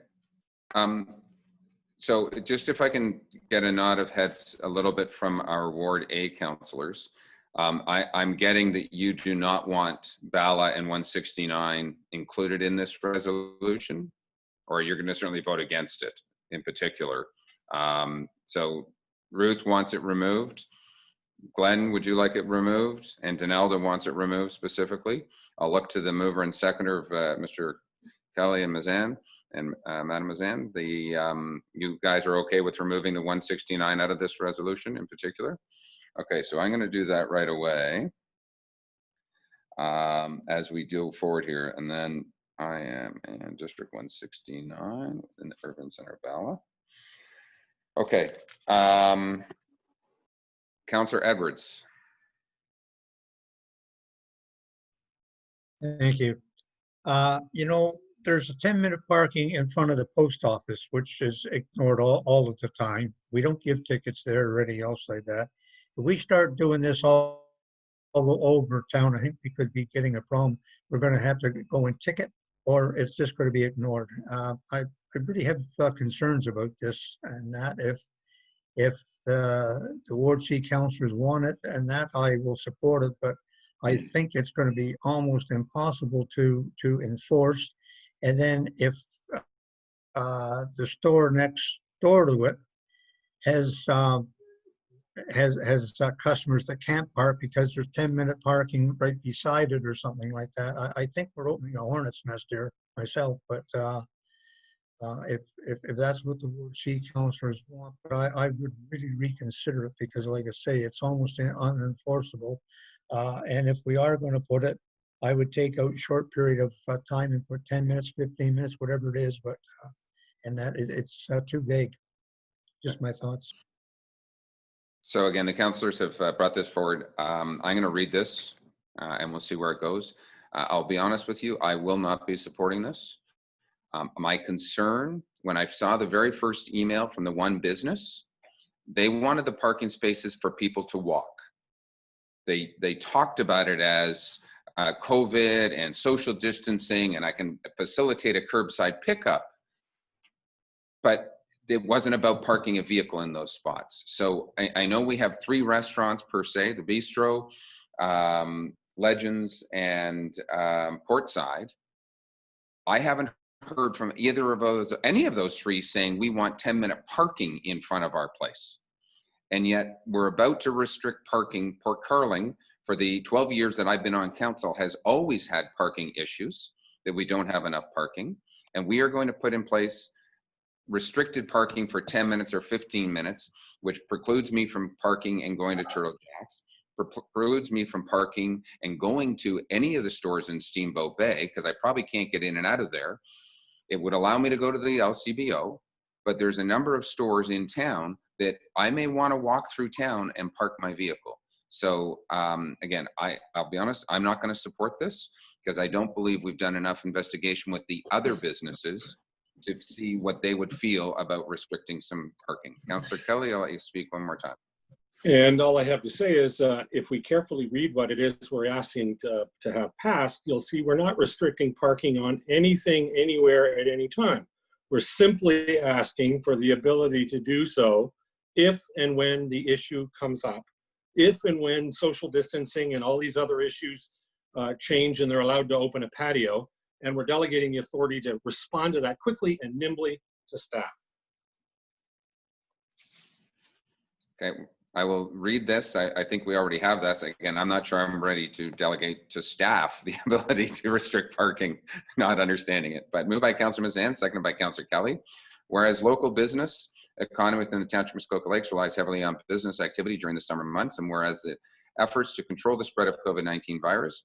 So just if I can get a nod of heads a little bit from our Ward A councillors, I'm getting that you do not want Bala and 169 included in this resolution, or you're going to certainly vote against it in particular. So Ruth wants it removed. Glenn, would you like it removed? And Donalda wants it removed specifically. I'll look to the mover and seconder of Mr. Kelly and Mazan and Madam Mazan. You guys are okay with removing the 169 out of this resolution in particular? Okay, so I'm going to do that right away as we go forward here. And then I am in District 169 within the Urban Center of Bala. Okay. Councillor Edwards. Thank you. You know, there's a 10-minute parking in front of the post office, which is ignored all of the time. We don't give tickets there or anything else like that. If we start doing this all over town, I think we could be getting a problem. We're going to have to go and ticket, or it's just going to be ignored. I really have concerns about this, and that if the Ward C councillors want it, and that I will support it, but I think it's going to be almost impossible to enforce. And then if the store next door to it has customers that can't park because there's 10-minute parking right beside it or something like that, I think we're opening a hornet's nest here myself. But If that's what the Ward C councillors want, but I would really reconsider it because like I say, it's almost unenforceable. And if we are going to put it, I would take out short period of time and put 10 minutes, 15 minutes, whatever it is, but and that it's too vague. Just my thoughts. So again, the councillors have brought this forward. I'm going to read this and we'll see where it goes. I'll be honest with you, I will not be supporting this. My concern, when I saw the very first email from the one business, they wanted the parking spaces for people to walk. They talked about it as COVID and social distancing, and I can facilitate a curbside pickup. But it wasn't about parking a vehicle in those spots. So I know we have 3 restaurants per se, the Bistro, Legends, and Portside. I haven't heard from either of those, any of those 3 saying we want 10-minute parking in front of our place. And yet we're about to restrict parking. Port Carling, for the 12 years that I've been on council, has always had parking issues, that we don't have enough parking. And we are going to put in place restricted parking for 10 minutes or 15 minutes, which precludes me from parking and going to Turtle Jack's, precludes me from parking and going to any of the stores in Steamboat Bay, because I probably can't get in and out of there. It would allow me to go to the LCBO, but there's a number of stores in town that I may want to walk through town and park my vehicle. So again, I'll be honest, I'm not going to support this because I don't believe we've done enough investigation with the other businesses to see what they would feel about restricting some parking. Councillor Kelly, I'll let you speak one more time. And all I have to say is if we carefully read what it is we're asking to have passed, you'll see we're not restricting parking on anything, anywhere, at any time. We're simply asking for the ability to do so if and when the issue comes up, if and when social distancing and all these other issues change and they're allowed to open a patio, and we're delegating the authority to respond to that quickly and nimbly to staff. Okay, I will read this. I think we already have this. Again, I'm not sure I'm ready to delegate to staff the ability to restrict parking, not understanding it. But moved by Councillor Mazan, seconded by Councillor Kelly. Whereas local business economy within the Township of Muskoka Lakes relies heavily on business activity during the summer months, and whereas the efforts to control the spread of COVID-19 virus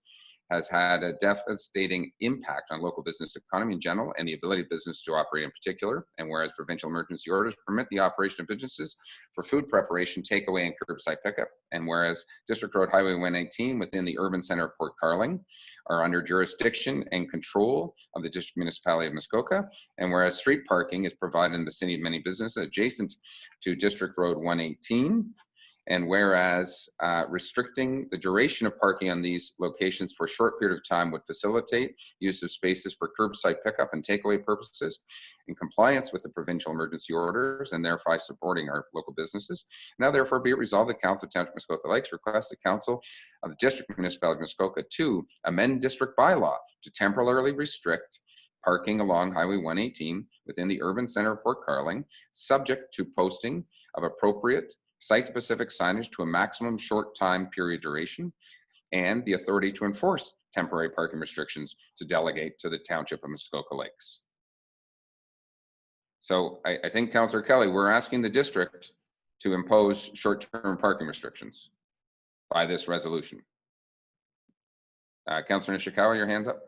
has had a devastating impact on local business economy in general and the ability of business to operate in particular. And whereas provincial emergency orders permit the operation of businesses for food preparation, takeaway, and curbside pickup. And whereas District Road Highway 118 within the urban center of Port Carling are under jurisdiction and control of the District Municipality of Muskoka. And whereas street parking is provided in the city of many businesses adjacent to District Road 118. And whereas restricting the duration of parking on these locations for a short period of time would facilitate use of spaces for curbside pickup and takeaway purposes in compliance with the provincial emergency orders and thereby supporting our local businesses. Now therefore be it resolved that Council of Township of Muskoka Lakes requests the Council of the District Municipality of Muskoka to amend district bylaw to temporarily restrict parking along Highway 118 within the urban center of Port Carling, subject to posting of appropriate site-specific signage to a maximum short time period duration, and the authority to enforce temporary parking restrictions to delegate to the Township of Muskoka Lakes. So I think, Councillor Kelly, we're asking the district to impose short-term parking restrictions by this resolution. Councillor Nishikawa, your hand's up.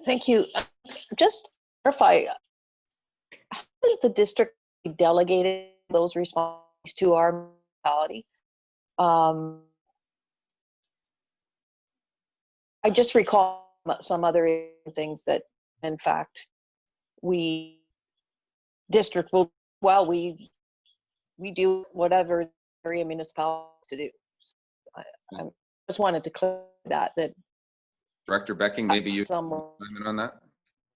Thank you. Just to clarify, how did the district delegated those responsibilities to our municipality? I just recall some other things that, in fact, district will, well, we do whatever area municipalities to do. So I just wanted to clear that. Director Becking, maybe you can comment on that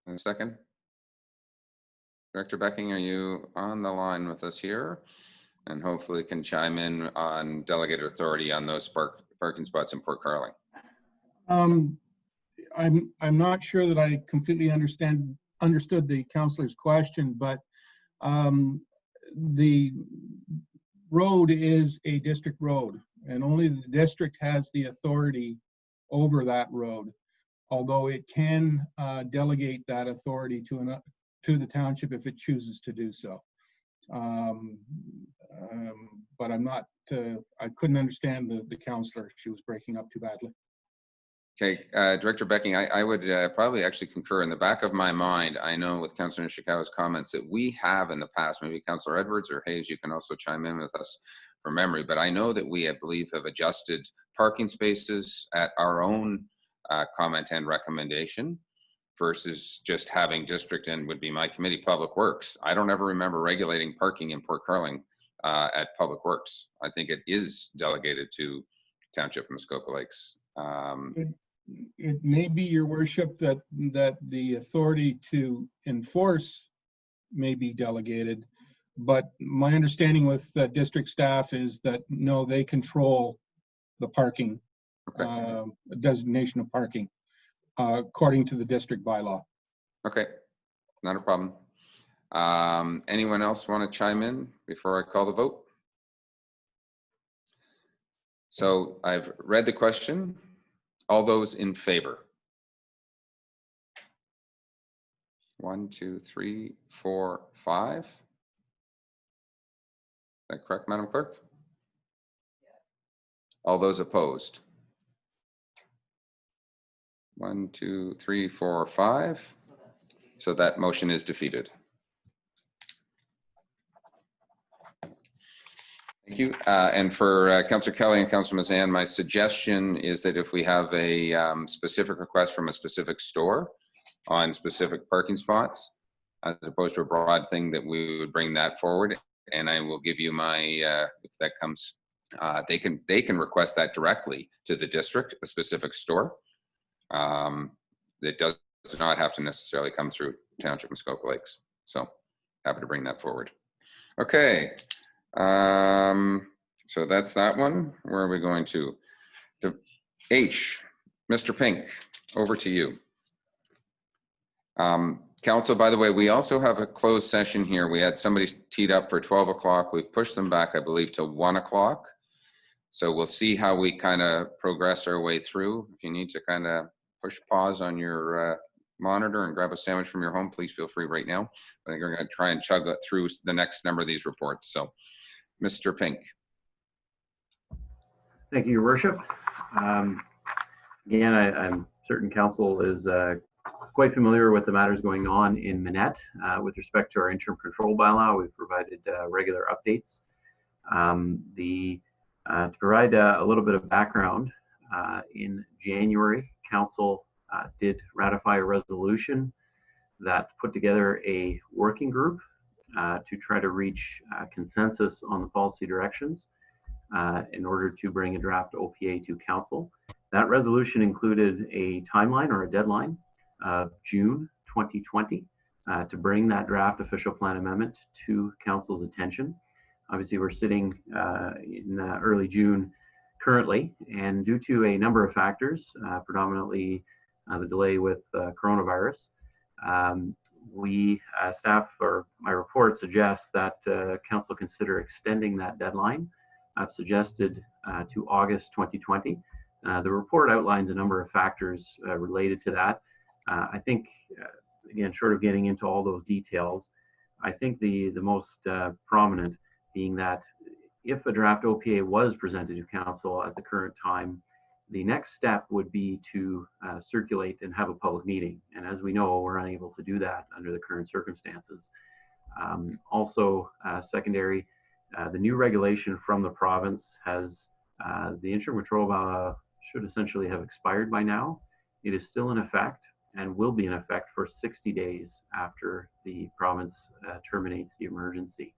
in a second. Director Becking, are you on the line with us here? And hopefully can chime in on delegated authority on those parking spots in Port Carling. I'm not sure that I completely understood the councillor's question, but the road is a district road, and only the district has the authority over that road. although it can delegate that authority to the township if it chooses to do so. But I'm not, I couldn't understand the counselor. She was breaking up too badly. Okay, Director Becking, I would probably actually concur. In the back of my mind, I know with Councillor Nishikawa's comments that we have in the past, maybe Councillor Edwards or Hayes, you can also chime in with us from memory, but I know that we, I believe, have adjusted parking spaces at our own comment and recommendation versus just having district, and would be my committee, Public Works. I don't ever remember regulating parking in Port Carling at Public Works. I think it is delegated to Township of Muskoka Lakes. It may be, Your Worship, that the authority to enforce may be delegated, but my understanding with district staff is that no, they control the parking, designation of parking, according to the district bylaw. Okay, not a problem. Anyone else want to chime in before I call the vote? So I've read the question. All those in favor? 1, 2, 3, 4, 5. Is that correct, Madam Clerk? All those opposed? 1, 2, 3, 4, 5. So that motion is defeated. Thank you. And for Councillor Kelly and Councillor Mazan, my suggestion is that if we have a specific request from a specific store on specific parking spots, as opposed to a broad thing, that we would bring that forward. And I will give you my, if that comes, they can request that directly to the district, a specific store. It does not have to necessarily come through Township Muskoka Lakes. So happy to bring that forward. Okay. So that's that one. Where are we going to? H, Mr. Pink, over to you. Council, by the way, we also have a closed session here. We had somebody teed up for 12 o'clock. We've pushed them back, I believe, to 1 o'clock. So we'll see how we kind of progress our way through. If you need to kind of push pause on your monitor and grab a sandwich from your home, please feel free right now. I think we're going to try and chug it through the next number of these reports. So, Mr. Pink. Thank you, Your Worship. Again, I'm certain Council is quite familiar with the matters going on in Minette with respect to our interim control bylaw. We've provided regular updates. To provide a little bit of background, in January, Council did ratify a resolution that put together a working group to try to reach consensus on the policy directions in order to bring a draft OPA to Council. That resolution included a timeline or a deadline of June 2020 to bring that draft official plan amendment to Council's attention. Obviously, we're sitting in early June currently, and due to a number of factors, predominantly the delay with coronavirus, we staff, or my report suggests that Council consider extending that deadline. I've suggested to August 2020. The report outlines a number of factors related to that. I think, again, short of getting into all those details, I think the most prominent being that if a draft OPA was presented to Council at the current time, the next step would be to circulate and have a public meeting. And as we know, we're unable to do that under the current circumstances. Also, secondary, the new regulation from the province has, the interim control bylaw should essentially have expired by now. It is still in effect and will be in effect for 60 days after the province terminates the emergency.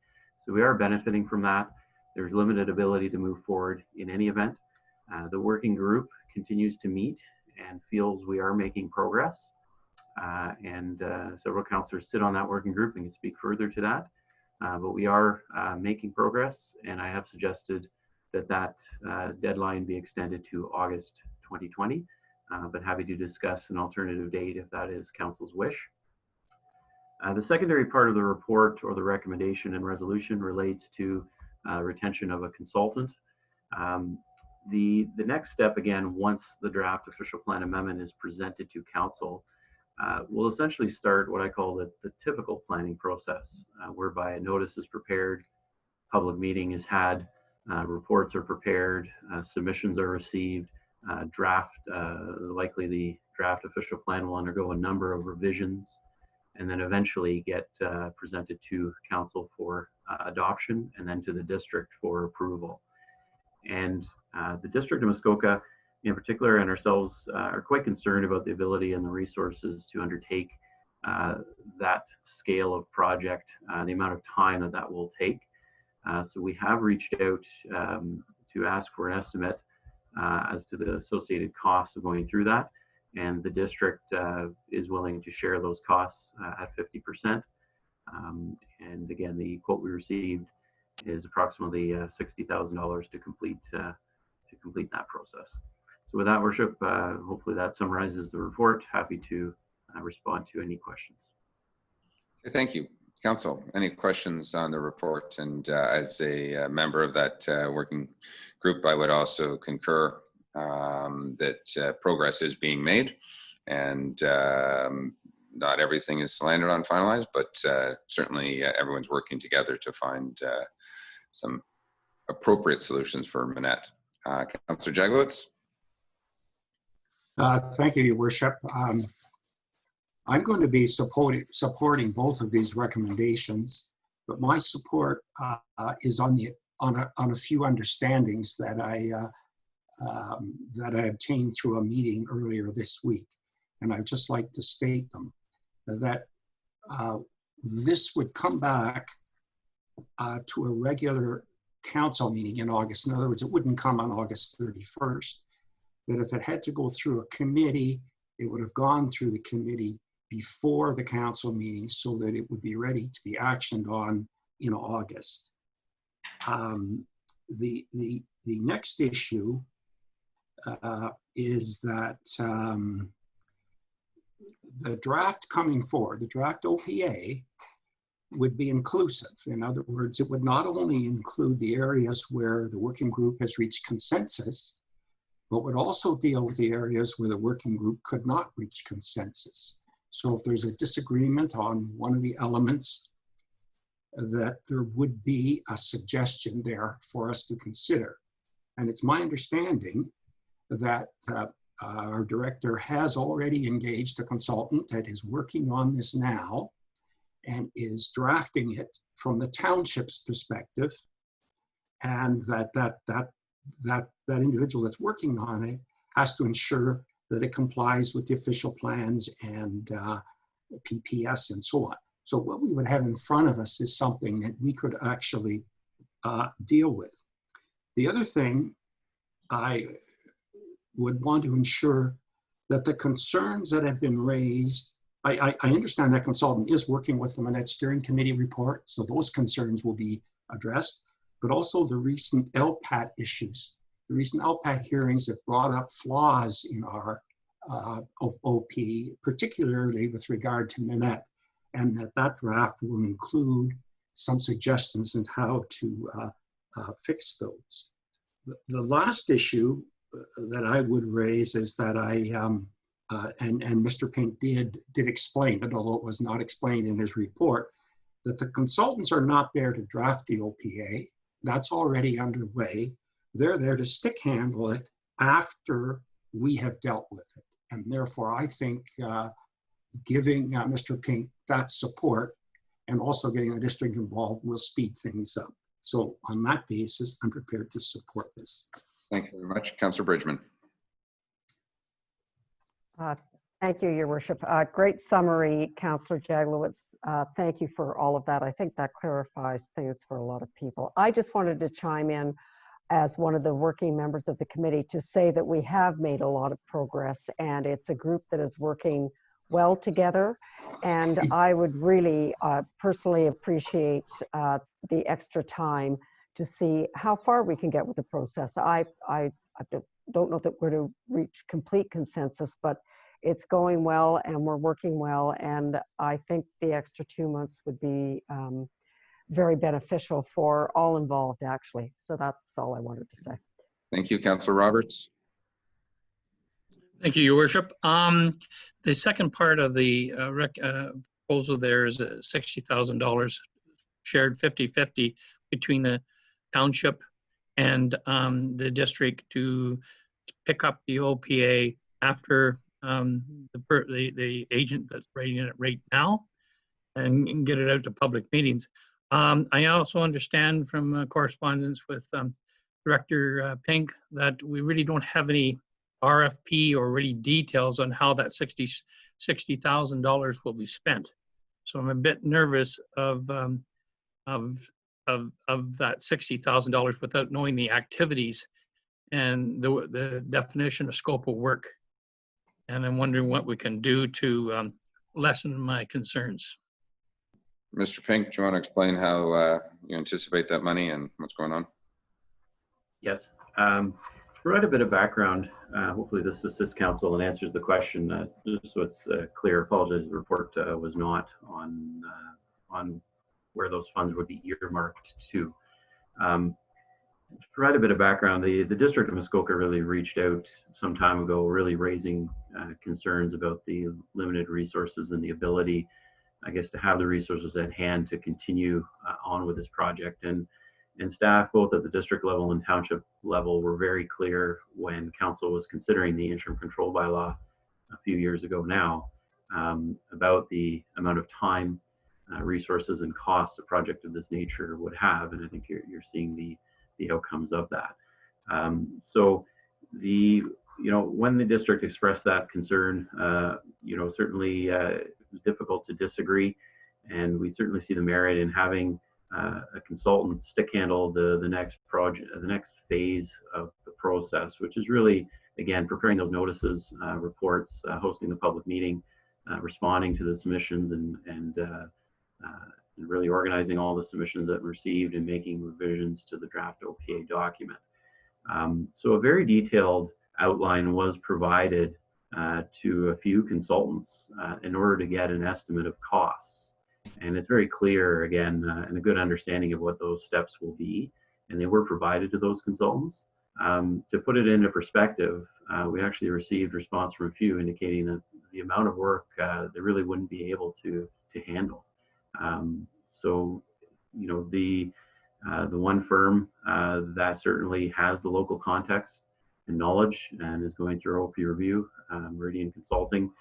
So we are benefiting from that. There's limited ability to move forward in any event. The working group continues to meet and feels we are making progress. Several councillors sit on that working group and can speak further to that. But we are making progress, and I have suggested that deadline be extended to August 2020, but happy to discuss an alternative date if that is Council's wish. The secondary part of the report, or the recommendation and resolution, relates to retention of a consultant. The next step, again, once the draft official plan amendment is presented to council, we'll essentially start what I call the typical planning process, whereby a notice is prepared, public meeting is had, reports are prepared, submissions are received, likely the draft official plan will undergo a number of revisions, and then eventually get presented to council for adoption, and then to the district for approval. And the District of Muskoka in particular, and ourselves, are quite concerned about the ability and the resources to undertake that scale of project, the amount of time that that will take. So we have reached out to ask for an estimate as to the associated costs of going through that. And the district is willing to share those costs at 50%. And again, the quote we received is approximately $60,000 to complete that process. So with that, Worship, hopefully that summarizes the report. Happy to respond to any questions. Okay, thank you. Council, any questions on the report? And as a member of that working group, I would also concur that progress is being made, and not everything is landed on finalized, but certainly everyone's working together to find some appropriate solutions for Manette. Councillor Jaglowitz? Thank you, Your Worship. I'm going to be supporting both of these recommendations, but my support is on a few understandings that I obtained through a meeting earlier this week, and I'd just like to state them. That this would come back to a regular council meeting in August. In other words, it wouldn't come on August 31st. That if it had to go through a committee, it would have gone through the committee before the council meeting so that it would be ready to be actioned on in August. The next issue is that the draft coming forward, the draft OPA, would be inclusive. In other words, it would not only include the areas where the working group has reached consensus, but would also deal with the areas where the working group could not reach consensus. So if there's a disagreement on one of the elements, that there would be a suggestion there for us to consider. And it's my understanding that our director has already engaged a consultant that is working on this now and is drafting it from the township's perspective, and that individual that's working on it has to ensure that it complies with the official plans and PPS and so on. So what we would have in front of us is something that we could actually deal with. The other thing, I would want to ensure that the concerns that have been raised, I understand that consultant is working with the Manette Steering Committee report, so those concerns will be addressed, but also the recent LPAT issues. The recent LPAT hearings have brought up flaws in our OP, particularly with regard to Manette, and that draft will include some suggestions on how to fix those. The last issue that I would raise is that and Mr. Pink did explain it, although it was not explained in his report, that the consultants are not there to draft the OPA. That's already underway. They're there to stick handle it after we have dealt with it. And therefore, I think giving Mr. Pink that support and also getting the district involved will speed things up. So on that basis, I'm prepared to support this. Thank you very much. Councillor Bridgman. Thank you, Your Worship. Great summary, Councillor Jaglowitz. Thank you for all of that. I think that clarifies things for a lot of people. I just wanted to chime in as one of the working members of the committee to say that we have made a lot of progress, and it's a group that is working well together. And I would really personally appreciate the extra time to see how far we can get with the process. I don't know that we're to reach complete consensus, but it's going well and we're working well. And I think the extra 2 months would be very beneficial for all involved, actually. So that's all I wanted to say. Thank you, Councillor Roberts. Thank you, Your Worship. The second part of the proposal there is $60,000 shared 50-50 between the township and the district to pick up the OPA after the agent that's writing it right now and get it out to public meetings. I also understand from correspondence with Director Pink that we really don't have any RFP or really details on how that $60,000 will be spent. So I'm a bit nervous of that $60,000 without knowing the activities and the definition of scope of work. And I'm wondering what we can do to lessen my concerns. Mr. Pink, do you want to explain how you anticipate that money and what's going on? Yes. To provide a bit of background, hopefully this assists council and answers the question, just so it's clear. Apologize, the report was not on where those funds would be earmarked to. To provide a bit of background, the District of Muskoka really reached out some time ago, really raising concerns about the limited resources and the ability, I guess, to have the resources at hand to continue on with this project. And staff, both at the district level and township level, were very clear when council was considering the interim control bylaw a few years ago now, about the amount of time, resources, and cost a project of this nature would have. And I think you're seeing the outcomes of that. So when the district expressed that concern, certainly it was difficult to disagree, and we certainly see the merit in having a consultant stick handle the next project, the next phase of the process, which is really, again, preparing those notices, reports, hosting the public meeting, responding to the submissions, and really organizing all the submissions that were received and making revisions to the draft OPA document. So a very detailed outline was provided to a few consultants in order to get an estimate of costs. And it's very clear, again, and a good understanding of what those steps will be. And they were provided to those consultants. To put it into perspective, we actually received response from a few indicating that the amount of work they really wouldn't be able to handle. So, the one firm that certainly has the local context and knowledge and is going through OP review, Meridian Consulting,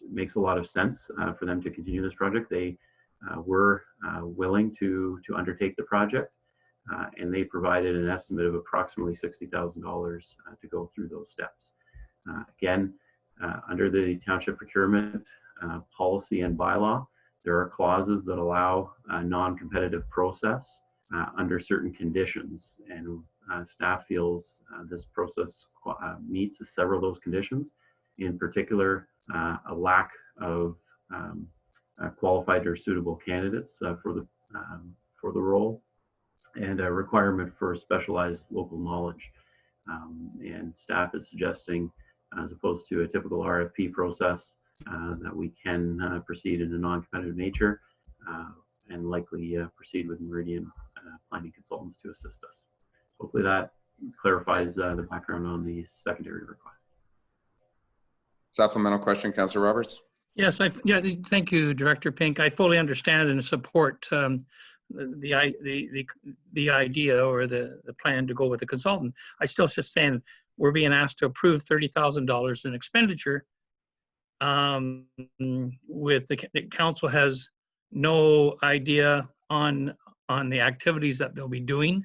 makes a lot of sense for them to continue this project. They were willing to undertake the project, and they provided an estimate of approximately $60,000 to go through those steps. Again, under the township procurement policy and bylaw, there are clauses that allow a non-competitive process under certain conditions, and staff feels this process meets several of those conditions. In particular, a lack of qualified or suitable candidates for the role, and a requirement for specialized local knowledge. And staff is suggesting, as opposed to a typical RFP process, that we can proceed in a non-competitive nature and likely proceed with Meridian planning consultants to assist us. Hopefully that clarifies the background on the secondary request. Supplemental question, Councillor Roberts? Yes, thank you, Director Pink. I fully understand and support the idea or the plan to go with a consultant. I still just saying we're being asked to approve $30,000 in expenditure. With the council has no idea on the activities that they'll be doing,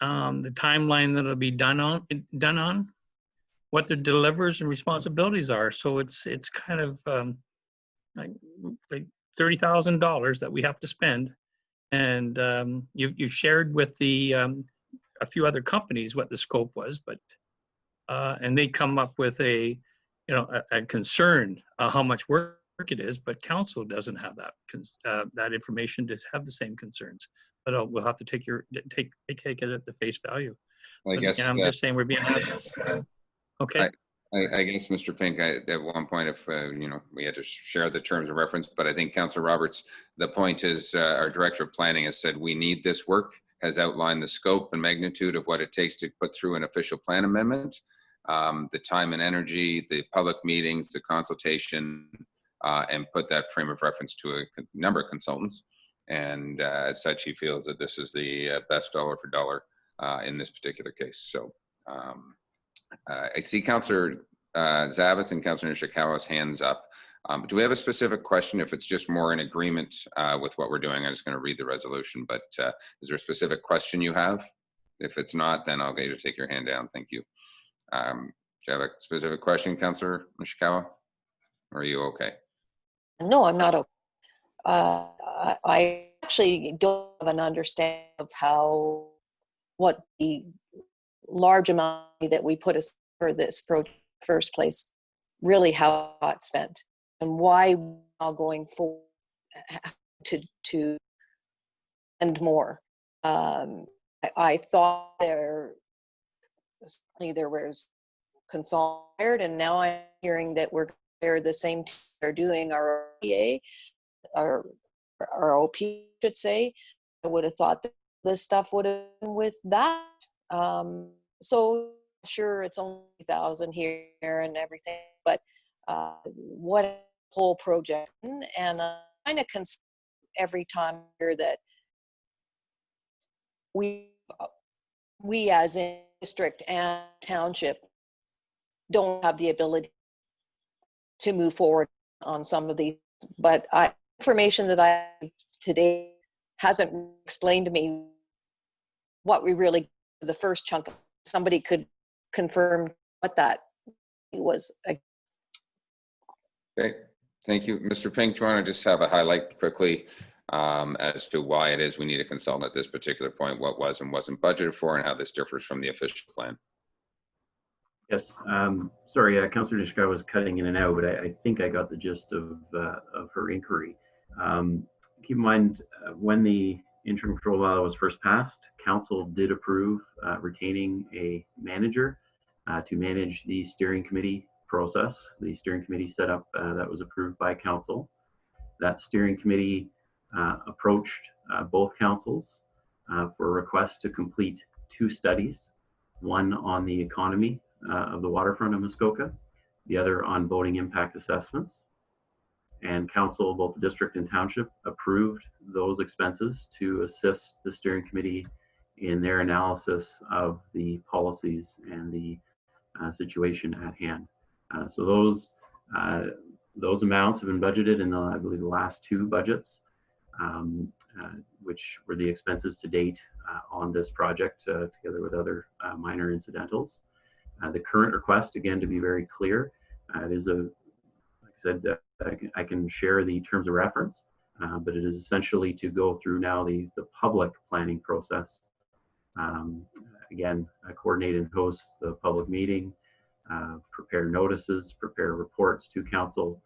the timeline that it'll be done on, what their delivers and responsibilities are. So it's kind of like $30,000 that we have to spend, and you shared with the a few other companies what the scope was, but and they come up with a concern how much work it is, but council doesn't have that information to have the same concerns. But we'll have to take it at the face value. I guess I'm just saying we're being asked. Okay. I guess, Mr. Pink, at one point, if we had to share the terms of reference, but I think Councillor Roberts, the point is, our Director of Planning has said we need this work, has outlined the scope and magnitude of what it takes to put through an official plan amendment, the time and energy, the public meetings, the consultation, and put that frame of reference to a number of consultants. And as such, he feels that this is the best dollar for dollar in this particular case. So I see Councillor Zavitz and Councillor Nishikawa's hands up. Do we have a specific question? If it's just more in agreement with what we're doing, I'm just going to read the resolution. But is there a specific question you have? If it's not, then I'll get you to take your hand down. Thank you. Do you have a specific question, Councillor Nishikawa? Or are you okay? No, I'm not okay. I actually don't have an understanding of what the large amount that we put aside for this project in the first place, really how it got spent, and why we're now going forward to spend more. I thought there was consolidated, and now I'm hearing that they're the same team they're doing our OPA, our OP, should say. I would have thought that this stuff would have been with that. So sure, it's only 1,000 here and everything, but what whole project? And I'm kind of concerned every time here that we as in district and township don't have the ability to move forward on some of these. But information that I have today hasn't explained to me what we really, the first chunk, somebody could confirm what that was. Okay, thank you. Mr. Pink, do you want to just have a highlight quickly as to why it is we need a consultant at this particular point, what was and wasn't budgeted for, and how this differs from the official plan? Yes, sorry, Councillor Nishikawa was cutting in and out, but I think I got the gist of her inquiry. Keep in mind, when the interim control bylaw was first passed, council did approve retaining a manager to manage the steering committee process. The steering committee set up that was approved by council. That steering committee approached both councils for a request to complete 2 studies, one on the economy of the waterfront of Muskoka, the other on boating impact assessments. And council, both the district and township, approved those expenses to assist the steering committee in their analysis of the policies and the situation at hand. So those amounts have been budgeted in I believe the last 2 budgets, which were the expenses to date on this project, together with other minor incidentals. The current request, again, to be very clear, it is like I said, I can share the terms of reference, but it is essentially to go through now the public planning process. Again, coordinate and host the public meeting, prepare notices, prepare reports to council,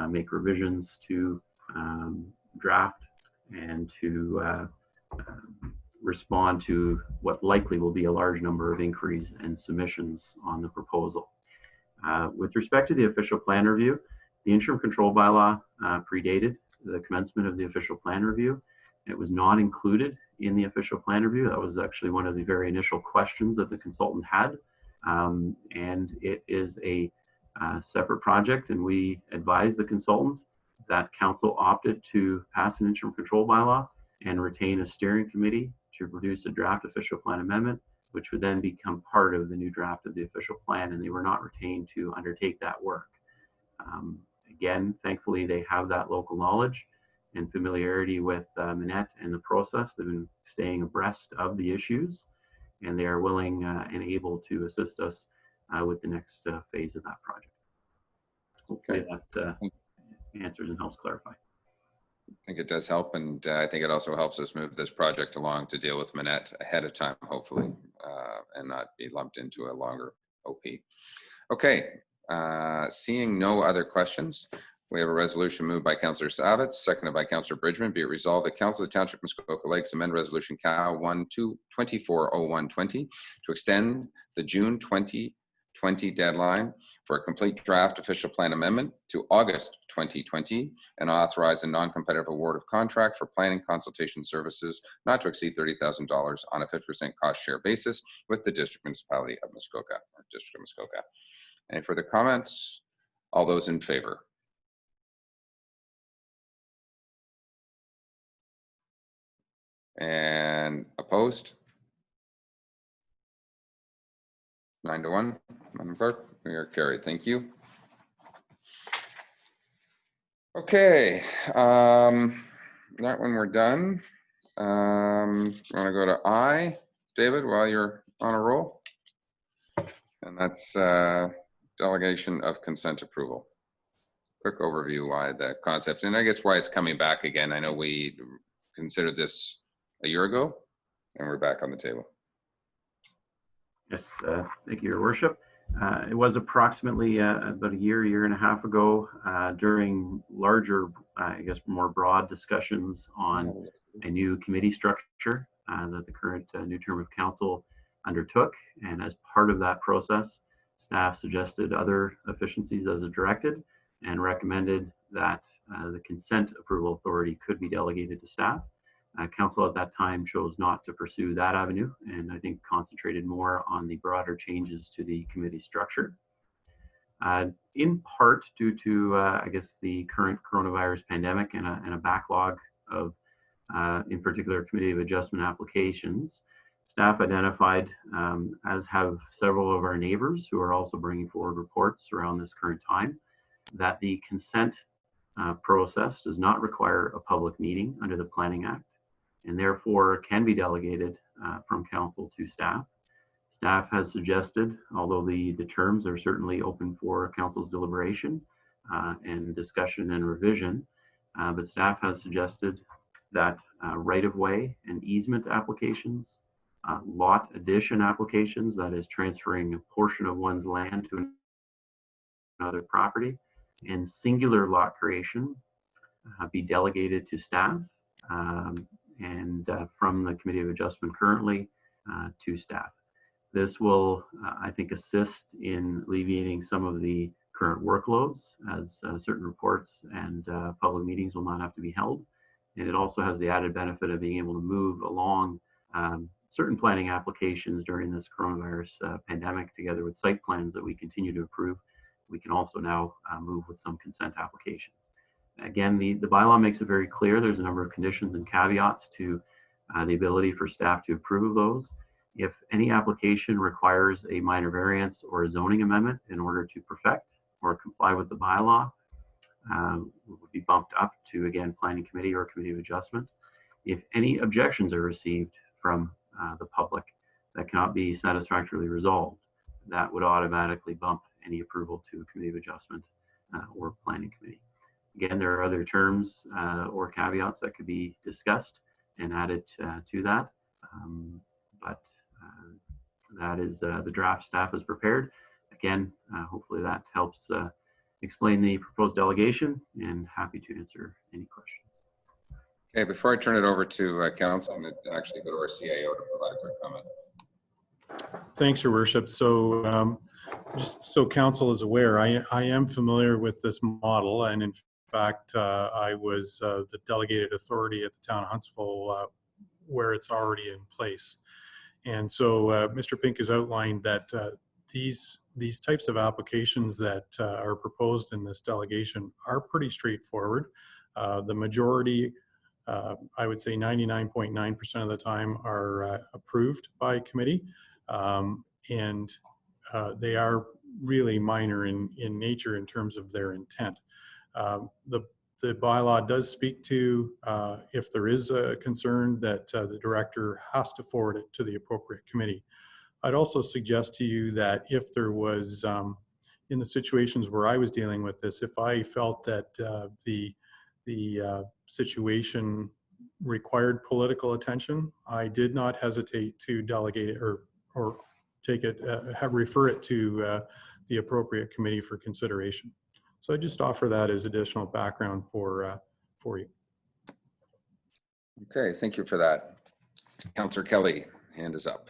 make revisions to draft, and to respond to what likely will be a large number of inquiries and submissions on the proposal. With respect to the official plan review, the interim control bylaw predated the commencement of the official plan review. It was not included in the official plan review. That was actually one of the very initial questions that the consultant had. And it is a separate project, and we advised the consultant that council opted to pass an interim control bylaw and retain a steering committee to produce a draft official plan amendment, which would then become part of the new draft of the official plan, and they were not retained to undertake that work. Again, thankfully, they have that local knowledge and familiarity with Minette and the process. They've been staying abreast of the issues, and they are willing and able to assist us with the next phase of that project. Hopefully that answers and helps clarify. I think it does help, and I think it also helps us move this project along to deal with Minette ahead of time, hopefully, and not be lumped into a longer OP. Okay, seeing no other questions, we have a resolution moved by Councillor Savitz, seconded by Councillor Bridgman. Be it resolved that Council of the Township of Muskoka Lakes amend Resolution COW 1-240120 to extend the June 2020 deadline for a complete draft official plan amendment to August 2020 and authorize a non-competitive award of contract for planning consultation services not to exceed $30,000 on a 50% cost share basis with the District Municipality of Muskoka, or District of Muskoka. Any further comments? All those in favor? And opposed? 9-1. Madam Clerk, we are carried. Thank you. Okay, that one we're done. Want to go to I, David, while you're on a roll? And that's delegation of consent approval. Quick overview why the concept, and I guess why it's coming back again. I know we considered this a year ago, and we're back on the table. Yes, thank you, Your Worship. It was approximately about a year and a half ago during larger, I guess, more broad discussions on a new committee structure that the current new term of council undertook. And as part of that process, staff suggested other efficiencies as directed and recommended that the consent approval authority could be delegated to staff. Council at that time chose not to pursue that avenue and I think concentrated more on the broader changes to the committee structure. In part due to, I guess, the current coronavirus pandemic and a backlog of, in particular, Committee of Adjustment applications, staff identified, as have several of our neighbors who are also bringing forward reports around this current time, that the consent process does not require a public meeting under the Planning Act, and therefore can be delegated from council to staff. Staff has suggested, although the terms are certainly open for council's deliberation and discussion and revision, but staff has suggested that right-of-way and easement applications, lot addition applications, that is transferring a portion of one's land to another property, and singular lot creation be delegated to staff. And from the Committee of Adjustment currently to staff. This will, I think, assist in alleviating some of the current workloads as certain reports and public meetings will not have to be held. And it also has the added benefit of being able to move along certain planning applications during this coronavirus pandemic together with site plans that we continue to approve. We can also now move with some consent applications. Again, the bylaw makes it very clear there's a number of conditions and caveats to the ability for staff to approve of those. If any application requires a minor variance or a zoning amendment in order to perfect or comply with the bylaw, would be bumped up to, again, Planning Committee or Committee of Adjustment. If any objections are received from the public that cannot be satisfactorily resolved, that would automatically bump any approval to Committee of Adjustment or Planning Committee. Again, there are other terms or caveats that could be discussed and added to that. But that is the draft staff has prepared. Again, hopefully that helps explain the proposed delegation, and happy to answer any questions. Okay, before I turn it over to council, I'm going to actually go to our CAO to provide a quick comment. Thanks, Your Worship. So just so council is aware, I am familiar with this model, and in fact, I was the delegated authority at the town of Huntsville where it's already in place. And so Mr. Pink has outlined that these types of applications that are proposed in this delegation are pretty straightforward. The majority, I would say 99.9% of the time, are approved by committee. And they are really minor in nature in terms of their intent. The bylaw does speak to if there is a concern that the director has to forward it to the appropriate committee. I'd also suggest to you that if there was, in the situations where I was dealing with this, if I felt that the situation required political attention, I did not hesitate to delegate it or take it, refer it to the appropriate committee for consideration. So I just offer that as additional background for you. Okay, thank you for that. Councillor Kelly, hand is up.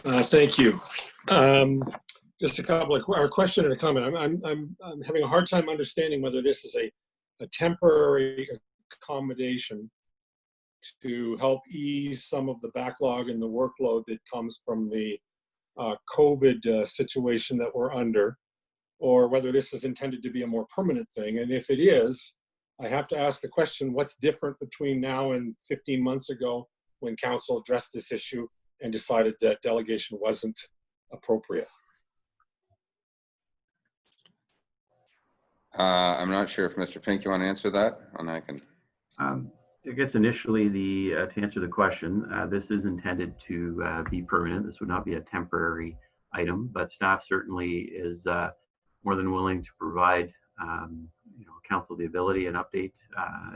Thank you. Just a couple of, or a question and a comment. I'm having a hard time understanding whether this is a temporary accommodation to help ease some of the backlog and the workload that comes from the COVID situation that we're under, or whether this is intended to be a more permanent thing. And if it is, I have to ask the question, what's different between now and 15 months ago when council addressed this issue and decided that delegation wasn't appropriate? I'm not sure if Mr. Pink, you want to answer that, and I can. I guess initially, to answer the question, this is intended to be permanent. This would not be a temporary item, but staff certainly is more than willing to provide council the ability and update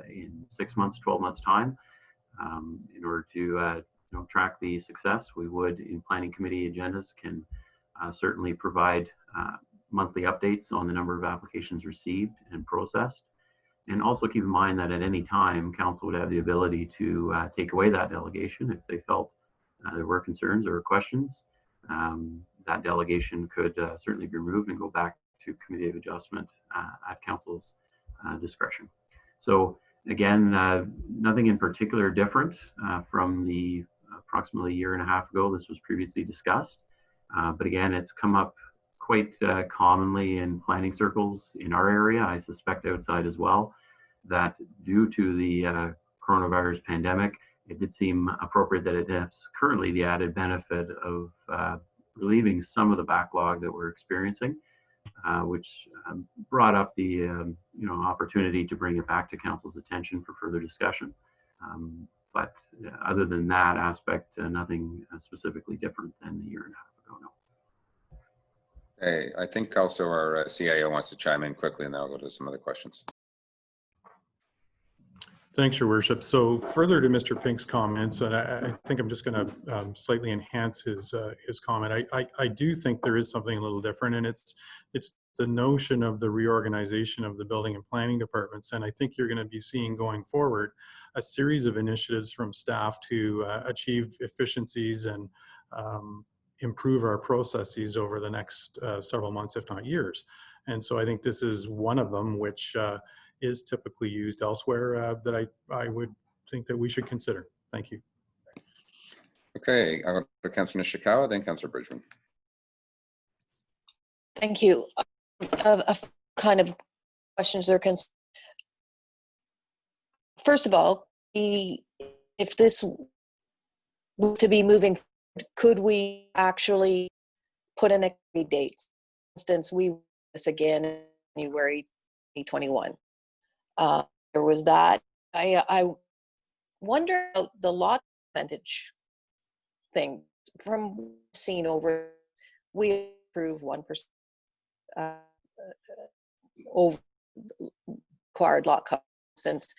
in 6 months, 12 months time in order to track the success. We would, in planning committee agendas, can certainly provide monthly updates on the number of applications received and processed. And also keep in mind that at any time, council would have the ability to take away that delegation if they felt there were concerns or questions. That delegation could certainly be removed and go back to committee of adjustment at council's discretion. So again, nothing in particular different from the approximately 1.5 years ago. This was previously discussed, but again, it's come up quite commonly in planning circles in our area, I suspect outside as well, that due to the coronavirus pandemic, it did seem appropriate that it has currently the added benefit of relieving some of the backlog that we're experiencing, which brought up the opportunity to bring it back to council's attention for further discussion. But other than that aspect, nothing specifically different than 1.5 years ago, no. Okay, I think also our CIO wants to chime in quickly, and then I'll go to some other questions. Thanks, Your Worship. So further to Mr. Pink's comments, and I think I'm just going to slightly enhance his comment. I do think there is something a little different, and it's the notion of the reorganization of the building and planning departments. And I think you're going to be seeing going forward a series of initiatives from staff to achieve efficiencies and improve our processes over the next several months, if not years. And so I think this is one of them, which is typically used elsewhere that I would think that we should consider. Thank you. Okay, I'll go to Councillor Nishikawa, then Councillor Bridgman. Thank you. A kind of questions or concerns. First of all, if this were to be moving, could we actually put an expiry date? For instance, we did this again in January 2021. There was that. I wonder about the lot percentage thing. From seen over, we approve 1% over required lot coverage, since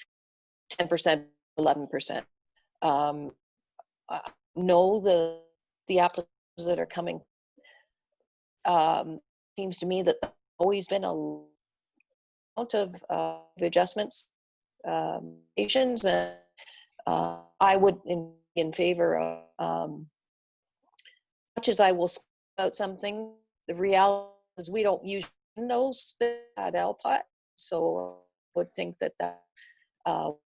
10%, 11%. Know the applications that are coming. Seems to me that there's always been a amount of adjustments, and I would in favor of, much as I will speak about something, the reality is we don't usually those at LPOT, so I would think that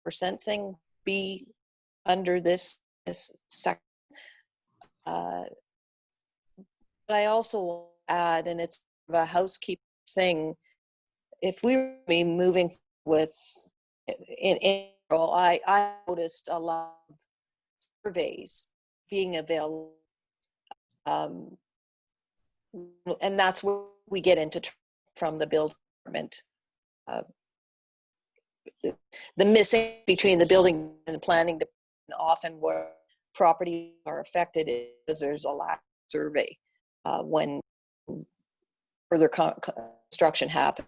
percent thing be under this section. But I also will add, and it's a housekeeping thing, if we were be moving with in April, I noticed a lot of surveys being available, and that's where we get into from the building department. The missing between the building and the planning department, often where properties are affected, is there's a lack of survey when further construction happens.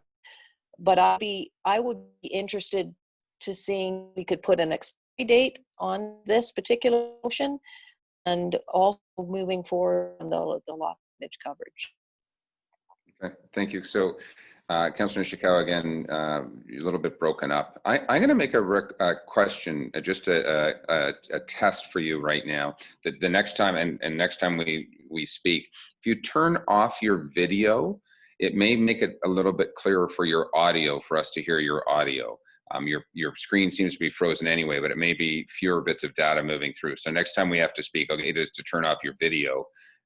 But I would be interested to seeing we could put an expiry date on this particular motion, and also moving forward on the lot coverage. Okay, thank you. So Councillor Nishikawa, again, a little bit broken up. I'm going to make a question, just a test for you right now. The next time, and next time we speak, if you turn off your video, it may make it a little bit clearer for your audio, for us to hear your audio. Your screen seems to be frozen anyway, but it may be fewer bits of data moving through. So next time we have to speak, okay, it is to turn off your video.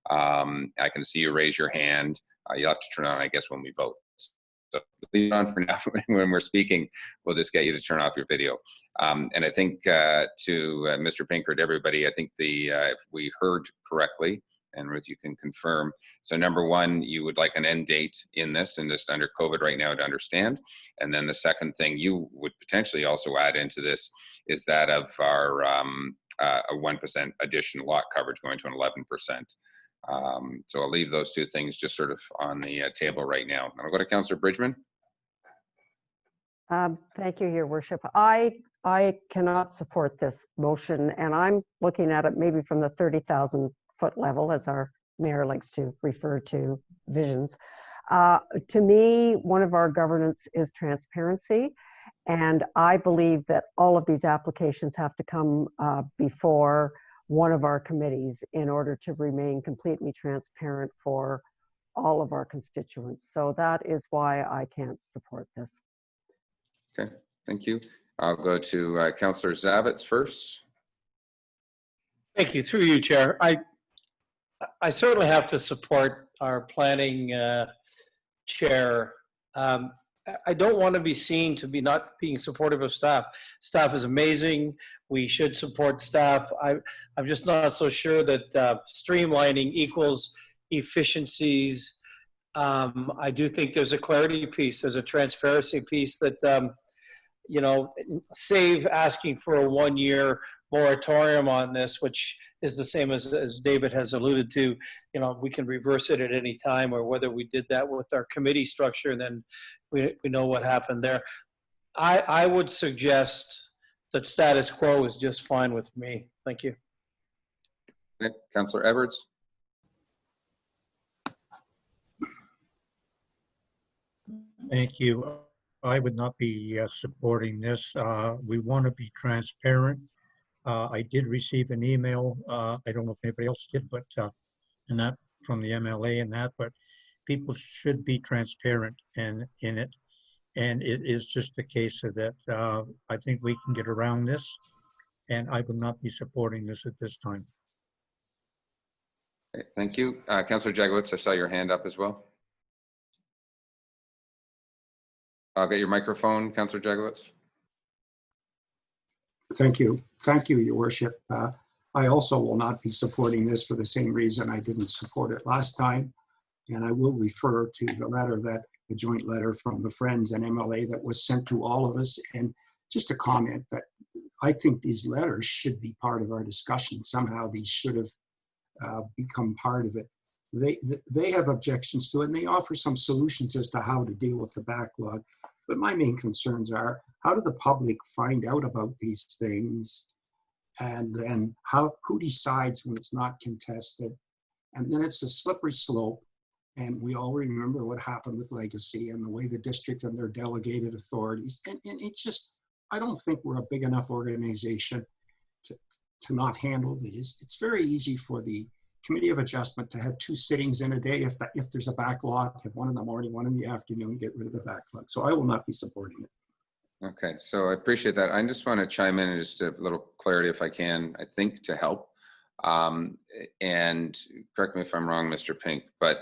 I can see you raise your hand. You'll have to turn on, I guess, when we vote. So leave it on for now. When we're speaking, we'll just get you to turn off your video. And I think to Mr. Pinkert, everybody, I think if we heard correctly, and Ruth, you can confirm. So number one, you would like an end date in this, and just under COVID right now to understand. And then the second thing you would potentially also add into this is that of our a 1% additional lot coverage going to an 11%. So I'll leave those two things just sort of on the table right now. I'll go to Councillor Bridgman. Thank you, Your Worship. I cannot support this motion, and I'm looking at it maybe from the 30,000-foot level, as our mayor likes to refer to visions. To me, one of our governance is transparency, and I believe that all of these applications have to come before one of our committees in order to remain completely transparent for all of our constituents. So that is why I can't support this. Okay, thank you. I'll go to Councillor Zavitz first. Thank you. Through you, Chair. I certainly have to support our planning chair. I don't want to be seen to be not being supportive of staff. Staff is amazing. We should support staff. I'm just not so sure that streamlining equals efficiencies. I do think there's a clarity piece, there's a transparency piece that, you know, save asking for a 1-year moratorium on this, which is the same as David has alluded to. You know, we can reverse it at any time, or whether we did that with our committee structure, and then we know what happened there. I would suggest that status quo is just fine with me. Thank you. Okay. Councillor Edwards. Thank you. I would not be supporting this. We want to be transparent. I did receive an email. I don't know if anybody else did, but and that from the MLA and that. But people should be transparent in it, and it is just a case of that. I think we can get around this, and I would not be supporting this at this time. Okay, thank you, Councillor Jagowitz. I saw your hand up as well. I'll get your microphone, Councillor Jagowitz. Thank you. Thank you, Your Worship. I also will not be supporting this for the same reason I didn't support it last time. And I will refer to the letter the joint letter from the Friends and MLA that was sent to all of us. And just a comment that I think these letters should be part of our discussion. Somehow these should have become part of it. They have objections to it, and they offer some solutions as to how to deal with the backlog. But my main concerns are, how do the public find out about these things? And then who decides when it's not contested? And then it's a slippery slope. And we all remember what happened with Legacy and the way the district and their delegated authorities. And it's just, I don't think we're a big enough organization to not handle these. It's very easy for the Committee of Adjustment to have 2 sittings in a day. If there's a backlog, have one in the morning, one in the afternoon, get rid of the backlog. So I will not be supporting it. Okay, so I appreciate that. I just want to chime in and just a little clarity, if I can, I think, to help. And correct me if I'm wrong, Mr. Pink, but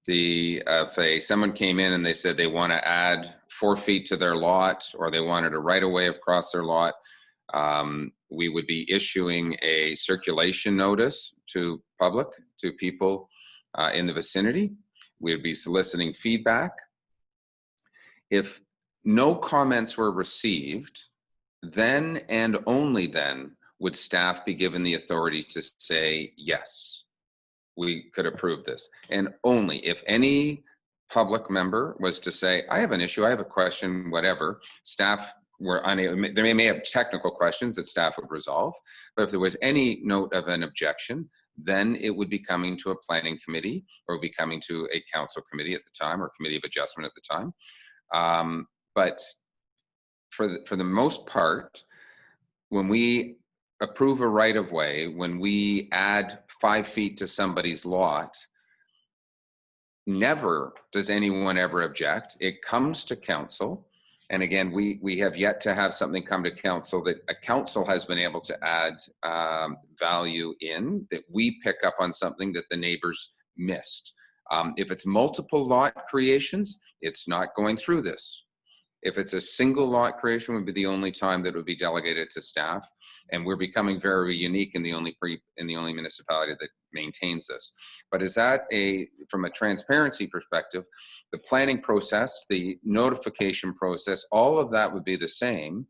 if someone came in and they said they want to add 4 feet to their lot, or they wanted a right of way across their lot, we would be issuing a circulation notice to public, to people in the vicinity. We would be soliciting feedback. If no comments were received, then and only then would staff be given the authority to say, yes, we could approve this. And only if any public member was to say, I have an issue, I have a question, whatever, staff were unable, they may have technical questions that staff would resolve, but if there was any note of an objection, then it would be coming to a planning committee, or be coming to a council committee at the time, or committee of adjustment at the time. But for the most part, when we approve a right of way, when we add 5 feet to somebody's lot, never does anyone ever object. It comes to council. And again, we have yet to have something come to council that a council has been able to add value in, that we pick up on something that the neighbors missed. If it's multiple lot creations, it's not going through this. If it's a single lot creation, would be the only time that would be delegated to staff. And we're becoming very unique in the only municipality that maintains this. But is that from a transparency perspective, the planning process, the notification process, all of that would be the same.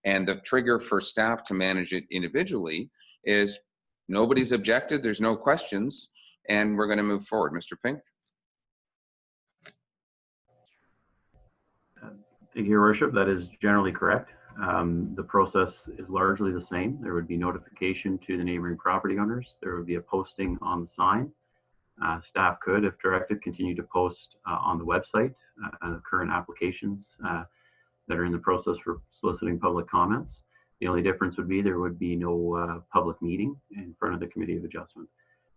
And the trigger for staff to manage it individually is nobody's objected, there's no questions, and we're going to move forward. Mr. Pink? Thank you, Your Worship. That is generally correct. The process is largely the same. There would be notification to the neighboring property owners. There would be a posting on the sign. Staff could, if directed, continue to post on the website current applications that are in the process for soliciting public comments. The only difference would be there would be no public meeting in front of the Committee of Adjustment.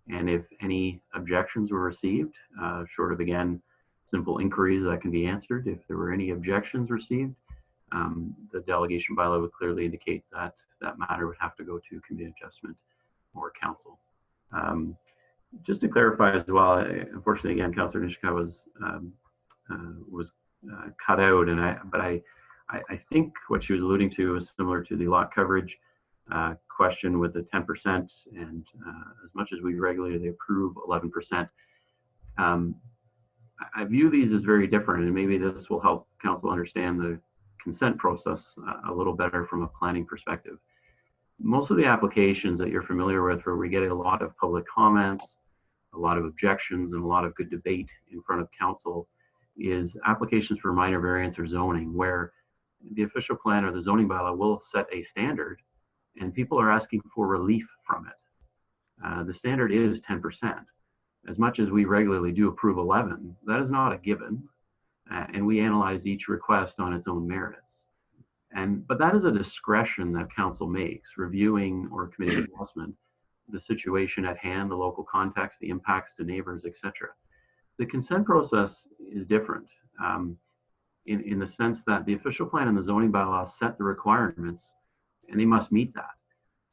And if any objections were received, short of, again, simple inquiries that can be answered, if there were any objections received, the delegation bylaw would clearly indicate that that matter would have to go to Committee of Adjustment or Council. Just to clarify as well, unfortunately, again, Councillor Nishka was cut out, but I think what she was alluding to is similar to the lot coverage question with the 10%, and as much as we regularly approve 11%, I view these as very different, and maybe this will help Council understand the consent process a little better from a planning perspective. Most of the applications that you're familiar with, where we get a lot of public comments, a lot of objections, and a lot of good debate in front of Council, is applications for minor variance or zoning, where the official plan or the zoning bylaw will set a standard, and people are asking for relief from it. The standard is 10%. As much as we regularly do approve 11, that is not a given, and we analyze each request on its own merits. But that is a discretion that Council makes, reviewing or Committee of Adjustment the situation at hand, the local context, the impacts to neighbors, etc. The consent process is different in the sense that the official plan and the zoning bylaw set the requirements, and they must meet that.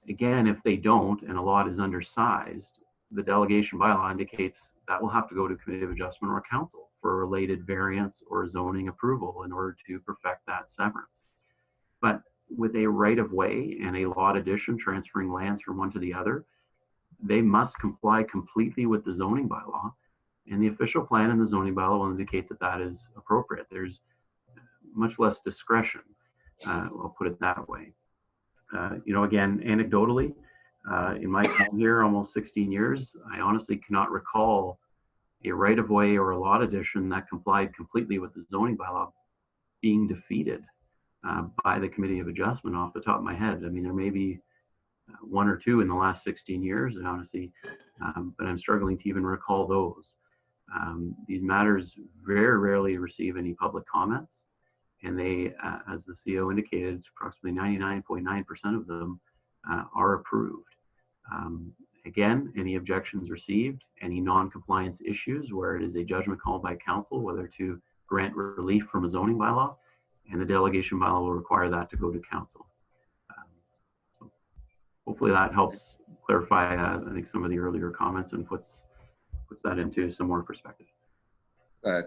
Again, if they don't and a lot is undersized, the delegation bylaw indicates that will have to go to Committee of Adjustment or Council for a related variance or zoning approval in order to perfect that severance. But with a right of way and a lot addition transferring lands from one to the other, they must comply completely with the zoning bylaw, and the official plan and the zoning bylaw will indicate that that is appropriate. There's much less discretion, I'll put it that way. Again, anecdotally, in my time here, almost 16 years, I honestly cannot recall a right-of-way or a lot addition that complied completely with the zoning bylaw being defeated by the Committee of Adjustment off the top of my head. I mean, there may be one or two in the last 16 years, honestly, but I'm struggling to even recall those. These matters very rarely receive any public comments, and they, as the CEO indicated, approximately 99.9% of them are approved. Again, any objections received, any non-compliance issues where it is a judgment called by Council whether to grant relief from a zoning bylaw, and the delegation bylaw will require that to go to Council. So hopefully that helps clarify, I think, some of the earlier comments and puts that into some more perspective.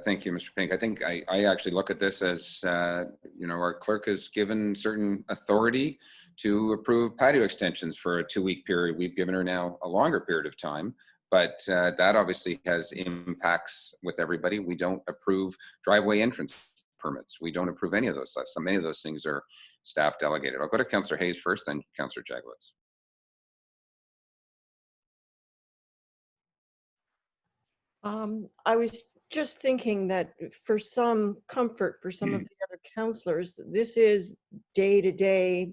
Thank you, Mr. Pink. I think I actually look at this as, our clerk is given certain authority to approve patio extensions for a 2-week period. We've given her now a longer period of time, but that obviously has impacts with everybody. We don't approve driveway entrance permits. We don't approve any of those stuff. So many of those things are staff delegated. I'll go to Councillor Hayes first, then Councillor Jagowitz. I was just thinking that for some comfort for some of the other councillors, this is day-to-day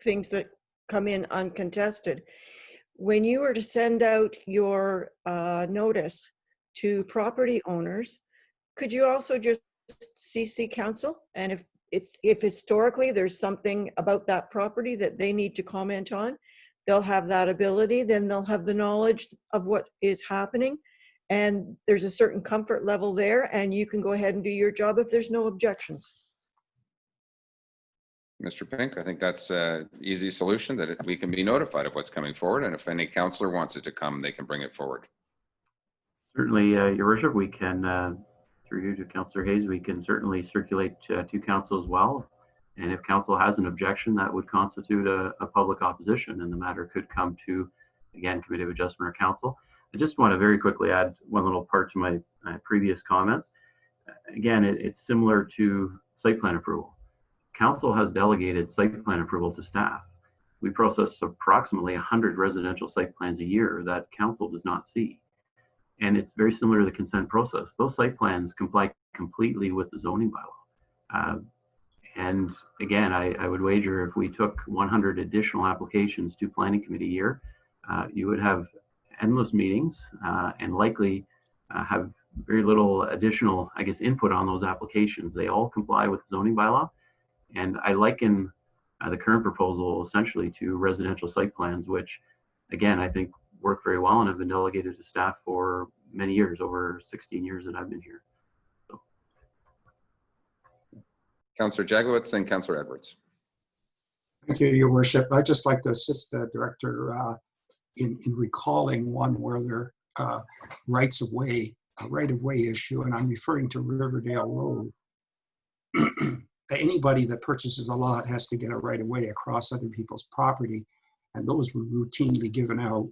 things that come in uncontested. When you were to send out your notice to property owners, could you also just CC council, and if historically there's something about that property that they need to comment on, they'll have that ability, then they'll have the knowledge of what is happening. And there's a certain comfort level there, and you can go ahead and do your job if there's no objections. Mr. Pink, I think that's an easy solution, that we can be notified of what's coming forward, and if any councillor wants it to come, they can bring it forward. Certainly, Your Worship, we can, through you to Councillor Hayes, we can certainly circulate to council as well. And if council has an objection, that would constitute a public opposition, and the matter could come to, again, Committee of Adjustment or council. I just want to very quickly add one little part to my previous comments. Again, it's similar to site plan approval. Council has delegated site plan approval to staff. We process approximately 100 residential site plans a year that council does not see. And it's very similar to the consent process. Those site plans comply completely with the zoning bylaw. And again, I would wager if we took 100 additional applications to planning committee a year, you would have endless meetings and likely have very little additional, I guess, input on those applications. They all comply with the zoning bylaw. And I liken the current proposal essentially to residential site plans, which again, I think work very well and have been delegated to staff for many years, over 16 years that I've been here. So. Councillor Jagowitz and Councillor Edwards. Thank you, Your Worship. I'd just like to assist the director in recalling one where there right-of-way issue, and I'm referring to Riverdale Road. Anybody that purchases a lot has to get a right-of-way across other people's property, and those were routinely given out.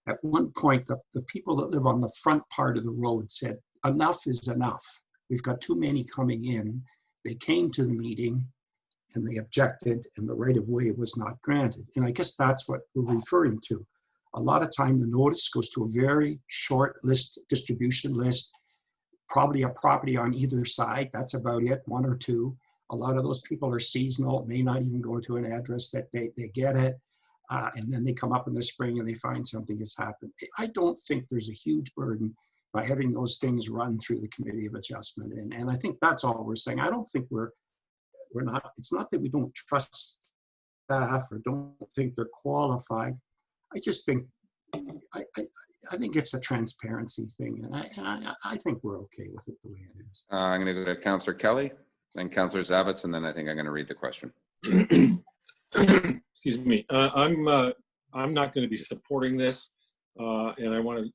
At one point, the people that live on the front part of the road said, enough is enough. We've got too many coming in. They came to the meeting and they objected, and the right-of-way was not granted. And I guess that's what we're referring to. A lot of time the notice goes to a very short distribution list, probably a property on either side. That's about it, one or two. A lot of those people are seasonal, may not even go to an address that they get it. And then they come up in the spring and they find something has happened. I don't think there's a huge burden by having those things run through the Committee of Adjustment. And I think that's all we're saying. I don't think we're not, it's not that we don't trust staff or don't think they're qualified. I just think, I think it's a transparency thing. And I think we're okay with it the way it is. I'm going to go to Councillor Kelly, then Councillor Zavitz, and then I think I'm going to read the question. Excuse me. I'm not going to be supporting this, and I want to,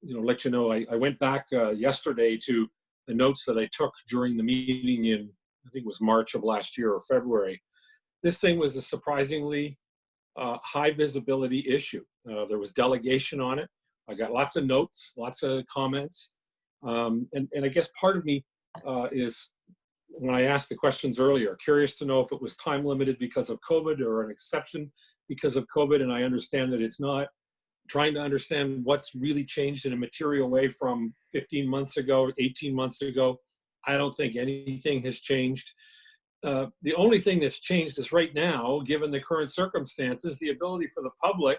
let you know. I went back yesterday to the notes that I took during the meeting in, I think it was March of last year or February. This thing was a surprisingly high visibility issue. There was delegation on it. I got lots of notes, lots of comments, and I guess part of me is, when I asked the questions earlier, curious to know if it was time limited because of COVID or an exception because of COVID, and I understand that it's not. Trying to understand what's really changed in a material way from 15 months ago, 18 months ago. I don't think anything has changed. The only thing that's changed is right now, given the current circumstances, the ability for the public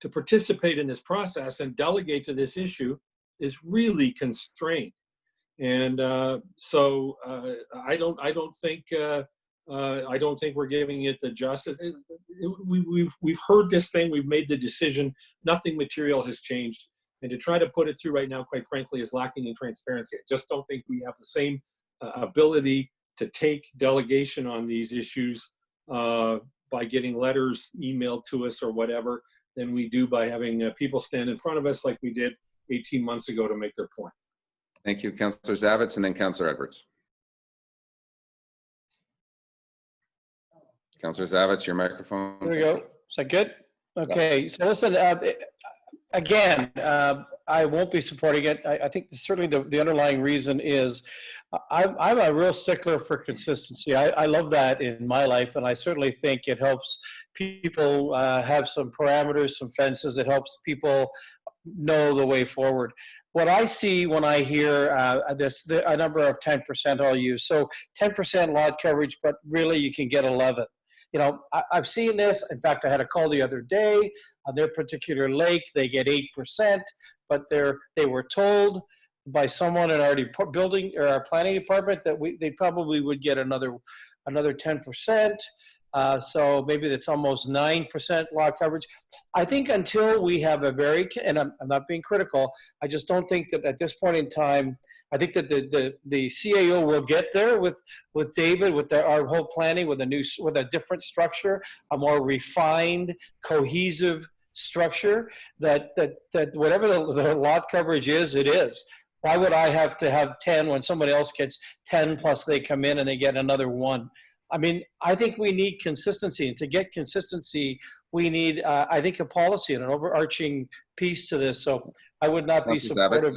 to participate in this process and delegate to this issue is really constrained. And so I don't think we're giving it the justice. We've heard this thing. We've made the decision. Nothing material has changed. And to try to put it through right now, quite frankly, is lacking in transparency. I just don't think we have the same ability to take delegation on these issues by getting letters emailed to us or whatever than we do by having people stand in front of us like we did 18 months ago to make their point. Thank you, Councillor Zavitz, and then Councillor Edwards. Councillor Zavitz, your microphone. There we go. Is that good? Okay. So listen, again, I won't be supporting it. I think certainly the underlying reason is I'm a real stickler for consistency. I love that in my life, and I certainly think it helps people have some parameters, some fences. It helps people know the way forward. What I see when I hear a number of 10% I'll use. So 10% lot coverage, but really you can get 11. I've seen this. In fact, I had a call the other day on their particular lake. They get 8%, but they were told by someone in our building or our planning department, that they probably would get another 10%. So maybe that's almost 9% lot coverage. I think until we have a very, and I'm not being critical, I just don't think that at this point in time, I think that the CAO will get there with David, with our whole planning, with a different structure, a more refined, cohesive structure, that whatever the lot coverage is, it is. Why would I have to have 10 when somebody else gets 10 plus they come in and they get another 1? I mean, I think we need consistency, and to get consistency, we need, I think, a policy and an overarching piece to this. So I would not be supportive.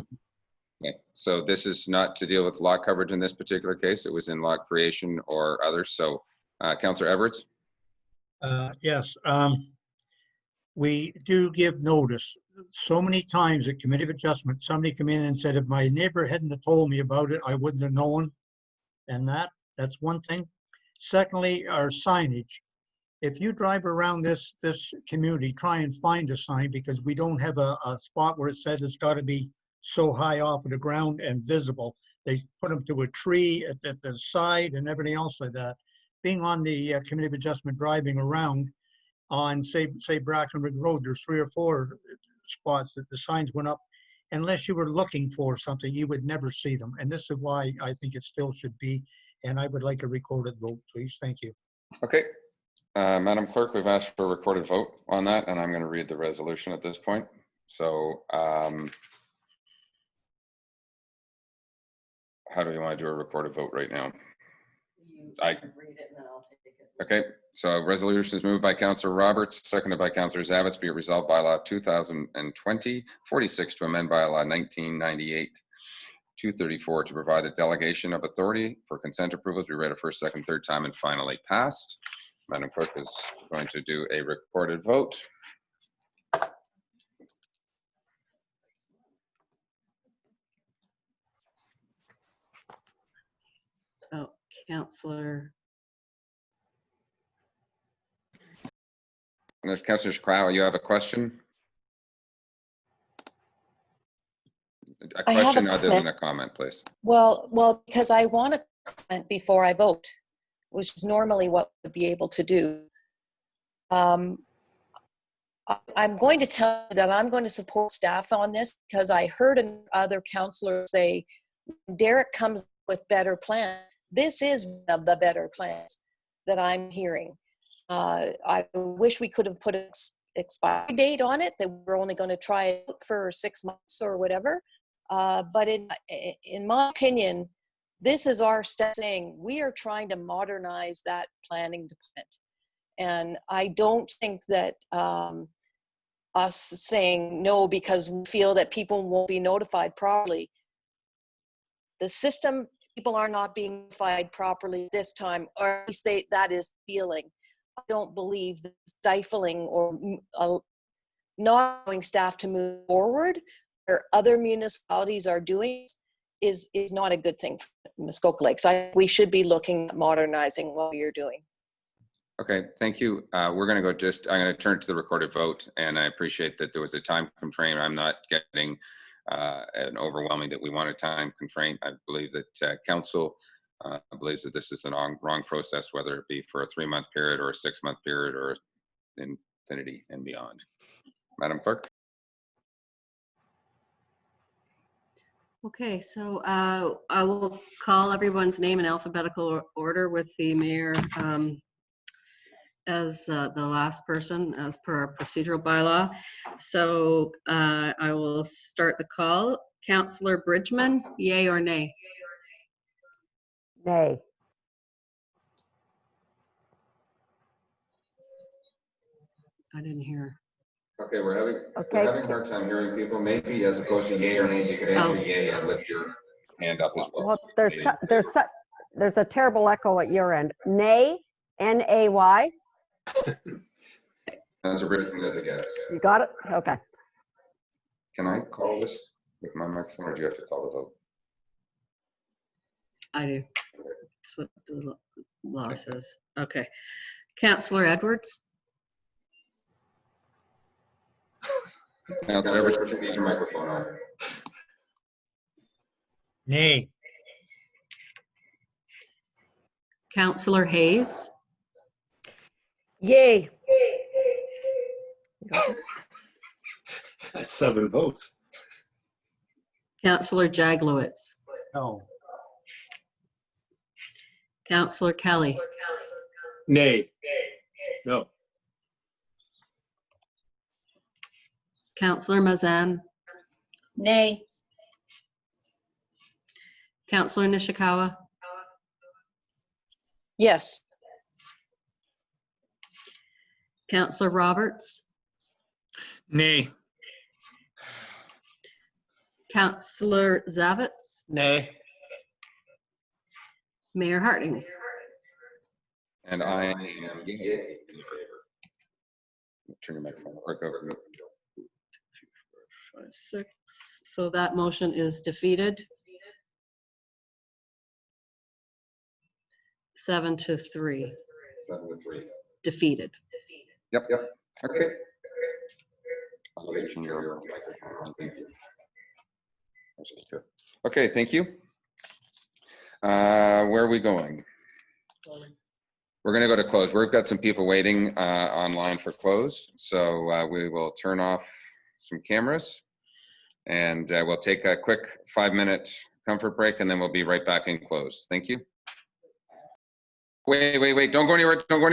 Okay. So this is not to deal with lot coverage in this particular case. It was in lot creation or others. So Councillor Edwards? Yes. We do give notice. So many times at Committee of Adjustment, somebody come in and said, if my neighbor hadn't have told me about it, I wouldn't have known. And that's one thing. Secondly, our signage. If you drive around this community, try and find a sign, because we don't have a spot where it says it's got to be so high off of the ground and visible. They put them to a tree at the side and everything else like that. Being on the Committee of Adjustment, driving around on say Brackenwood Road, there's 3 or 4 spots that the signs went up. Unless you were looking for something, you would never see them. And this is why I think it still should be. And I would like a recorded vote, please. Thank you. Okay. Madam Clerk, we've asked for a recorded vote on that, and I'm going to read the resolution at this point. So how do we want to do a recorded vote right now? I can read it and then I'll take it. Okay. So resolution is moved by Councillor Roberts, seconded by Councillor Zavitz. Be it resolved by law 2020-46 to amend by law 1998-234 to provide a delegation of authority for consent approvals be read a first, second, third time and finally passed. Madam Clerk is going to do a recorded vote. Oh, Councillor. And if Councillor Shkrau, you have a question? A question other than a comment, please. Well, because I want to comment before I vote, which is normally what would be able to do. I'm going to tell you that I'm going to support staff on this, because I heard another councillor say, Derek comes with better plans. This is one of the better plans that I'm hearing. I wish we could have put an expiry date on it, that we're only going to try it for 6 months or whatever. But in my opinion, this is our step saying we are trying to modernize that planning department. And I don't think that us saying no because we feel that people won't be notified properly. The system, people are not being notified properly this time, or at least that is feeling. I don't believe that stifling or not allowing staff to move forward, or other municipalities are doing, is not a good thing for Muskoka Lakes. We should be looking at modernizing what you're doing. Okay, thank you. We're going to go I'm going to turn to the recorded vote, and I appreciate that there was a time constraint. I'm not getting an overwhelming that we want a time constraint. I believe that council believes that this is the wrong process, whether it be for a 3-month period or a 6-month period or infinity and beyond. Madam Clerk. Okay, so I will call everyone's name in alphabetical order with the mayor as the last person as per our procedural bylaw. So I will start the call. Councillor Bridgman, yay or nay? Nay. I didn't hear. Okay, we're having a hard time hearing people. Maybe as opposed to yay or nay, you could answer yay and lift your hand up as well. Well, there's a terrible echo at your end. Nay, N-A-Y. Councillor Bridgman as a guest. You got it? Okay. Can I call this with my microphone, or do you have to call the vote? I do. That's what the law says. Okay. Councillor Edwards? Councillor Edwards, put your microphone on. Nay. Counselor Hayes, Yay. That's 7 votes. Counselor Jaglowitz, No. Counselor Kelly, Nay. No. Counselor Mazan, Nay. Counselor Nishikawa, Yes. Counselor Roberts, Nay. Counselor Zavitz, Nay. Mayor Harding. And I am in favor. Turn your microphone. Or go. 5, 6. So that motion is defeated. 7-3. 7-3. Defeated. Yep. Okay. I'll get you your microphone on. Thank you. That's just good. Okay, thank you. Where are we going? We're going to go to close. We've got some people waiting online for close. So we will turn off some cameras and we'll take a quick 5-minute comfort break and then we'll be right back in close. Thank you. Wait. Don't go anywhere. Don't go anywhere.